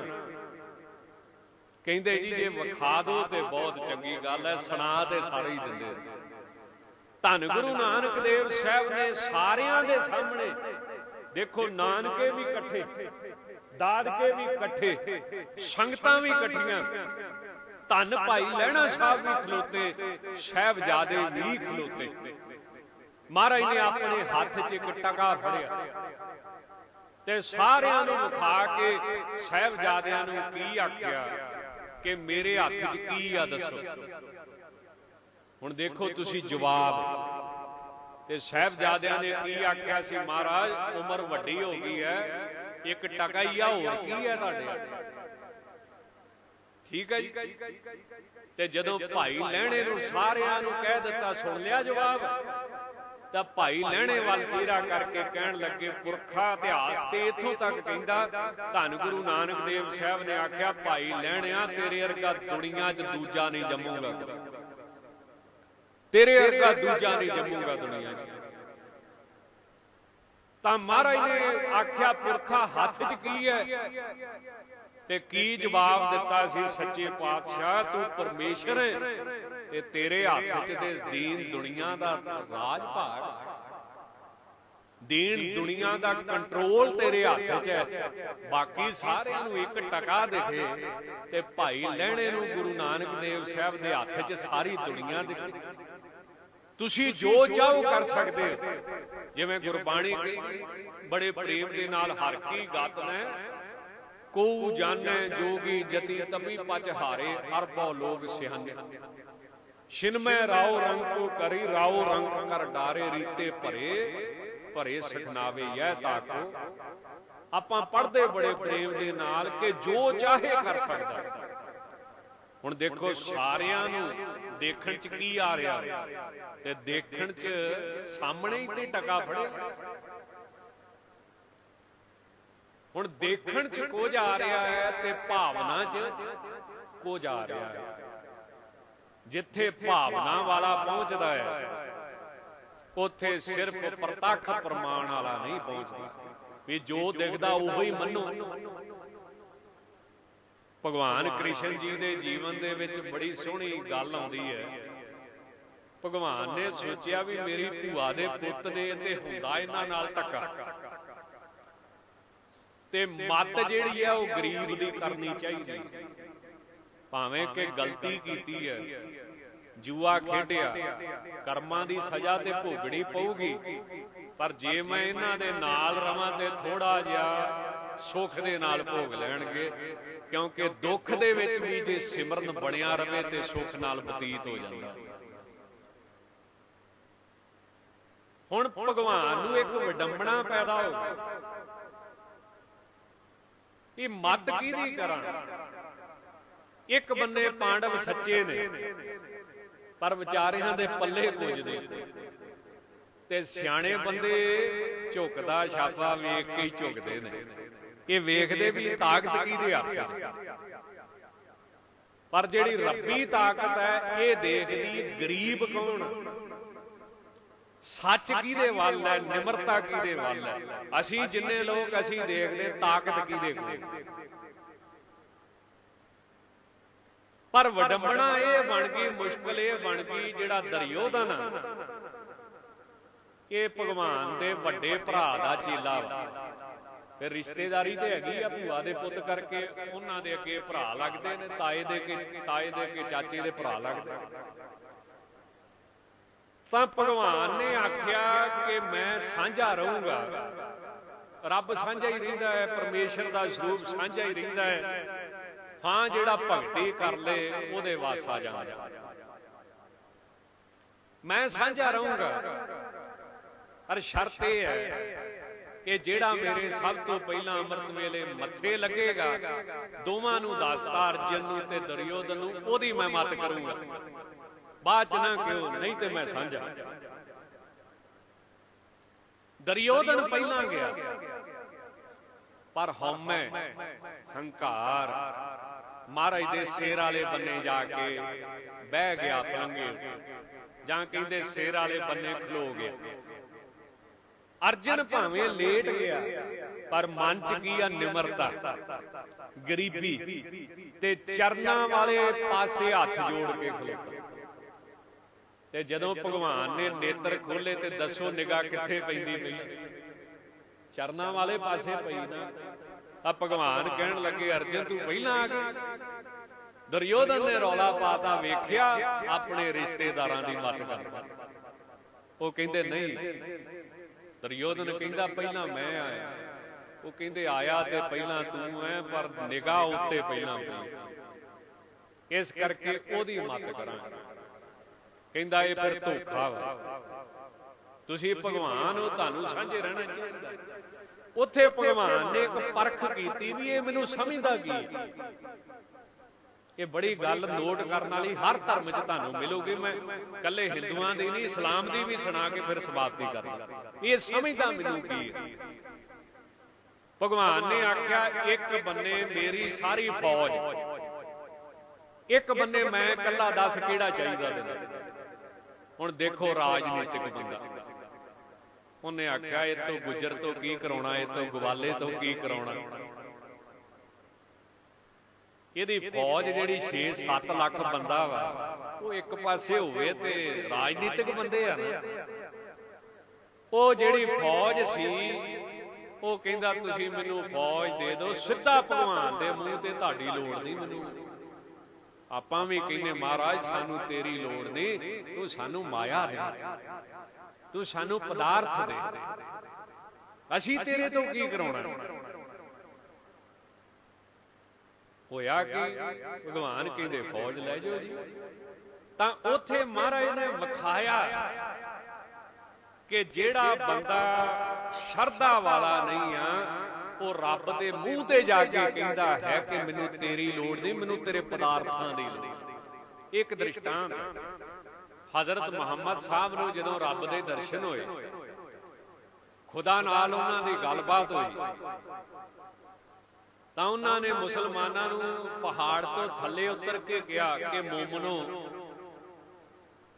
ਕਹਿੰਦੇ ਜੀ ਜੇ ਵਿਖਾ ਦੋ ਤੇ ਬਹੁਤ ਚੰਗੀ ਗੱਲ ਹੈ, ਸੁਣਾ ਤੇ ਸਾਰੇ ਹੀ ਦਿੰਦੇ। ਧੰਨ ਗੁਰੂ ਨਾਨਕ ਦੇਵ ਸਾਹਿਬ ਨੇ ਸਾਰਿਆਂ ਦੇ ਸਾਹਮਣੇ, ਦੇਖੋ ਨਾਨਕੇ ਵੀ ਇਕੱਠੇ, ਦਾਦਕੇ ਵੀ ਇਕੱਠੇ, ਸੰਗਤਾਂ ਵੀ ਇਕੱਠੀਆਂ, ਧੰਨ ਭਾਈ ਲਹਿਣਾ ਸਾਹਿਬ ਵੀ ਖਲੋਤੇ, ਸਾਹਿਬਜ਼ਾਦੇ ਵੀ ਖਲੋਤੇ। ਮਹਾਰਾਜ ਨੇ ਆਪਣੇ ਹੱਥ 'ਚ ਇੱਕ ਟਕਾ ਫੜਿਆ ਤੇ ਸਾਰਿਆਂ ਨੂੰ ਵਿਖਾ ਕੇ ਸਾਹਿਬਜ਼ਾਦਿਆਂ ਨੂੰ ਕੀ ਆਖਿਆ ਕਿ ਮੇਰੇ ਹੱਥ 'ਚ ਕੀ ਆ ਦੱਸੋ। ਹੁਣ ਦੇਖੋ ਤੁਸੀਂ ਜਵਾਬ। ਤੇ ਸਾਹਿਬਜ਼ਾਦਿਆਂ ਨੇ ਕੀ ਆਖਿਆ ਸੀ? ਮਹਾਰਾਜ ਉਮਰ ਵੱਡੀ ਹੋ ਗਈ ਹੈ, ਇੱਕ ਟਕਾ ਹੀ ਆ, ਹੋਰ ਕੀ ਹੈ ਤੁਹਾਡੇ ਹੱਥ? ਠੀਕ ਹੈ ਜੀ। ਤੇ ਜਦੋਂ ਭਾਈ ਲਹਿਣੇ ਨੂੰ ਸਾਰਿਆਂ ਨੂੰ ਕਹਿ ਦਿੱਤਾ, ਸੁਣ ਲਿਆ ਜਵਾਬ, ਤਾਂ ਭਾਈ ਲਹਿਣੇ ਵੱਲ ਚਿਹਰਾ ਕਰਕੇ ਕਹਿਣ ਲੱਗੇ, ਪੁਰਖਾ ਇਤਿਹਾਸ ਤੇ ਇੱਥੋਂ ਤੱਕ ਕਹਿੰਦਾ, ਧੰਨ ਗੁਰੂ ਨਾਨਕ ਦੇਵ ਸਾਹਿਬ ਨੇ ਆਖਿਆ, ਭਾਈ ਲਹਿਣਿਆ ਤੇਰੇ ਵਰਗਾ ਦੁਨੀਆ 'ਚ ਦੂਜਾ ਨਹੀਂ ਜੰਮੂਗਾ, ਤੇਰੇ ਵਰਗਾ ਦੂਜਾ ਨਹੀਂ ਜੰਮੂਗਾ ਦੁਨੀਆ 'ਚ। ਤਾਂ ਮਹਾਰਾਜ ਨੇ ਆਖਿਆ, ਪੁਰਖਾ ਹੱਥ 'ਚ ਕੀ ਹੈ? ਤੇ ਕੀ ਜਵਾਬ ਦਿੱਤਾ ਸੀ? ਸੱਚੇ ਪਾਤਸ਼ਾਹ ਤੂੰ ਪਰਮੇਸ਼ਰ ਹੈ ਤੇ ਤੇਰੇ ਹੱਥ 'ਚ ਤੇ ਦੀਨ ਦੁਨੀਆ ਦਾ ਰਾਜ ਭਾਗ, ਦੀਨ ਦੁਨੀਆ ਦਾ ਕੰਟਰੋਲ ਤੇਰੇ ਹੱਥ 'ਚ ਹੈ। ਬਾਕੀ ਸਾਰਿਆਂ ਨੂੰ ਇੱਕ ਟਕਾ ਦਿਖੇ ਤੇ ਭਾਈ ਲਹਿਣੇ ਨੂੰ ਗੁਰੂ ਨਾਨਕ ਦੇਵ ਸਾਹਿਬ ਦੇ ਹੱਥ 'ਚ ਸਾਰੀ ਦੁਨੀਆ ਦਿਖੇ। ਤੁਸੀਂ ਜੋ ਚਾਹੋ ਕਰ ਸਕਦੇ ਹੋ। ਜਿਵੇਂ ਗੁਰਬਾਣੀ ਕਹਿੰਦੀ ਬੜੇ ਪ੍ਰੇਮ ਦੇ ਨਾਲ, ਹਰ ਕੀ ਗਤ ਨੇ ਕੋ ਜਾਣੈ ਜੋਗੀ ਜਤੀ ਤਪੀ ਪਚ ਹਾਰੇ, ਅਰਬੋ ਲੋਗ ਸਿਹੰਦੇ। ਛਿਨਮੈ ਰਾਉ ਰੰਗ ਕੋ ਕਰੀ, ਰਾਉ ਰੰਗ ਕਰ ਡਾਰੇ, ਰੀਤੇ ਭਰੇ ਭਰੇ ਸਖਨਾਵੇ ਇਹ ਤਾਕੋ। ਆਪਾਂ ਪੜ੍ਹਦੇ ਬੜੇ ਪ੍ਰੇਮ ਦੇ ਨਾਲ ਕਿ ਜੋ ਚਾਹੇ ਕਰ ਸਕਦਾ। ਹੁਣ ਦੇਖੋ ਸਾਰਿਆਂ ਨੂੰ ਦੇਖਣ 'ਚ ਕੀ ਆ ਰਿਹਾ, ਤੇ ਦੇਖਣ 'ਚ ਸਾਹਮਣੇ ਹੀ ਤੇ ਟਕਾ ਫੜਿਆ। ਹੁਣ ਦੇਖਣ 'ਚ ਕੁਝ ਆ ਰਿਹਾ ਹੈ ਤੇ ਭਾਵਨਾ 'ਚ ਕੁਝ ਆ ਰਿਹਾ ਹੈ। ਜਿੱਥੇ ਭਾਵਨਾ ਵਾਲਾ ਪਹੁੰਚਦਾ ਹੈ ਉੱਥੇ ਸਿਰਫ ਪ੍ਰਤੱਖ ਪ੍ਰਮਾਣ ਵਾਲਾ ਨਹੀਂ ਪਹੁੰਚਦਾ, ਵੀ ਜੋ ਦਿਖਦਾ ਉਹੋ ਹੀ ਮੰਨੋ। ਭਗਵਾਨ ਕ੍ਰਿਸ਼ਨ ਜੀ ਦੇ ਜੀਵਨ ਦੇ ਵਿੱਚ ਬੜੀ ਸੋਹਣੀ ਗੱਲ ਆਉਂਦੀ ਹੈ। ਭਗਵਾਨ ਨੇ ਸੋਚਿਆ ਵੀ ਮੇਰੀ ਭੂਆ ਦੇ ਪੁੱਤ ਨੇ ਤੇ ਹੁੰਦਾ ਇਹਨਾਂ ਨਾਲ ਧੱਕਾ, ਤੇ ਮੱਤ ਜਿਹੜੀ ਆ ਉਹ ਗਰੀਬ ਦੀ ਕਰਨੀ ਚਾਹੀਦੀ। ਭਾਵੇਂ ਕਿ ਗਲਤੀ ਕੀਤੀ ਹੈ, ਜੂਆ ਖੇਡਿਆ, ਕਰਮਾਂ ਦੀ ਸਜ਼ਾ ਤੇ ਭੋਗਣੀ ਪਊਗੀ, ਪਰ ਜੇ ਮੈਂ ਇਹਨਾਂ ਦੇ ਨਾਲ ਰਵਾਂ ਤੇ ਥੋੜਾ ਜਿਹਾ ਸੁੱਖ ਦੇ ਨਾਲ ਭੋਗ ਲੈਣਗੇ, ਕਿਉਂਕਿ ਦੁੱਖ ਦੇ ਵਿੱਚ ਵੀ ਜੇ ਸਿਮਰਨ ਬਣਿਆ ਰਵੇ ਤੇ ਸੁੱਖ ਨਾਲ ਬਤੀਤ ਹੋ ਜਾਂਦਾ। ਹੁਣ ਭਗਵਾਨ ਨੂੰ ਇੱਕ ਵਿਡੰਬਣਾ ਪੈਦਾ ਹੋ ਗਈ, ਇਹ ਮੱਤ ਕਿਹਦੀ ਕਰਾਂ? ਇੱਕ ਬੰਨੇ ਪਾਂਡਵ ਸੱਚੇ ਨੇ, ਪਰ ਵਿਚਾਰਿਆਂ ਦੇ ਪੱਲੇ ਕੁਝ ਨਹੀਂ, ਤੇ ਸਿਆਣੇ ਬੰਦੇ ਝੁਕਦਾ ਛਾਪਾ ਵੇਖ ਕੇ ਹੀ ਝੁਕਦੇ ਨੇ। ਇਹ ਵੇਖਦੇ ਵੀ ਤਾਕਤ ਕਿਹਦੇ ਹੱਥ 'ਚ, ਪਰ ਜਿਹੜੀ ਰੱਬੀ ਤਾਕਤ ਹੈ ਇਹ ਦੇਖਦੀ ਗਰੀਬ ਕੌਣ, ਸੱਚ ਕਿਹਦੇ ਵੱਲ ਹੈ, ਨਿਮਰਤਾ ਕਿਹਦੇ ਵੱਲ ਹੈ। ਅਸੀਂ ਜਿੰਨੇ ਲੋਕ ਅਸੀਂ ਦੇਖਦੇ ਤਾਕਤ ਕਿਹਦੇ ਕੋਲ, ਪਰ ਵਡੰਬਣਾ ਇਹ ਬਣ ਗਈ, ਮੁਸ਼ਕਲ ਇਹ ਬਣ ਗਈ, ਜਿਹੜਾ ਦੁਰਯੋਧਨ ਇਹ ਭਗਵਾਨ ਦੇ ਵੱਡੇ ਭਰਾ ਦਾ ਚੇਲਾ ਵਾ। ਫਿਰ ਰਿਸ਼ਤੇਦਾਰੀ ਤੇ ਹੈਗੀ ਆ, ਭੂਆ ਦੇ ਪੁੱਤ ਕਰਕੇ ਉਹਨਾਂ ਦੇ ਅੱਗੇ ਭਰਾ ਲੱਗਦੇ ਨੇ, ਤਾਏ ਦੇ ਅੱਗੇ ਚਾਚੇ ਦੇ ਭਰਾ ਲੱਗਦੇ। ਤਾਂ ਭਗਵਾਨ ਨੇ ਆਖਿਆ ਕਿ ਮੈਂ ਸਾਂਝਾ ਰਹੂੰਗਾ। ਰੱਬ ਸਾਂਝਾ ਹੀ ਰਹਿੰਦਾ ਹੈ, ਪਰਮੇਸ਼ਰ ਦਾ ਸਰੂਪ ਸਾਂਝਾ ਹੀ ਰਹਿੰਦਾ ਹੈ। ਹਾਂ, ਜਿਹੜਾ ਭਗਤੀ ਕਰ ਲੇ ਉਹਦੇ ਵਾਸ ਆ ਜਾਂਦਾ। ਮੈਂ ਸਾਂਝਾ ਰਹੂੰਗਾ, ਪਰ ਸ਼ਰਤ ਇਹ ਹੈ ਕਿ ਜਿਹੜਾ ਮੇਰੇ ਸਭ ਤੋਂ ਪਹਿਲਾਂ ਅੰਮ੍ਰਿਤ ਵੇਲੇ ਮੱਥੇ ਲੱਗੇਗਾ, ਦੋਵਾਂ ਨੂੰ ਦੱਸਦਾ, ਅਰਜਨ ਨੂੰ ਤੇ ਦੁਰਯੋਧਨ ਨੂੰ, ਉਹਦੀ ਮੈਂ ਮੱਤ ਕਰੂੰਗਾ, ਬਾਅਦ ਚ ਨਾ ਕਿਉਂ, ਨਹੀਂ ਤੇ ਮੈਂ ਸਾਂਝਾ। ਦੁਰਯੋਧਨ ਪਹਿਲਾਂ ਗਿਆ, ਪਰ ਹਉਮੈ ਹੰਕਾਰ ਮਹਾਰਾਜ ਦੇ ਸਿਰ ਵਾਲੇ ਬੰਨੇ ਜਾ ਕੇ ਬਹਿ ਗਿਆ ਪਲੰਘੇ, ਜਾਂ ਕਹਿੰਦੇ ਸਿਰ ਵਾਲੇ ਬੰਨੇ ਖਲੋ ਗਿਆ। ਅਰਜਨ ਭਾਵੇਂ ਲੇਟ ਗਿਆ, ਪਰ ਮਨ ਚ ਕੀ ਆ, ਨਿਮਰਤਾ, ਗਰੀਬੀ ਤੇ ਚਰਨਾਂ ਵਾਲੇ ਪਾਸੇ ਹੱਥ ਜੋੜ ਕੇ ਖਲੋਤਾ। ਤੇ ਜਦੋਂ ਭਗਵਾਨ ਨੇ ਨੇਤਰ ਖੋਲੇ ਤੇ ਦੱਸੋ ਨਿਗਾਹ ਕਿੱਥੇ ਪੈਂਦੀ ਪਈ? ਚਰਨਾਂ ਵਾਲੇ ਪਾਸੇ ਪਈ ਨਾ। ਤਾਂ ਭਗਵਾਨ ਕਹਿਣ ਲੱਗੇ, ਅਰਜਨ ਤੂੰ ਪਹਿਲਾਂ ਆ ਗਿਆ। ਦੁਰਯੋਧਨ ਨੇ ਰੌਲਾ ਪਾਤਾ, ਵੇਖਿਆ ਆਪਣੇ ਰਿਸ਼ਤੇਦਾਰਾਂ ਦੀ ਮੱਤ ਕਰਦਾ। ਉਹ ਕਹਿੰਦੇ ਨਹੀਂ। ਦੁਰਯੋਧਨ ਕਹਿੰਦਾ ਪਹਿਲਾਂ ਮੈਂ ਆਇਆ। ਉਹ ਕਹਿੰਦੇ ਆਇਆ ਤੇ ਪਹਿਲਾਂ ਤੂੰ ਐ, ਪਰ ਨਿਗਾਹ ਉੱਤੇ ਪਹਿਲਾਂ ਪਈ, ਇਸ ਕਰਕੇ ਉਹਦੀ ਮੱਤ ਕਰਾਂਗੇ। ਕਹਿੰਦਾ ਇਹ ਫਿਰ ਧੋਖਾ ਵਾ, ਤੁਸੀਂ ਭਗਵਾਨ ਹੋ, ਤੁਹਾਨੂੰ ਸਾਂਝੇ ਰਹਿਣਾ ਚਾਹੀਦਾ। ਉੱਥੇ ਭਗਵਾਨ ਨੇ ਇੱਕ ਪਰਖ ਕੀਤੀ ਵੀ ਇਹ ਮੈਨੂੰ ਸਮਝਦਾ ਕੀ। ਇਹ ਬੜੀ ਗੱਲ ਨੋਟ ਕਰਨ ਵਾਲੀ ਹਰ ਧਰਮ 'ਚ ਤੁਹਾਨੂੰ ਮਿਲੂਗੀ। ਮੈਂ ਕੱਲੇ ਹਿੰਦੂਆਂ ਦੀ ਨਹੀਂ, ਇਸਲਾਮ ਦੀ ਵੀ ਸੁਣਾ ਕੇ ਫਿਰ ਸਮਾਪਤੀ ਕਰਦਾ। ਇਹ ਸਮਝਦਾ ਮੈਨੂੰ ਕੀ ਹੈ। ਭਗਵਾਨ ਨੇ ਆਖਿਆ, ਇੱਕ ਬੰਨੇ ਮੇਰੀ ਸਾਰੀ ਫੌਜ, ਇੱਕ ਬੰਨੇ ਮੈਂ ਇਕੱਲਾ, ਦੱਸ ਕਿਹੜਾ ਚਾਹੀਦਾ ਤੈਨੂੰ? ਹੁਣ ਦੇਖੋ ਰਾਜਨੀਤਿਕ ਬੰਦਾ, ਉਹਨੇ ਆਖਿਆ ਇਹ ਤੋਂ ਗੁੱਜਰ ਤੋਂ ਕੀ ਕਰਾਉਣਾ, ਇਹ ਤੋਂ ਗਵਾਲੇ ਤੋਂ ਕੀ ਕਰਾਉਣਾ। ਇਹਦੀ ਫੌਜ ਜਿਹੜੀ 6-7 ਲੱਖ ਬੰਦਾ ਵਾ, ਉਹ ਇੱਕ ਪਾਸੇ ਹੋਵੇ ਤੇ ਰਾਜਨੀਤਿਕ ਬੰਦੇ ਆ ਨਾ। ਉਹ ਜਿਹੜੀ ਫੌਜ ਸੀ, ਉਹ ਕਹਿੰਦਾ ਤੁਸੀਂ ਮੈਨੂੰ ਫੌਜ ਦੇ ਦਿਓ, ਸਿੱਧਾ ਭਗਵਾਨ ਦੇ ਮੂੰਹ ਤੇ, ਤੁਹਾਡੀ ਲੋੜ ਨਹੀਂ ਮੈਨੂੰ। ਆਪਾਂ ਵੀ ਕਹਿੰਦੇ ਮਹਾਰਾਜ ਸਾਨੂੰ ਤੇਰੀ ਲੋੜ ਨਹੀਂ, ਤੂੰ ਸਾਨੂੰ ਮਾਇਆ ਦੇ, ਤੂੰ ਸਾਨੂੰ ਪਦਾਰਥ ਦੇ, ਅਸੀਂ ਤੇਰੇ ਤੋਂ ਕੀ ਕਰਾਉਣਾ। ਹੋਇਆ ਕਿ ਭਗਵਾਨ ਕਹਿੰਦੇ ਫੌਜ ਲੈ ਜਾਓ ਜੀ। ਤਾਂ ਉੱਥੇ ਮਹਾਰਾਜ ਨੇ ਵਿਖਾਇਆ ਕਿ ਜਿਹੜਾ ਬੰਦਾ ਸ਼ਰਧਾ ਵਾਲਾ ਨਹੀਂ ਆ, ਉਹ ਰੱਬ ਦੇ ਮੂੰਹ ਤੇ ਜਾ ਕੇ ਕਹਿੰਦਾ ਹੈ ਕਿ ਮੈਨੂੰ ਤੇਰੀ ਲੋੜ ਨਹੀਂ, ਮੈਨੂੰ ਤੇਰੇ ਪਦਾਰਥਾਂ ਦੀ ਲੋੜ। ਇੱਕ ਦ੍ਰਿਸ਼ਟਾਂਤ, ਹਜ਼ਰਤ ਮੁਹੰਮਦ ਸਾਹਿਬ ਨੂੰ ਜਦੋਂ ਰੱਬ ਦੇ ਦਰਸ਼ਨ ਹੋਏ, ਖੁਦਾ ਨਾਲ ਉਹਨਾਂ ਦੀ ਗੱਲਬਾਤ ਹੋਈ, ਤਾਂ ਉਹਨਾਂ ਨੇ ਮੁਸਲਮਾਨਾਂ ਨੂੰ ਪਹਾੜ ਤੋਂ ਥੱਲੇ ਉਤਰ ਕੇ ਕਿਹਾ ਕਿ ਮੋਮਨੋ,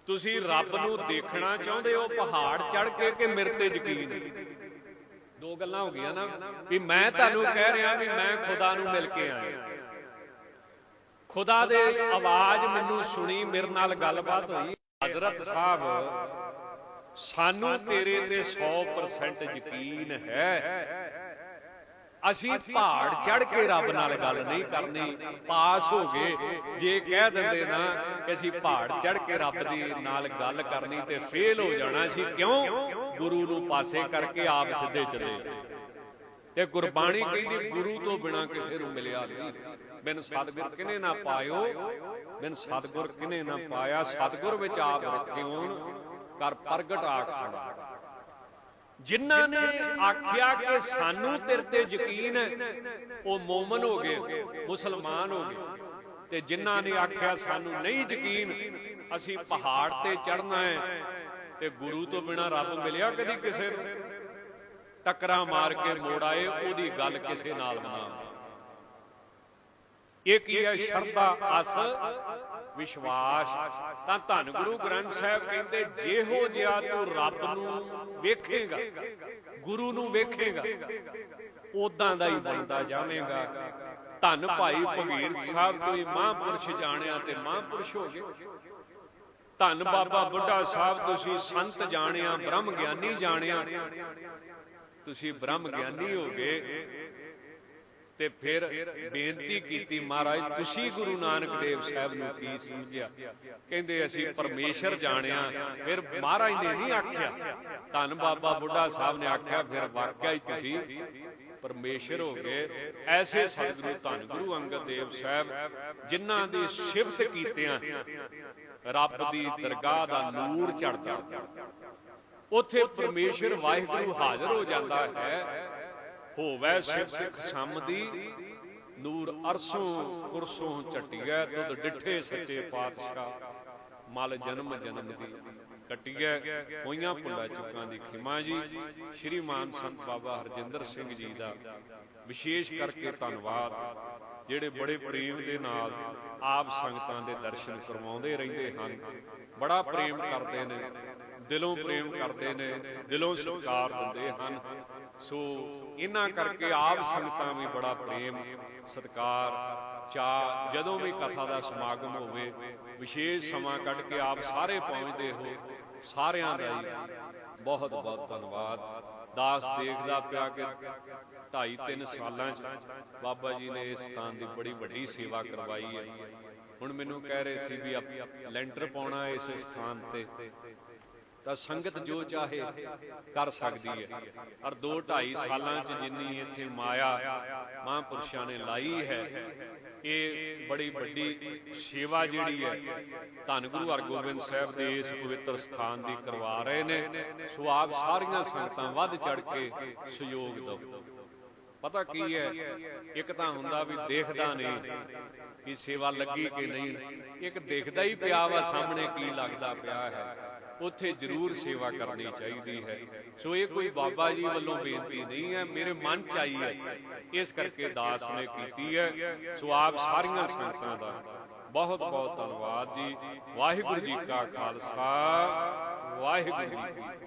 ਤੁਸੀਂ ਰੱਬ ਨੂੰ ਦੇਖਣਾ ਚਾਹੁੰਦੇ ਹੋ ਪਹਾੜ ਚੜ੍ਹ ਕੇ ਕਿ ਮੇਰੇ ਤੇ ਯਕੀਨ? ਦੋ ਗੱਲਾਂ ਹੋ ਗਈਆਂ ਨਾ, ਵੀ ਮੈਂ ਤੁਹਾਨੂੰ ਕਹਿ ਰਿਹਾ ਵੀ ਮੈਂ ਖੁਦਾ ਨੂੰ ਮਿਲ ਕੇ ਆਇਆ, ਖੁਦਾ ਦੇ ਆਵਾਜ਼ ਮੈਨੂੰ ਸੁਣੀ, ਮੇਰੇ ਨਾਲ ਗੱਲਬਾਤ ਹੋਈ। ਹਜ਼ਰਤ ਸਾਹਿਬ, ਸਾਨੂੰ ਤੇਰੇ ਤੇ 100% ਯਕੀਨ ਹੈ, ਅਸੀਂ ਪਹਾੜ ਚੜ੍ਹ ਕੇ ਰੱਬ ਨਾਲ ਗੱਲ ਨਹੀਂ ਕਰਨੀ। ਪਾਸ ਹੋ ਗਏ ਜੇ ਕਹਿ ਦਿੰਦੇ ਨਾ ਕਿ ਅਸੀਂ ਪਹਾੜ ਚੜ੍ਹ ਕੇ ਰੱਬ ਦੀ ਨਾਲ ਗੱਲ ਕਰਨੀ, ਤੇ ਫੇਲ ਹੋ ਜਾਣਾ ਸੀ। ਕਿਉਂ? ਗੁਰੂ ਨੂੰ ਪਾਸੇ ਕਰਕੇ ਆਪ ਸਿੱਧੇ ਚੱਲੇ। ਤੇ ਗੁਰਬਾਣੀ ਕਹਿੰਦੀ ਗੁਰੂ ਤੋਂ ਬਿਨਾ ਕਿਸੇ ਨੂੰ ਮਿਲਿਆ ਨਹੀਂ। ਬਿਨ ਸਤਿਗੁਰ ਕਿਨੇ ਨਾ ਪਾਇਓ, ਬਿਨ ਸਤਿਗੁਰ ਕਿਨੇ ਨਾ ਪਾਇਆ। ਸਤਿਗੁਰ ਵਿੱਚ ਆਪ ਰੱਖਿਓ ਕਰ ਪ੍ਰਗਟ ਆਖਣਾ। ਜਿਨ੍ਹਾਂ ਨੇ ਆਖਿਆ ਕਿ ਸਾਨੂੰ ਤੇਰੇ ਤੇ ਯਕੀਨ ਹੈ, ਉਹ ਮੋਮਨ ਹੋ ਗਏ, ਮੁਸਲਮਾਨ ਹੋ ਗਏ। ਤੇ ਜਿਨ੍ਹਾਂ ਨੇ ਆਖਿਆ ਸਾਨੂੰ ਨਹੀਂ ਯਕੀਨ, ਅਸੀਂ ਪਹਾੜ ਤੇ ਚੜ੍ਹਨਾ ਹੈ, ਤੇ ਗੁਰੂ ਤੋਂ ਬਿਨਾਂ ਰੱਬ ਮਿਲਿਆ ਕਦੀ ਕਿਸੇ ਨੂੰ? ਟੱਕਰਾਂ ਮਾਰ ਕੇ ਮੋੜ ਆਏ, ਉਹਦੀ ਗੱਲ ਕਿਸੇ ਨਾਲ ਨਾ। ਇਹ ਕੀ ਹੈ? ਸ਼ਰਧਾ, ਅਸ, ਵਿਸ਼ਵਾਸ। ਤਾਂ ਧੰਨ ਗੁਰੂ ਗ੍ਰੰਥ ਸਾਹਿਬ ਕਹਿੰਦੇ, ਜਿਹੋ ਜਿਹਾ ਤੂੰ ਰੱਬ ਨੂੰ ਵੇਖੇਗਾ, ਗੁਰੂ ਨੂੰ ਵੇਖੇਗਾ, ਉਦਾਂ ਦਾ ਹੀ ਬਣਦਾ ਜਾਵੇਗਾ। ਧੰਨ ਭਾਈ ਭਗੀਰਥ ਸਾਹਿਬ ਤੋਂ ਹੀ ਮਹਾਂਪੁਰਸ਼ ਜਾਣਿਆ ਤੇ ਮਹਾਂਪੁਰਸ਼ ਹੋ ਗਏ। ਧੰਨ ਬਾਬਾ ਬੁੱਢਾ ਸਾਹਿਬ ਤੁਸੀਂ ਸੰਤ ਜਾਣਿਆ, ਬ੍ਰਹਮ ਗਿਆਨੀ ਜਾਣਿਆ, ਤੁਸੀਂ ਬ੍ਰਹਮ ਗਿਆਨੀ ਹੋ ਗਏ। ਤੇ ਫਿਰ ਬੇਨਤੀ ਕੀਤੀ, ਮਹਾਰਾਜ ਤੁਸੀਂ ਗੁਰੂ ਨਾਨਕ ਦੇਵ ਸਾਹਿਬ ਨੂੰ ਕੀ ਸਮਝਿਆ? ਕਹਿੰਦੇ ਅਸੀਂ ਪਰਮੇਸ਼ਰ ਜਾਣਿਆ। ਫਿਰ ਮਹਾਰਾਜ ਨੇ ਨਹੀਂ ਆਖਿਆ, ਧੰਨ ਬਾਬਾ ਬੁੱਢਾ ਸਾਹਿਬ ਨੇ ਆਖਿਆ, ਫਿਰ ਵਾਕਿਆ ਹੀ ਤੁਸੀਂ ਪਰਮੇਸ਼ਰ ਹੋ ਗਏ। ਐਸੇ ਸਤਿਗੁਰੂ ਧੰਨ ਗੁਰੂ ਅੰਗਦ ਦੇਵ ਸਾਹਿਬ, ਜਿਨ੍ਹਾਂ ਦੀ ਸਿਫਤ ਕੀਤਿਆਂ ਰੱਬ ਦੀ ਦਰਗਾਹ ਦਾ ਨੂਰ ਚੜ੍ਹਦਾ, ਉੱਥੇ ਪਰਮੇਸ਼ਰ ਵਾਹਿਗੁਰੂ ਹਾਜ਼ਰ ਹੋ ਜਾਂਦਾ ਹੈ। ਹੋਵੇ ਸਿਫਤ ਖਸਮ ਦੀ, ਨੂਰ ਅਰਸੋਂ ਕੁਰਸੋਂ ਝਟੀਐ, ਤੁਧ ਡਿਠੇ ਸੱਚੇ ਪਾਤਸ਼ਾਹ, ਮਲ ਜਨਮ ਜਨਮ ਦੀ ਕੱਟੀਐ। ਹੋਈਆਂ ਭੁੱਲਾਂ ਚੁੱਕਾਂ ਦੀ ਖਿਮਾ ਜੀ। ਸ਼੍ਰੀਮਾਨ ਸੰਤ ਬਾਬਾ ਹਰਜਿੰਦਰ ਸਿੰਘ ਜੀ ਦਾ ਵਿਸ਼ੇਸ਼ ਕਰਕੇ ਧੰਨਵਾਦ, ਜਿਹੜੇ ਬੜੇ ਪ੍ਰੇਮ ਦੇ ਨਾਲ ਆਪ ਸੰਗਤਾਂ ਦੇ ਦਰਸ਼ਨ ਕਰਵਾਉਂਦੇ ਰਹਿੰਦੇ ਹਨ। ਬੜਾ ਪ੍ਰੇਮ ਕਰਦੇ ਨੇ, ਦਿਲੋਂ ਪ੍ਰੇਮ ਕਰਦੇ ਨੇ, ਦਿਲੋਂ ਸਤਿਕਾਰ ਦਿੰਦੇ ਹਨ। ਸੋ ਇਹਨਾਂ ਕਰਕੇ ਆਪ ਸੰਗਤਾਂ ਵੀ ਬੜਾ ਪ੍ਰੇਮ ਸਤਿਕਾਰ ਚਾਅ, ਜਦੋਂ ਵੀ ਕਥਾ ਦਾ ਸਮਾਗਮ ਹੋਵੇ ਵਿਸ਼ੇਸ਼ ਸਮਾਂ ਕੱਢ ਕੇ ਆਪ ਸਾਰੇ ਪਹੁੰਚਦੇ ਹੋ। ਸਾਰਿਆਂ ਦਾ ਹੀ ਬਹੁਤ ਬਹੁਤ ਧੰਨਵਾਦ। ਦਾਸ ਦੇਖਦਾ ਪਿਆ ਕਿ 2.5-3 ਸਾਲਾਂ 'ਚ ਬਾਬਾ ਜੀ ਨੇ ਇਸ ਸਥਾਨ ਦੀ ਬੜੀ ਵੱਡੀ ਸੇਵਾ ਕਰਵਾਈ ਹੈ। ਹੁਣ ਮੈਨੂੰ ਕਹਿ ਰਹੇ ਸੀ ਵੀ ਲੈਂਟਰ ਪਾਉਣਾ ਇਸ ਸਥਾਨ ਤੇ, ਤਾਂ ਸੰਗਤ ਜੋ ਚਾਹੇ ਕਰ ਸਕਦੀ ਹੈ। ਔਰ 2-2.5 ਸਾਲਾਂ 'ਚ ਜਿੰਨੀ ਇੱਥੇ ਮਾਇਆ ਮਹਾਂਪੁਰਸ਼ਾਂ ਨੇ ਲਾਈ ਹੈ, ਇਹ ਬੜੀ ਵੱਡੀ ਸੇਵਾ ਜਿਹੜੀ ਹੈ ਧੰਨ ਗੁਰੂ ਹਰਗੋਬਿੰਦ ਸਾਹਿਬ ਦੇ ਇਸ ਪਵਿੱਤਰ ਸਥਾਨ ਦੀ ਕਰਵਾ ਰਹੇ ਨੇ। ਸੋ ਆਪ ਸਾਰੀਆਂ ਸੰਗਤਾਂ ਵੱਧ ਚੜ ਕੇ ਸਹਿਯੋਗ ਦਿਓ। ਪਤਾ ਕੀ ਹੈ, ਇੱਕ ਤਾਂ ਹੁੰਦਾ ਵੀ ਦੇਖਦਾ ਨਹੀਂ ਕਿ ਸੇਵਾ ਲੱਗੀ ਕਿ ਨਹੀਂ, ਇੱਕ ਦੇਖਦਾ ਹੀ ਪਿਆ ਵਾ ਸਾਹਮਣੇ ਕੀ ਲੱਗਦਾ ਪਿਆ ਹੈ, ਉੱਥੇ ਜ਼ਰੂਰ ਸੇਵਾ ਕਰਨੀ ਚਾਹੀਦੀ ਹੈ। ਸੋ ਇਹ ਕੋਈ ਬਾਬਾ ਜੀ ਵੱਲੋਂ ਬੇਨਤੀ ਨਹੀਂ ਹੈ, ਮੇਰੇ ਮਨ 'ਚ ਆਈ ਹੈ, ਇਸ ਕਰਕੇ ਦਾਸ ਨੇ ਕੀਤੀ ਹੈ। ਸੋ ਆਪ ਸਾਰੀਆਂ ਸੰਗਤਾਂ ਦਾ ਬਹੁਤ ਬਹੁਤ ਧੰਨਵਾਦ ਜੀ। ਵਾਹਿਗੁਰੂ ਜੀ ਕਾ ਖਾਲਸਾ, ਵਾਹਿਗੁਰੂ ਜੀ ਕੀ ਫਤਿਹ।